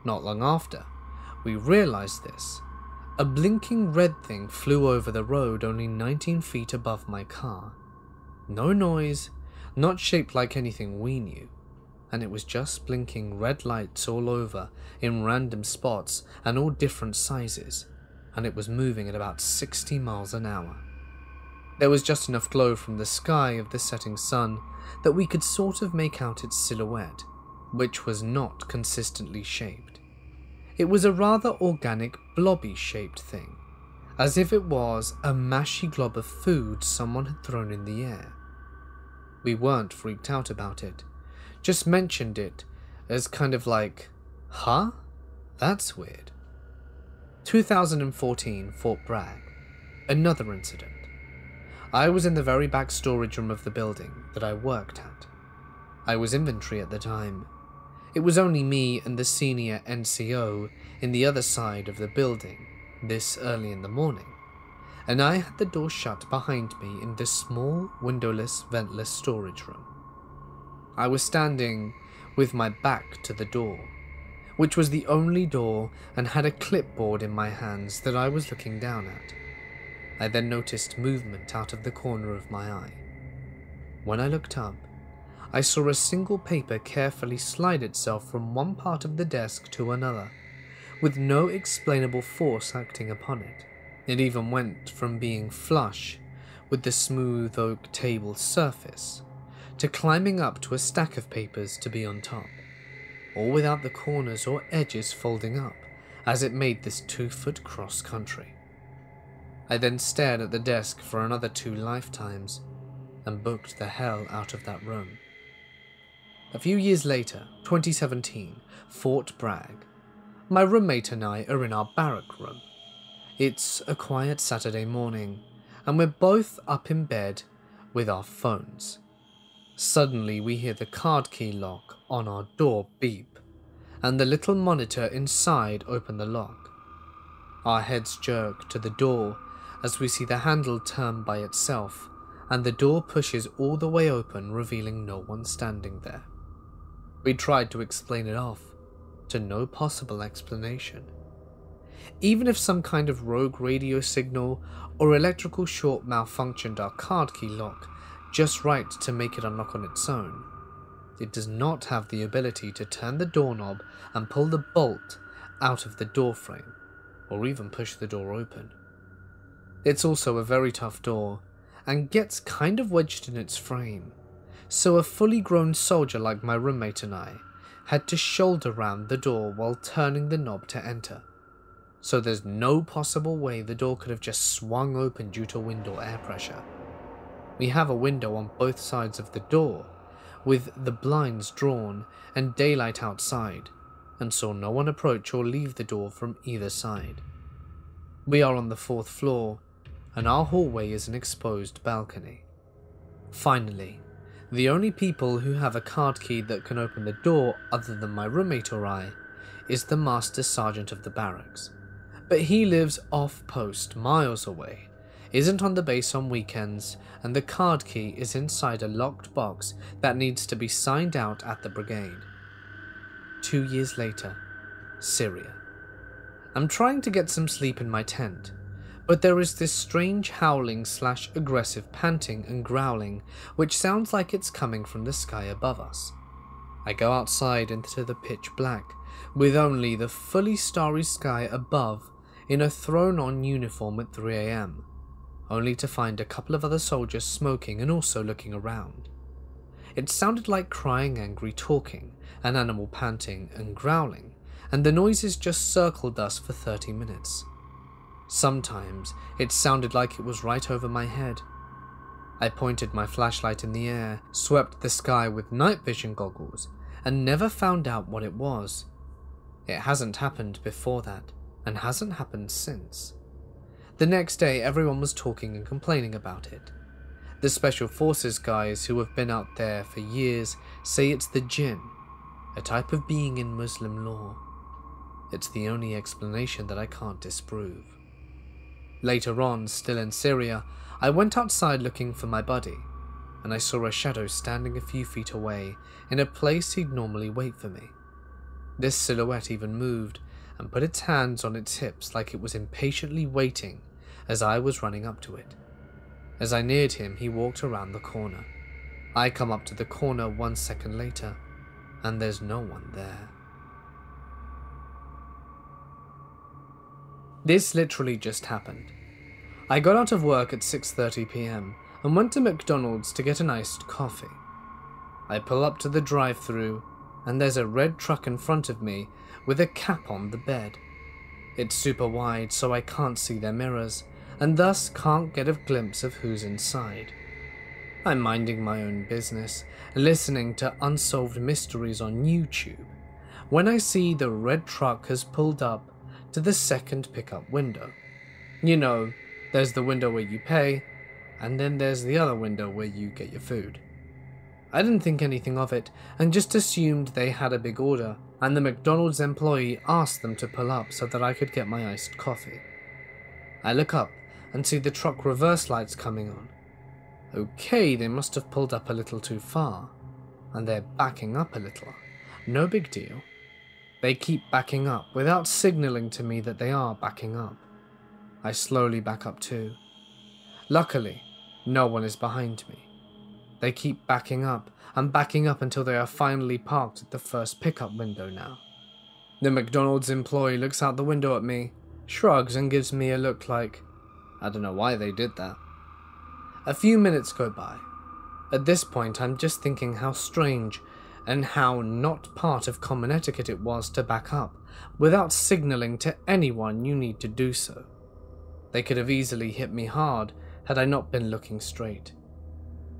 Not long after, we realized this. A blinking red thing flew over the road only 19 feet above my car. No noise, not shaped like anything we knew, and it was just blinking red lights all over in random spots and all different sizes, and it was moving at about 60 miles an hour. There was just enough glow from the sky of the setting sun that we could sort of make out its silhouette, which was not consistently shaped. It was a rather organic, blobby shaped thing, as if it was a mashy glob of food someone had thrown in the air. We weren't freaked out about it, just mentioned it as kind of like, huh? That's weird. 2014, Fort Bragg. Another incident. I was in the very back storage room of the building that I worked at. I was inventory at the time. It was only me and the senior NCO in the other side of the building this early in the morning, and I had the door shut behind me in this small, windowless, ventless storage room. I was standing with my back to the door, which was the only door, and had a clipboard in my hands that I was looking down at. I then noticed movement out of the corner of my eye. When I looked up, I saw a single paper carefully slide itself from one part of the desk to another, with no explainable force acting upon it. It even went from being flush with the smooth oak table surface to climbing up to a stack of papers to be on top, all without the corners or edges folding up as it made this 2-foot cross country. I then stared at the desk for another 2 lifetimes and booked the hell out of that room. A few years later, 2017, Fort Bragg. My roommate and I are in our barrack room. It's a quiet Saturday morning, and we're both up in bed with our phones. Suddenly we hear the card key lock on our door beep, and the little monitor inside open the lock. Our heads jerk to the door as we see the handle turn by itself, and the door pushes all the way open, revealing no one standing there. We tried to explain it off, to no possible explanation. Even if some kind of rogue radio signal or electrical short malfunctioned our card key lock just right to make it unlock on its own, it does not have the ability to turn the doorknob and pull the bolt out of the door frame, or even push the door open. It's also a very tough door, and gets kind of wedged in its frame, so a fully grown soldier like my roommate and I had to shoulder round the door while turning the knob to enter. So there's no possible way the door could have just swung open due to wind or air pressure. We have a window on both sides of the door, with the blinds drawn and daylight outside, and saw no one approach or leave the door from either side. We are on the 4th floor, and our hallway is an exposed balcony. Finally, the only people who have a card key that can open the door other than my roommate or I is the Master Sergeant of the barracks, but he lives off post miles away, isn't on the base on weekends, and the card key is inside a locked box that needs to be signed out at the brigade. 2 years later, Syria. I'm trying to get some sleep in my tent, but there is this strange howling / aggressive panting and growling which sounds like it's coming from the sky above us. I go outside into the pitch black, with only the fully starry sky above in a thrown-on uniform at 3 AM, only to find a couple of other soldiers smoking and also looking around. It sounded like crying, angry talking, an animal panting and growling, and the noises just circled us for 30 minutes. Sometimes it sounded like it was right over my head. I pointed my flashlight in the air, swept the sky with night vision goggles, and never found out what it was. It hasn't happened before that, and hasn't happened since. The next day, everyone was talking and complaining about it. The Special Forces guys who have been out there for years say it's the jinn, a type of being in Muslim lore. It's the only explanation that I can't disprove. Later on, still in Syria, I went outside looking for my buddy, and I saw a shadow standing a few feet away in a place he'd normally wait for me. This silhouette even moved and put its hands on its hips like it was impatiently waiting as I was running up to it. As I neared him, he walked around the corner. I come up to the corner 1 second later, and there's no one there. This literally just happened. I got out of work at 6:30 p.m. and went to McDonald's to get an iced coffee. I pull up to the drive-thru, and there's a red truck in front of me with a cap on the bed. It's super wide, so I can't see their mirrors, and thus can't get a glimpse of who's inside. I'm minding my own business, listening to unsolved mysteries on YouTube, when I see the red truck has pulled up to the second pickup window. You know, there's the window where you pay, and then there's the other window where you get your food. I didn't think anything of it, and just assumed they had a big order, and the McDonald's employee asked them to pull up so that I could get my iced coffee. I look up and see the truck reverse lights coming on. Okay, they must have pulled up a little too far, and they're backing up a little. No big deal. They keep backing up without signaling to me that they are backing up. I slowly back up too. Luckily, no one is behind me. They keep backing up and backing up until they are finally parked at the first pickup window now. The McDonald's employee looks out the window at me, shrugs and gives me a look like, I don't know why they did that. A few minutes go by. At this point, I'm just thinking how strange and how not part of common etiquette it was to back up without signaling to anyone you need to do so. They could have easily hit me hard had I not been looking straight.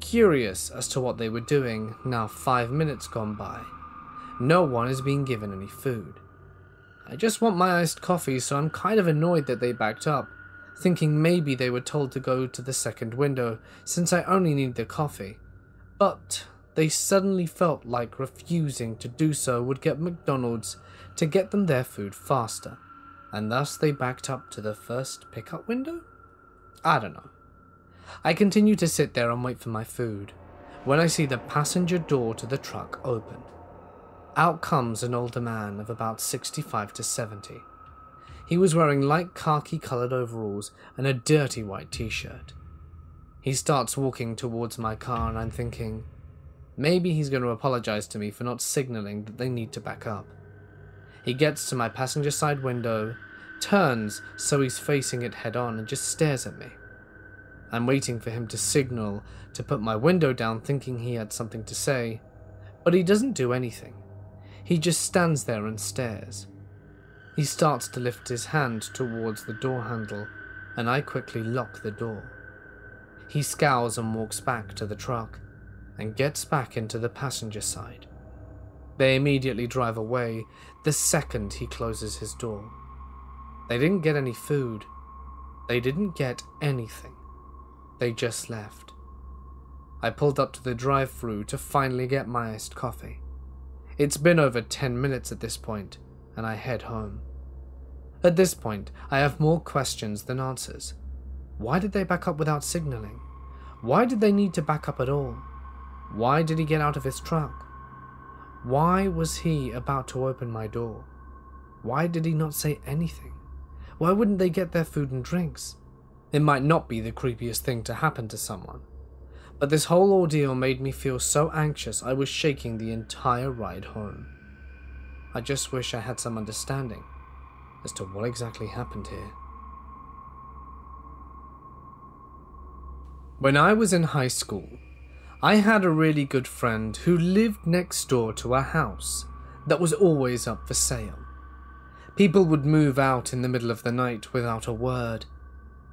Curious as to what they were doing, now 5 minutes gone by. No one is being given any food. I just want my iced coffee, so I'm kind of annoyed that they backed up, thinking maybe they were told to go to the second window since I only need the coffee. But they suddenly felt like refusing to do so would get McDonald's to get them their food faster, and thus they backed up to the first pickup window? I don't know. I continue to sit there and wait for my food, when I see the passenger door to the truck open. Out comes an older man of about 65 to 70. He was wearing light khaki-coloured overalls and a dirty white t-shirt. He starts walking towards my car and I'm thinking, maybe he's going to apologise to me for not signalling that they need to back up. He gets to my passenger side window, turns so he's facing it head on and just stares at me. I'm waiting for him to signal to put my window down, thinking he had something to say, but he doesn't do anything. He just stands there and stares. He starts to lift his hand towards the door handle, and I quickly lock the door. He scowls and walks back to the truck, and gets back into the passenger side. They immediately drive away the second he closes his door. They didn't get any food. They didn't get anything. They just left. I pulled up to the drive-thru to finally get my iced coffee. It's been over 10 minutes at this point, and I head home. At this point, I have more questions than answers. Why did they back up without signaling? Why did they need to back up at all? Why did he get out of his truck? Why was he about to open my door? Why did he not say anything? Why wouldn't they get their food and drinks? It might not be the creepiest thing to happen to someone, but this whole ordeal made me feel so anxious I was shaking the entire ride home. I just wish I had some understanding as to what exactly happened here. When I was in high school, I had a really good friend who lived next door to a house that was always up for sale. People would move out in the middle of the night without a word,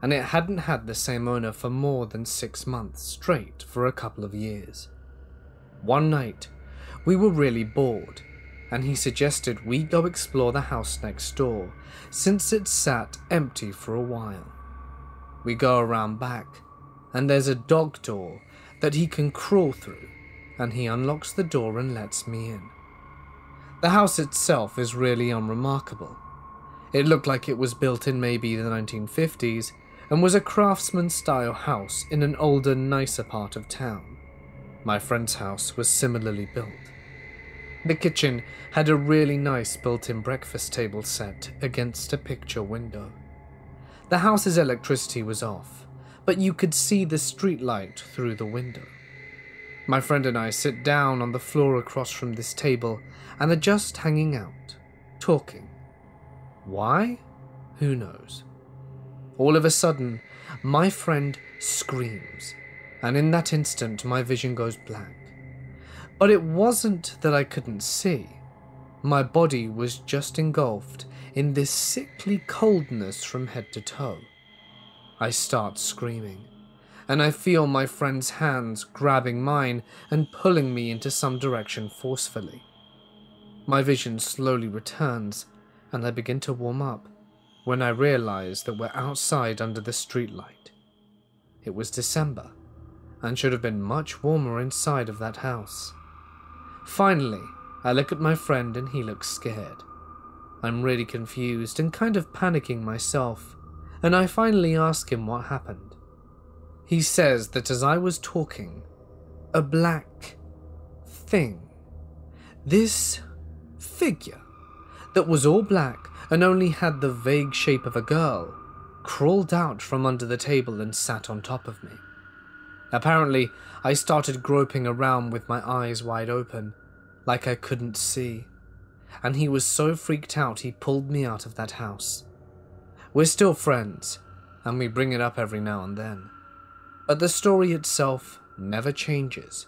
and it hadn't had the same owner for more than 6 months straight for a couple of years. One night, we were really bored, and he suggested we go explore the house next door, since it sat empty for a while. We go around back, and there's a dog door that he can crawl through, and he unlocks the door and lets me in. The house itself is really unremarkable. It looked like it was built in maybe the 1950s and was a craftsman-style house in an older, nicer part of town. My friend's house was similarly built. The kitchen had a really nice built-in breakfast table set against a picture window. The house's electricity was off, but you could see the street light through the window. My friend and I sit down on the floor across from this table and are just hanging out, talking. Why? Who knows? All of a sudden, my friend screams, and in that instant my vision goes blank. But it wasn't that I couldn't see. My body was just engulfed in this sickly coldness from head to toe. I start screaming, and I feel my friend's hands grabbing mine and pulling me into some direction forcefully. My vision slowly returns, and I begin to warm up when I realize that we're outside under the streetlight. It was December, and should have been much warmer inside of that house. Finally, I look at my friend and he looks scared. I'm really confused and kind of panicking myself, and I finally ask him what happened. He says that as I was talking, a black thing, this figure that was all black and only had the vague shape of a girl, crawled out from under the table and sat on top of me. Apparently, I started groping around with my eyes wide open, like I couldn't see, and he was so freaked out he pulled me out of that house. We're still friends, and we bring it up every now and then, but the story itself never changes,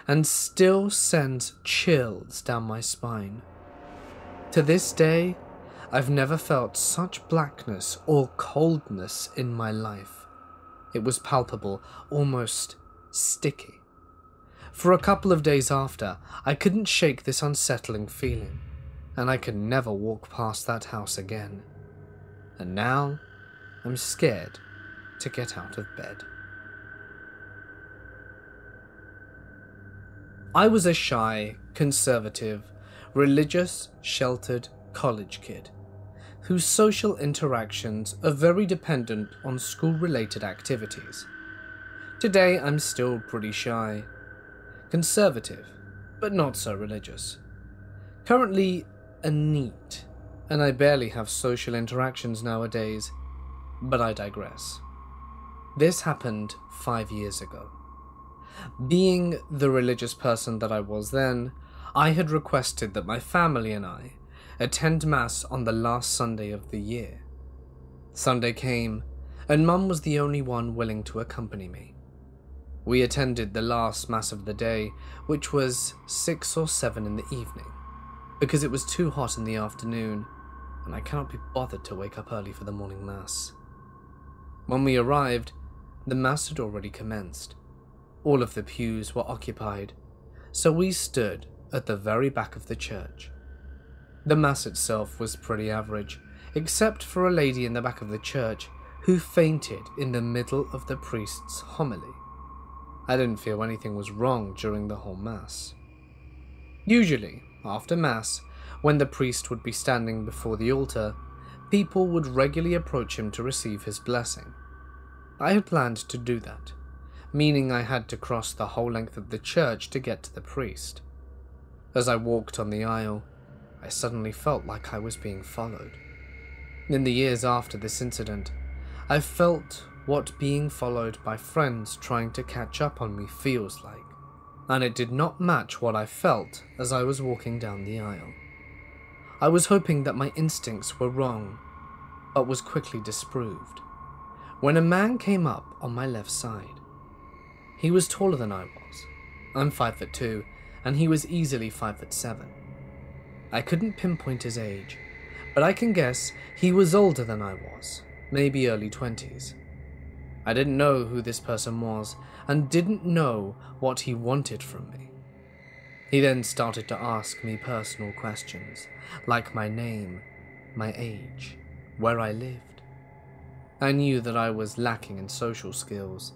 and still sends chills down my spine. To this day, I've never felt such blackness or coldness in my life. It was palpable, almost sticky. For a couple of days after, I couldn't shake this unsettling feeling, and I could never walk past that house again. And now, I'm scared to get out of bed. I was a shy, conservative, religious, sheltered college kid, whose social interactions are very dependent on school-related activities. Today, I'm still pretty shy. Conservative, but not so religious. Currently a NEET, and I barely have social interactions nowadays, but I digress. This happened 5 years ago. Being the religious person that I was then, I had requested that my family and I attend Mass on the last Sunday of the year. Sunday came, and Mum was the only one willing to accompany me. We attended the last Mass of the day, which was 6 or 7 in the evening, because it was too hot in the afternoon, and I cannot be bothered to wake up early for the morning Mass. When we arrived, the Mass had already commenced. All of the pews were occupied, so we stood at the very back of the church. The Mass itself was pretty average, except for a lady in the back of the church who fainted in the middle of the priest's homily. I didn't feel anything was wrong during the whole Mass. Usually, after Mass, when the priest would be standing before the altar, people would regularly approach him to receive his blessing. I had planned to do that, meaning I had to cross the whole length of the church to get to the priest. As I walked on the aisle, I suddenly felt like I was being followed. In the years after this incident, I felt what being followed by friends trying to catch up on me feels like, and it did not match what I felt as I was walking down the aisle. I was hoping that my instincts were wrong, but was quickly disproved, when a man came up on my left side. He was taller than I was. I'm 5'2", and he was easily 5'7". I couldn't pinpoint his age, but I can guess he was older than I was, maybe early 20s. I didn't know who this person was and didn't know what he wanted from me. He then started to ask me personal questions, like my name, my age, where I lived. I knew that I was lacking in social skills,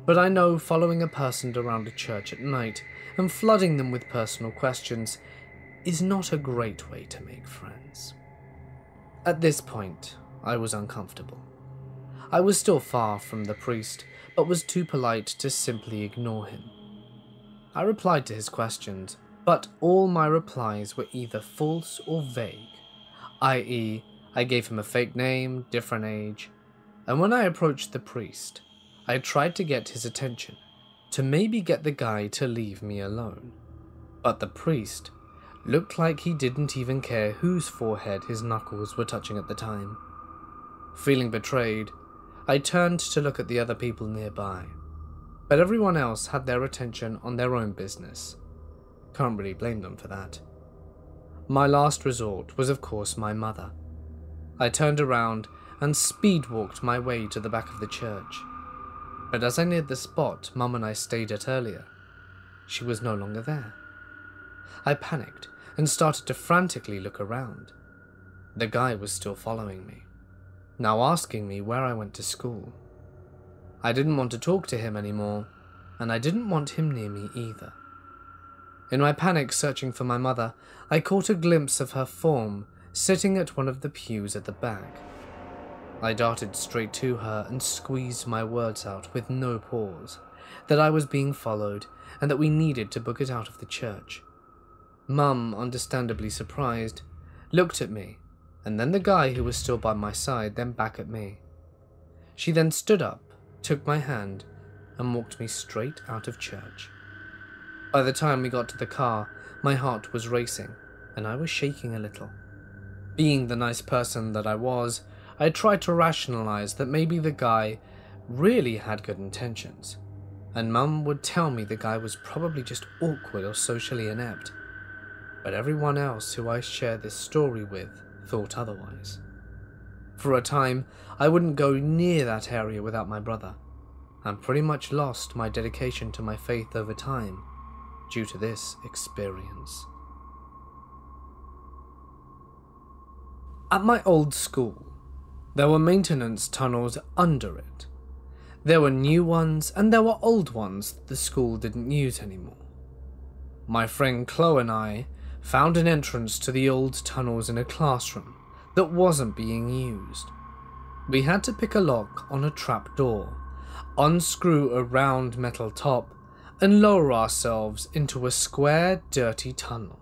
but I know following a person around a church at night and flooding them with personal questions is not a great way to make friends. At this point, I was uncomfortable. I was still far from the priest, but was too polite to simply ignore him. I replied to his questions, but all my replies were either false or vague, i.e., I gave him a fake name, different age, and when I approached the priest, I tried to get his attention, to maybe get the guy to leave me alone. But the priest looked like he didn't even care whose forehead his knuckles were touching at the time. Feeling betrayed, I turned to look at the other people nearby, but everyone else had their attention on their own business. Can't really blame them for that. My last resort was of course my mother. I turned around and speed-walked my way to the back of the church, but as I neared the spot Mum and I stayed at earlier, she was no longer there. I panicked and started to frantically look around. The guy was still following me, now asking me where I went to school. I didn't want to talk to him anymore, and I didn't want him near me either. In my panic searching for my mother, I caught a glimpse of her form sitting at one of the pews at the back. I darted straight to her and squeezed my words out with no pause, that I was being followed and that we needed to book it out of the church. Mum, understandably surprised, looked at me, and then the guy who was still by my side, then back at me. She then stood up, took my hand, and walked me straight out of church. By the time we got to the car, my heart was racing, and I was shaking a little. Being the nice person that I was, I tried to rationalize that maybe the guy really had good intentions, and Mum would tell me the guy was probably just awkward or socially inept. But everyone else who I shared this story with thought otherwise. For a time, I wouldn't go near that area without my brother, and pretty much lost my dedication to my faith over time due to this experience. At my old school, there were maintenance tunnels under it. There were new ones and there were old ones that the school didn't use anymore. My friend Chloe and I found an entrance to the old tunnels in a classroom that wasn't being used. We had to pick a lock on a trap door, unscrew a round metal top, and lower ourselves into a square, dirty tunnel.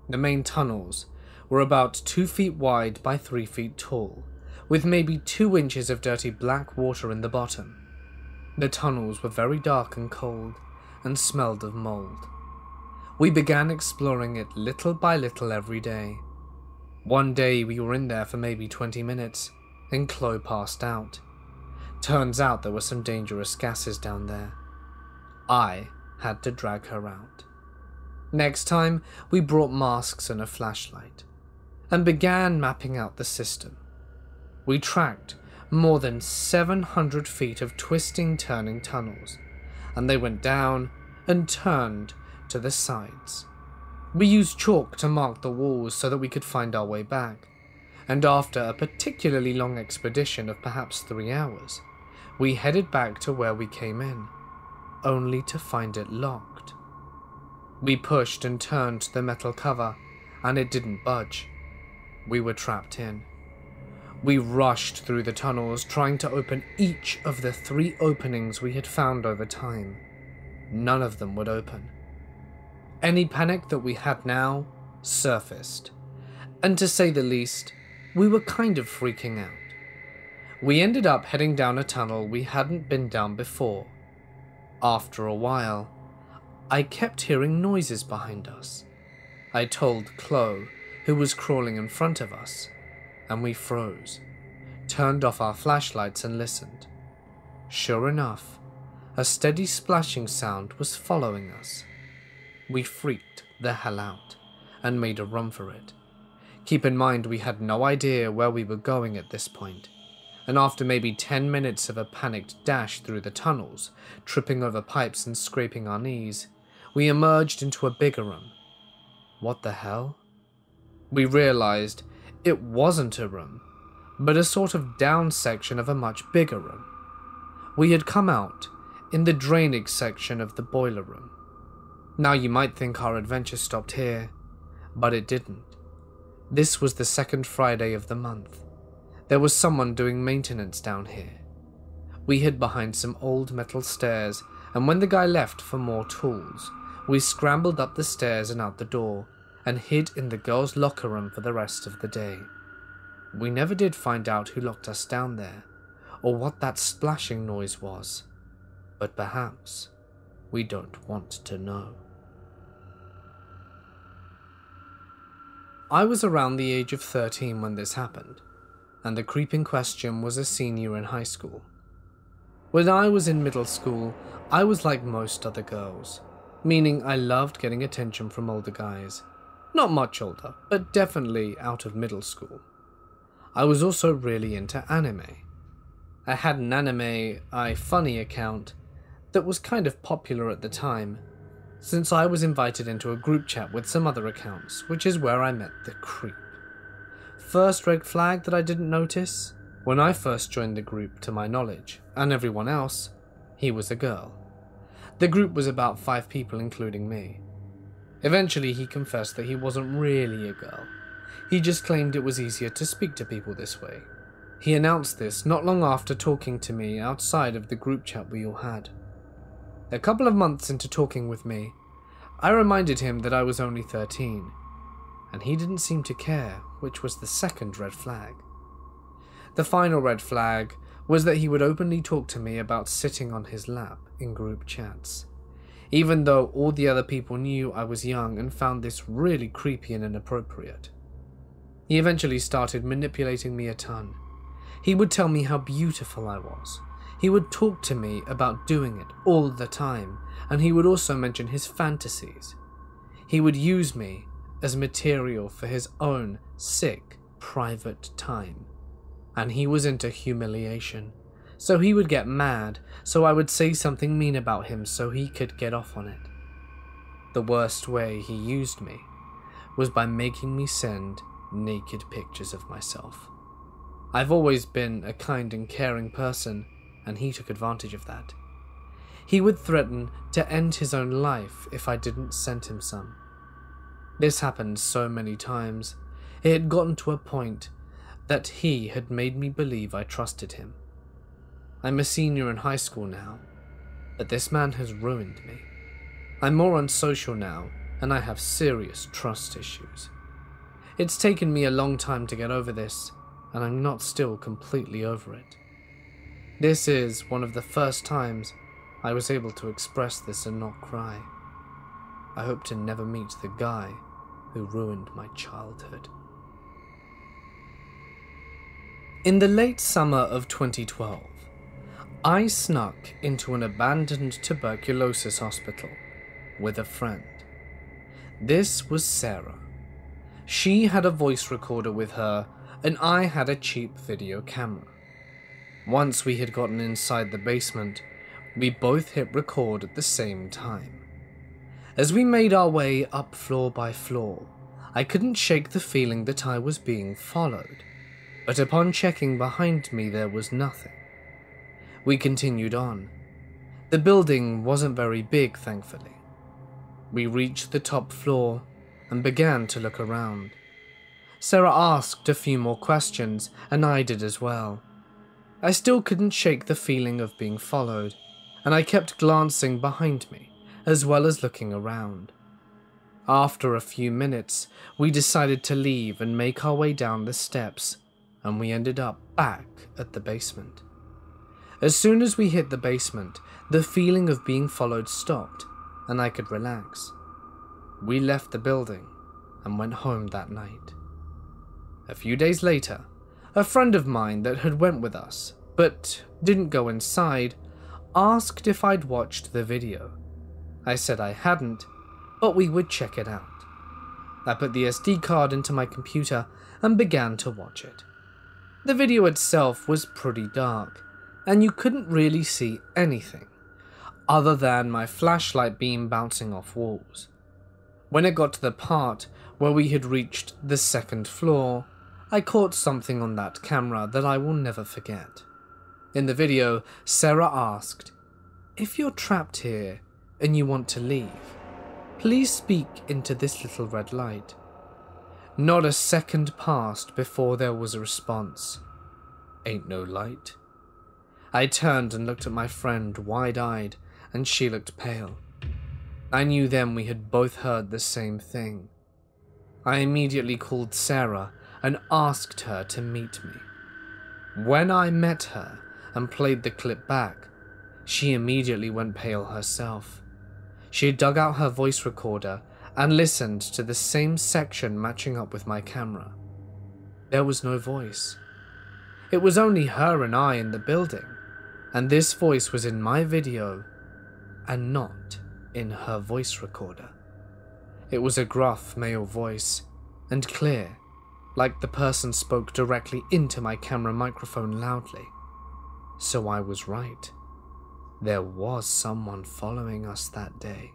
The main tunnels were about 2 feet wide by 3 feet tall, with maybe 2 inches of dirty black water in the bottom. The tunnels were very dark and cold, and smelled of mold. We began exploring it little by little every day. One day we were in there for maybe 20 minutes, and Chloe passed out. Turns out there were some dangerous gases down there. I had to drag her out. Next time, we brought masks and a flashlight, and began mapping out the system. We tracked more than 700 feet of twisting, turning tunnels, and they went down and turned to the sides. We used chalk to mark the walls so that we could find our way back, and after a particularly long expedition of perhaps 3 hours, we headed back to where we came in, only to find it locked. We pushed and turned the metal cover, and it didn't budge. We were trapped in. We rushed through the tunnels, trying to open each of the 3 openings we had found over time. None of them would open. Any panic that we had now surfaced, and to say the least, we were kind of freaking out. We ended up heading down a tunnel we hadn't been down before. After a while, I kept hearing noises behind us. I told Chloe, who was crawling in front of us, and we froze, turned off our flashlights and listened. Sure enough, a steady splashing sound was following us. We freaked the hell out and made a run for it, Keep in mind we had no idea where we were going at this point, and after maybe 10 minutes of a panicked dash through the tunnels, tripping over pipes and scraping our knees, we emerged into a bigger room. What the hell? We realized it wasn't a room, but a sort of down section of a much bigger room. We had come out in the drainage section of the boiler room. Now you might think our adventure stopped here, but it didn't. This was the second Friday of the month. There was someone doing maintenance down here. We hid behind some old metal stairs, and when the guy left for more tools, we scrambled up the stairs and out the door, and hid in the girls' locker room for the rest of the day. We never did find out who locked us down there, or what that splashing noise was, but perhaps we don't want to know. I was around the age of 13 when this happened, and the creep in question was a senior in high school. When I was in middle school, I was like most other girls, meaning I loved getting attention from older guys. Not much older, but definitely out of middle school. I was also really into anime. I had an anime funny account that was kind of popular at the time, since I was invited into a group chat with some other accounts, which is where I met the creep. First red flag that I didn't notice, when I first joined the group to my knowledge, and everyone else, he was a girl. The group was about 5 people including me. Eventually he confessed that he wasn't really a girl. He just claimed it was easier to speak to people this way. He announced this not long after talking to me outside of the group chat we all had. A couple of months into talking with me, I reminded him that I was only 13, and he didn't seem to care, which was the second red flag. The final red flag was that he would openly talk to me about sitting on his lap in group chats, even though all the other people knew I was young and found this really creepy and inappropriate. He eventually started manipulating me a ton. He would tell me how beautiful I was. He would talk to me about doing it all the time, and he would also mention his fantasies. He would use me as material for his own sick, private time. And he was into humiliation, so he would get mad, so I would say something mean about him so he could get off on it. The worst way he used me was by making me send naked pictures of myself. I've always been a kind and caring person, and he took advantage of that. He would threaten to end his own life if I didn't send him some. This happened so many times, it had gotten to a point that he had made me believe I trusted him. I'm a senior in high school now, but this man has ruined me. I'm more unsocial now, and I have serious trust issues. It's taken me a long time to get over this, and I'm not still completely over it. This is one of the first times I was able to express this and not cry. I hope to never meet the guy who ruined my childhood. In the late summer of 2012, I snuck into an abandoned tuberculosis hospital with a friend. This was Sarah. She had a voice recorder with her, and I had a cheap video camera. Once we had gotten inside the basement, we both hit record at the same time. As we made our way up floor by floor, I couldn't shake the feeling that I was being followed, but upon checking behind me there was nothing. We continued on. The building wasn't very big, thankfully. We reached the top floor and began to look around. Sarah asked a few more questions, and I did as well. I still couldn't shake the feeling of being followed, and I kept glancing behind me, as well as looking around. After a few minutes, we decided to leave and make our way down the steps, and we ended up back at the basement. As soon as we hit the basement, the feeling of being followed stopped, and I could relax. We left the building and went home that night. A few days later, a friend of mine that had went with us, but didn't go inside, asked if I'd watched the video. I said I hadn't, but we would check it out. I put the SD card into my computer and began to watch it. The video itself was pretty dark, and you couldn't really see anything, other than my flashlight beam bouncing off walls. When it got to the part where we had reached the second floor, I caught something on that camera that I will never forget. In the video, Sarah asked, "If you're trapped here and you want to leave, please speak into this little red light." Not a second passed before there was a response. "Ain't no light." I turned and looked at my friend wide-eyed, and she looked pale. I knew then we had both heard the same thing. I immediately called Sarah and asked her to meet me. When I met her and played the clip back, she immediately went pale herself. She had dug out her voice recorder and listened to the same section matching up with my camera. There was no voice. It was only her and I in the building, and this voice was in my video and not in her voice recorder. It was a gruff male voice, and clear, like the person spoke directly into my camera microphone loudly. So I was right. There was someone following us that day.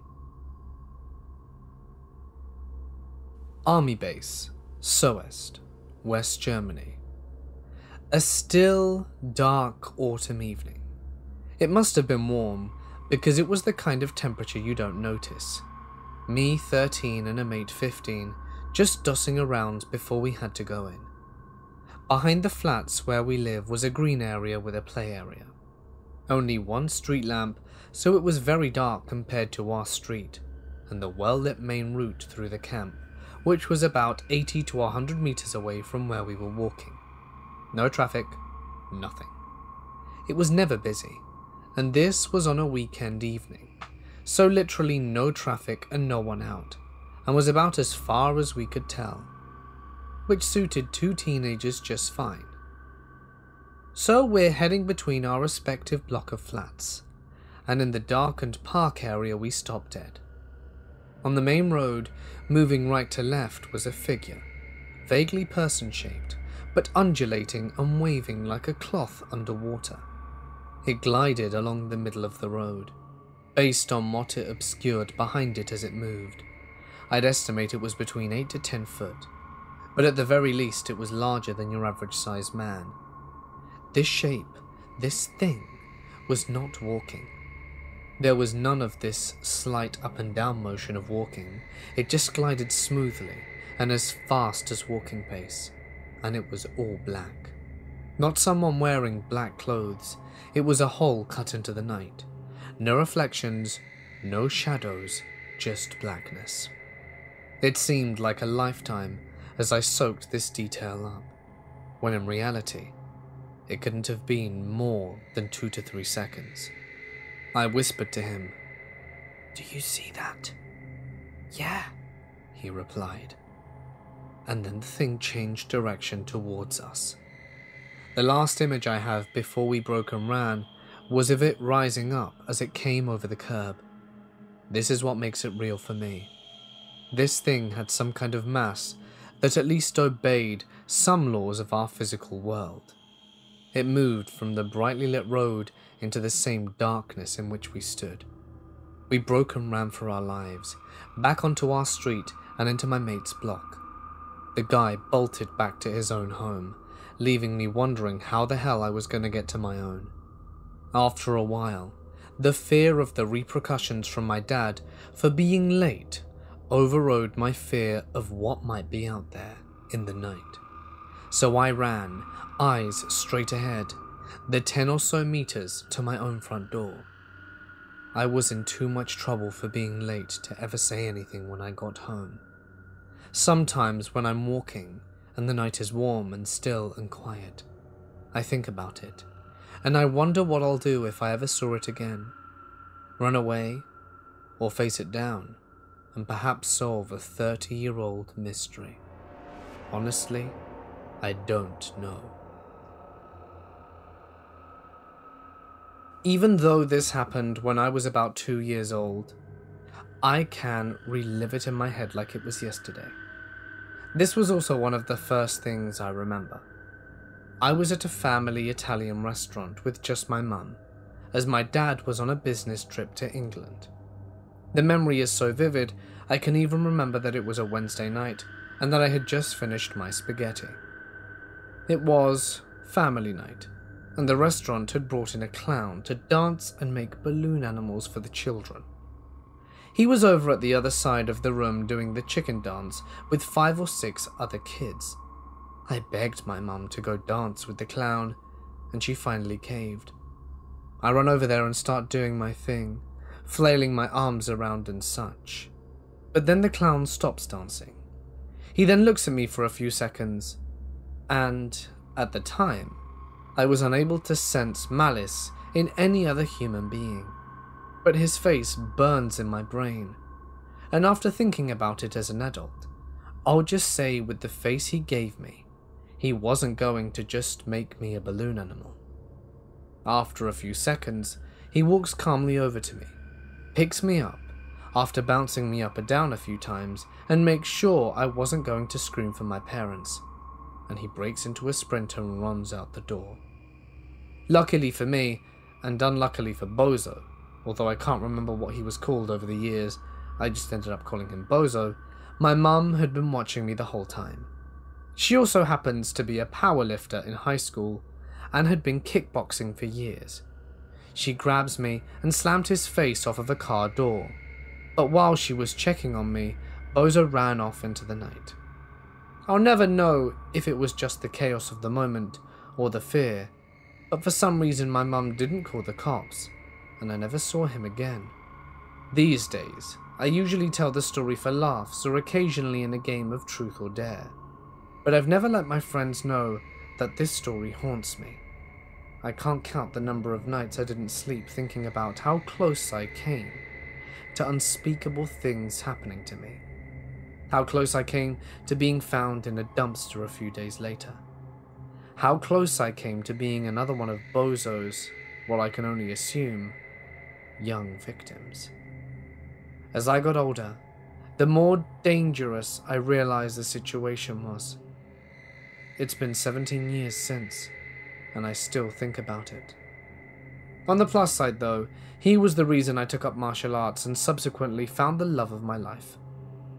Army Base, Soest, West Germany. A still, dark autumn evening. It must have been warm, because it was the kind of temperature you don't notice. Me, 13, and a mate, 15, just dossing around before we had to go in. Behind the flats where we live was a green area with a play area. Only one street lamp, so it was very dark compared to our street, and the well-lit main route through the camp, which was about 80 to 100 meters away from where we were walking. No traffic, nothing. It was never busy, and this was on a weekend evening, so literally no traffic and no one out, and was about as far as we could tell, which suited two teenagers just fine. So we're heading between our respective block of flats, and in the darkened park area we stopped dead. On the main road, moving right to left, was a figure, vaguely person-shaped, but undulating and waving like a cloth underwater. It glided along the middle of the road, based on what it obscured behind it as it moved. I'd estimate it was between 8 to 10 foot, but at the very least it was larger than your average-sized man. This shape, this thing, was not walking. There was none of this slight up and down motion of walking. It just glided smoothly and as fast as walking pace, and it was all black. Not someone wearing black clothes, it was a hole cut into the night. No reflections, no shadows, just blackness. It seemed like a lifetime as I soaked this detail up, when in reality, it couldn't have been more than 2 to 3 seconds. I whispered to him, "Do you see that?" "Yeah," he replied. And then the thing changed direction towards us. The last image I have before we broke and ran was of it rising up as it came over the curb. This is what makes it real for me. This thing had some kind of mass that at least obeyed some laws of our physical world. It moved from the brightly lit road into the same darkness in which we stood. We broke and ran for our lives, back onto our street and into my mate's block. The guy bolted back to his own home, leaving me wondering how the hell I was going to get to my own. After a while, the fear of the repercussions from my dad for being late overrode my fear of what might be out there in the night. So I ran, eyes straight ahead, the 10 or so meters to my own front door. I was in too much trouble for being late to ever say anything when I got home. Sometimes when I'm walking and the night is warm and still and quiet, I think about it, and I wonder what I'll do if I ever saw it again. Run away, or face it down, and perhaps solve a 30-year-old mystery. Honestly, I don't know. Even though this happened when I was about 2 years old, I can relive it in my head like it was yesterday. This was also one of the first things I remember. I was at a family Italian restaurant with just my mum, as my dad was on a business trip to England. The memory is so vivid, I can even remember that it was a Wednesday night and that I had just finished my spaghetti. It was family night, and the restaurant had brought in a clown to dance and make balloon animals for the children. He was over at the other side of the room doing the chicken dance with 5 or 6 other kids. I begged my mum to go dance with the clown, and she finally caved. I run over there and start doing my thing, flailing my arms around and such. But then the clown stops dancing. He then looks at me for a few seconds, and at the time, I was unable to sense malice in any other human being. But his face burns in my brain, and after thinking about it as an adult, I'll just say with the face he gave me, he wasn't going to just make me a balloon animal. After a few seconds, he walks calmly over to me, picks me up, after bouncing me up and down a few times, and makes sure I wasn't going to scream for my parents, and he breaks into a sprint and runs out the door. Luckily for me, and unluckily for Bozo, although I can't remember what he was called over the years, I just ended up calling him Bozo, my mum had been watching me the whole time. She also happens to be a powerlifter in high school and had been kickboxing for years. She grabs me and slammed his face off of a car door, but while she was checking on me, Bozo ran off into the night. I'll never know if it was just the chaos of the moment or the fear, but for some reason my mum didn't call the cops, and I never saw him again. These days, I usually tell the story for laughs or occasionally in a game of truth or dare, but I've never let my friends know that this story haunts me. I can't count the number of nights I didn't sleep thinking about how close I came to unspeakable things happening to me. How close I came to being found in a dumpster a few days later. How close I came to being another one of Bozo's, well, I can only assume, young victims. As I got older, the more dangerous I realized the situation was. It's been 17 years since, and I still think about it. On the plus side though, he was the reason I took up martial arts and subsequently found the love of my life.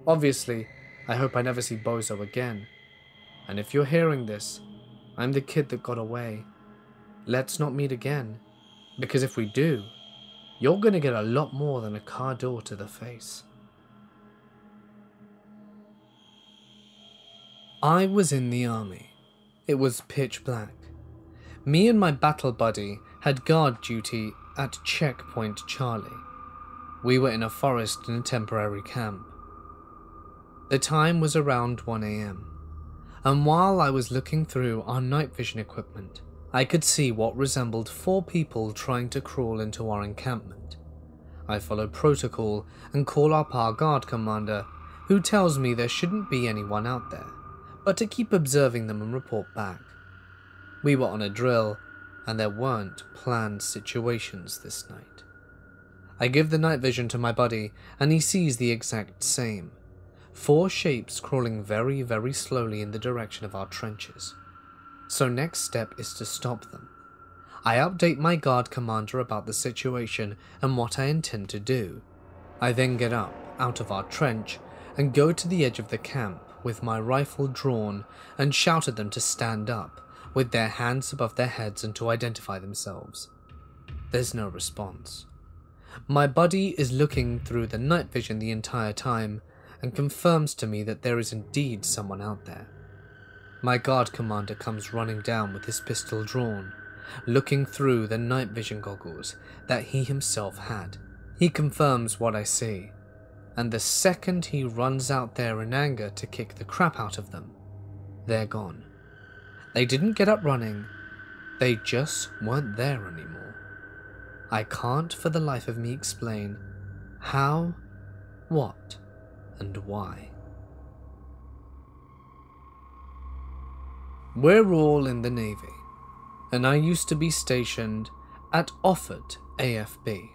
Obviously, I hope I never see Bozo again. And if you're hearing this, I'm the kid that got away. Let's not meet again, because if we do, you're gonna get a lot more than a car door to the face. I was in the army. It was pitch black. Me and my battle buddy had guard duty at Checkpoint Charlie. We were in a forest in a temporary camp. The time was around 1 AM, and while I was looking through our night vision equipment, I could see what resembled 4 people trying to crawl into our encampment. I follow protocol and call up our guard commander, who tells me there shouldn't be anyone out there, but to keep observing them and report back. We were on a drill, and there weren't planned situations this night. I give the night vision to my buddy, and he sees the exact same. 4 shapes crawling very, very slowly in the direction of our trenches. So next step is to stop them. I update my guard commander about the situation and what I intend to do. I then get up, out of our trench, and go to the edge of the camp with my rifle drawn and shout at them to stand up, with their hands above their heads and to identify themselves. There's no response. My buddy is looking through the night vision the entire time and confirms to me that there is indeed someone out there. My guard commander comes running down with his pistol drawn, looking through the night vision goggles that he himself had. He confirms what I see, and the second he runs out there in anger to kick the crap out of them, they're gone. They didn't get up running, they just weren't there anymore. I can't for the life of me explain how, what, and why. We're all in the Navy, and I used to be stationed at Offord AFB.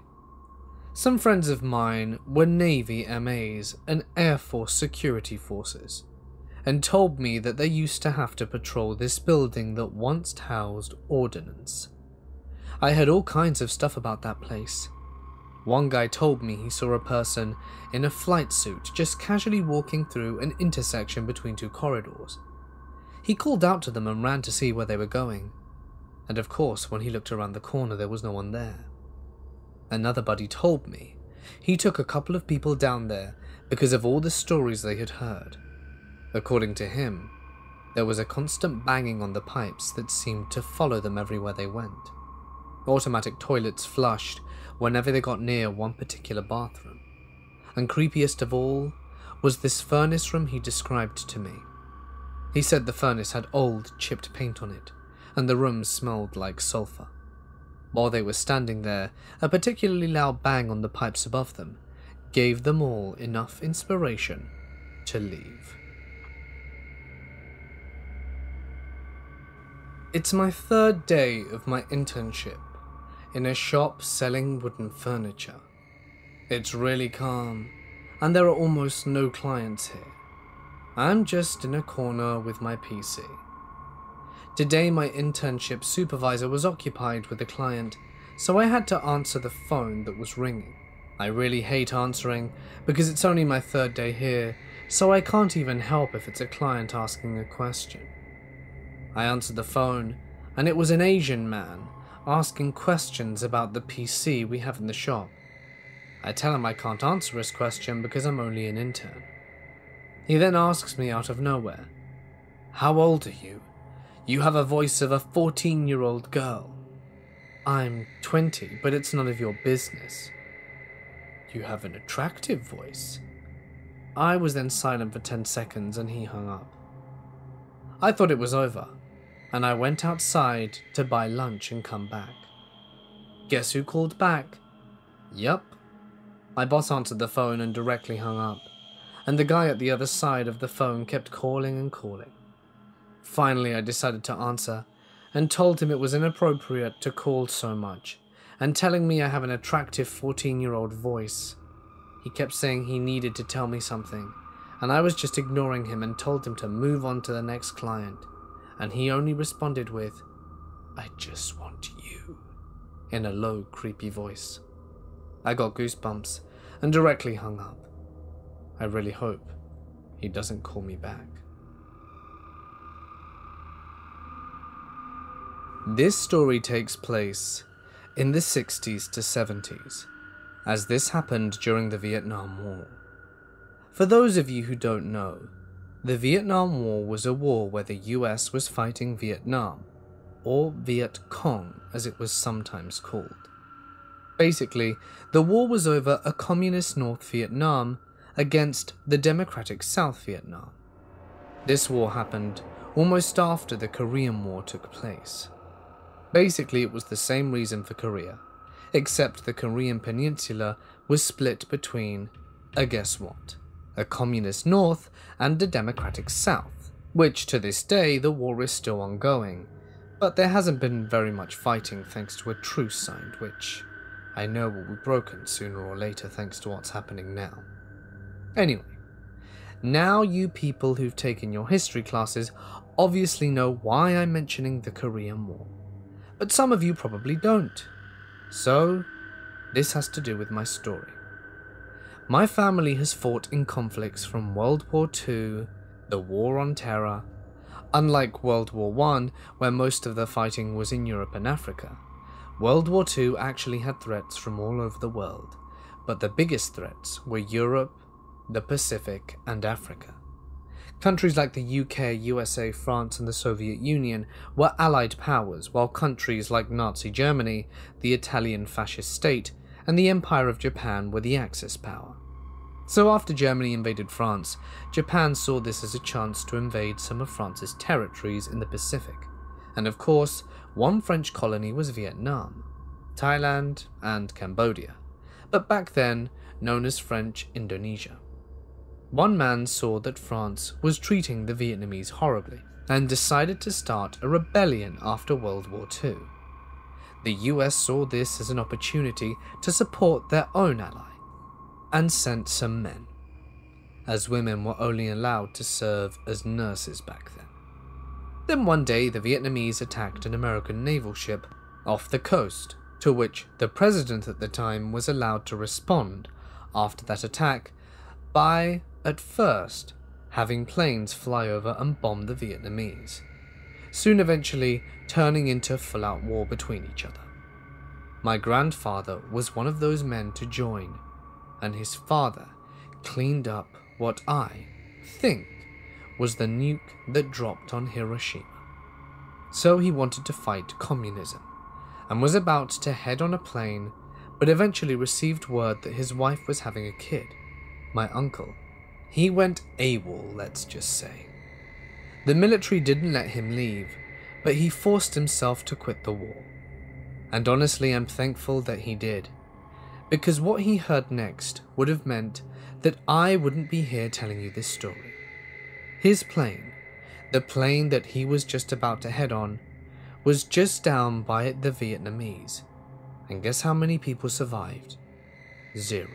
Some friends of mine were Navy MAs and Air Force security forces, and told me that they used to have to patrol this building that once housed ordnance. I heard all kinds of stuff about that place. One guy told me he saw a person in a flight suit just casually walking through an intersection between two corridors. He called out to them and ran to see where they were going. And of course, when he looked around the corner, there was no one there. Another buddy told me he took a couple of people down there because of all the stories they had heard. According to him, there was a constant banging on the pipes that seemed to follow them everywhere they went. Automatic toilets flushed whenever they got near one particular bathroom. And creepiest of all was this furnace room he described to me. He said the furnace had old, chipped paint on it, and the room smelled like sulfur. While they were standing there, a particularly loud bang on the pipes above them gave them all enough inspiration to leave. It's my third day of my internship in a shop selling wooden furniture. It's really calm, and there are almost no clients here. I'm just in a corner with my PC. Today my internship supervisor was occupied with a client, so I had to answer the phone that was ringing. I really hate answering because it's only my third day here, so I can't even help if it's a client asking a question. I answered the phone, and it was an Asian man asking questions about the PC we have in the shop. I tell him I can't answer his question because I'm only an intern. He then asks me out of nowhere, "How old are you? You have a voice of a 14-year-old girl." "I'm 20, but it's none of your business." "You have an attractive voice." I was then silent for 10 seconds and he hung up. I thought it was over, and I went outside to buy lunch and come back. Guess who called back? Yup. My boss answered the phone and directly hung up, and the guy at the other side of the phone kept calling and calling. Finally, I decided to answer and told him it was inappropriate to call so much and telling me I have an attractive 14-year-old voice. He kept saying he needed to tell me something, and I was just ignoring him and told him to move on to the next client, and he only responded with, "I just want you," in a low, creepy voice. I got goosebumps and directly hung up. I really hope he doesn't call me back. This story takes place in the 60s to 70s, as this happened during the Vietnam War. For those of you who don't know, the Vietnam War was a war where the US was fighting Vietnam, or Viet Cong as it was sometimes called. Basically, the war was over a communist North Vietnam against the democratic South Vietnam. This war happened almost after the Korean War took place. Basically, it was the same reason for Korea, except the Korean peninsula was split between, guess what, a communist North and a democratic South, which to this day the war is still ongoing, but there hasn't been very much fighting thanks to a truce signed, which I know will be broken sooner or later thanks to what's happening now. Anyway, now you people who've taken your history classes obviously know why I'm mentioning the Korean War, but some of you probably don't. So, this has to do with my story. My family has fought in conflicts from World War II, the War on Terror. Unlike World War I, where most of the fighting was in Europe and Africa, World War II actually had threats from all over the world, but the biggest threats were Europe, the Pacific, and Africa. Countries like the UK, USA, France, and the Soviet Union were Allied powers, while countries like Nazi Germany, the Italian fascist state, and the Empire of Japan were the Axis power. So after Germany invaded France, Japan saw this as a chance to invade some of France's territories in the Pacific. And of course, one French colony was Vietnam, Thailand, and Cambodia, but back then known as French Indonesia. One man saw that France was treating the Vietnamese horribly and decided to start a rebellion after World War II. The US saw this as an opportunity to support their own ally and sent some men. as women were only allowed to serve as nurses back then. Then one day the Vietnamese attacked an American naval ship off the coast, to which the president at the time was allowed to respond after that attack by, at first, having planes fly over and bomb the Vietnamese, soon eventually turning into full-out war between each other. My grandfather was one of those men to join, and his father cleaned up what I think was the nuke that dropped on Hiroshima. So he wanted to fight communism, and was about to head on a plane, but eventually received word that his wife was having a kid, my uncle. He went AWOL, let's just say. The military didn't let him leave, but he forced himself to quit the war. And honestly, I'm thankful that he did, because what he heard next would have meant that I wouldn't be here telling you this story. His plane, the plane that he was just about to head on, was just down by the Vietnamese. And guess how many people survived? 0.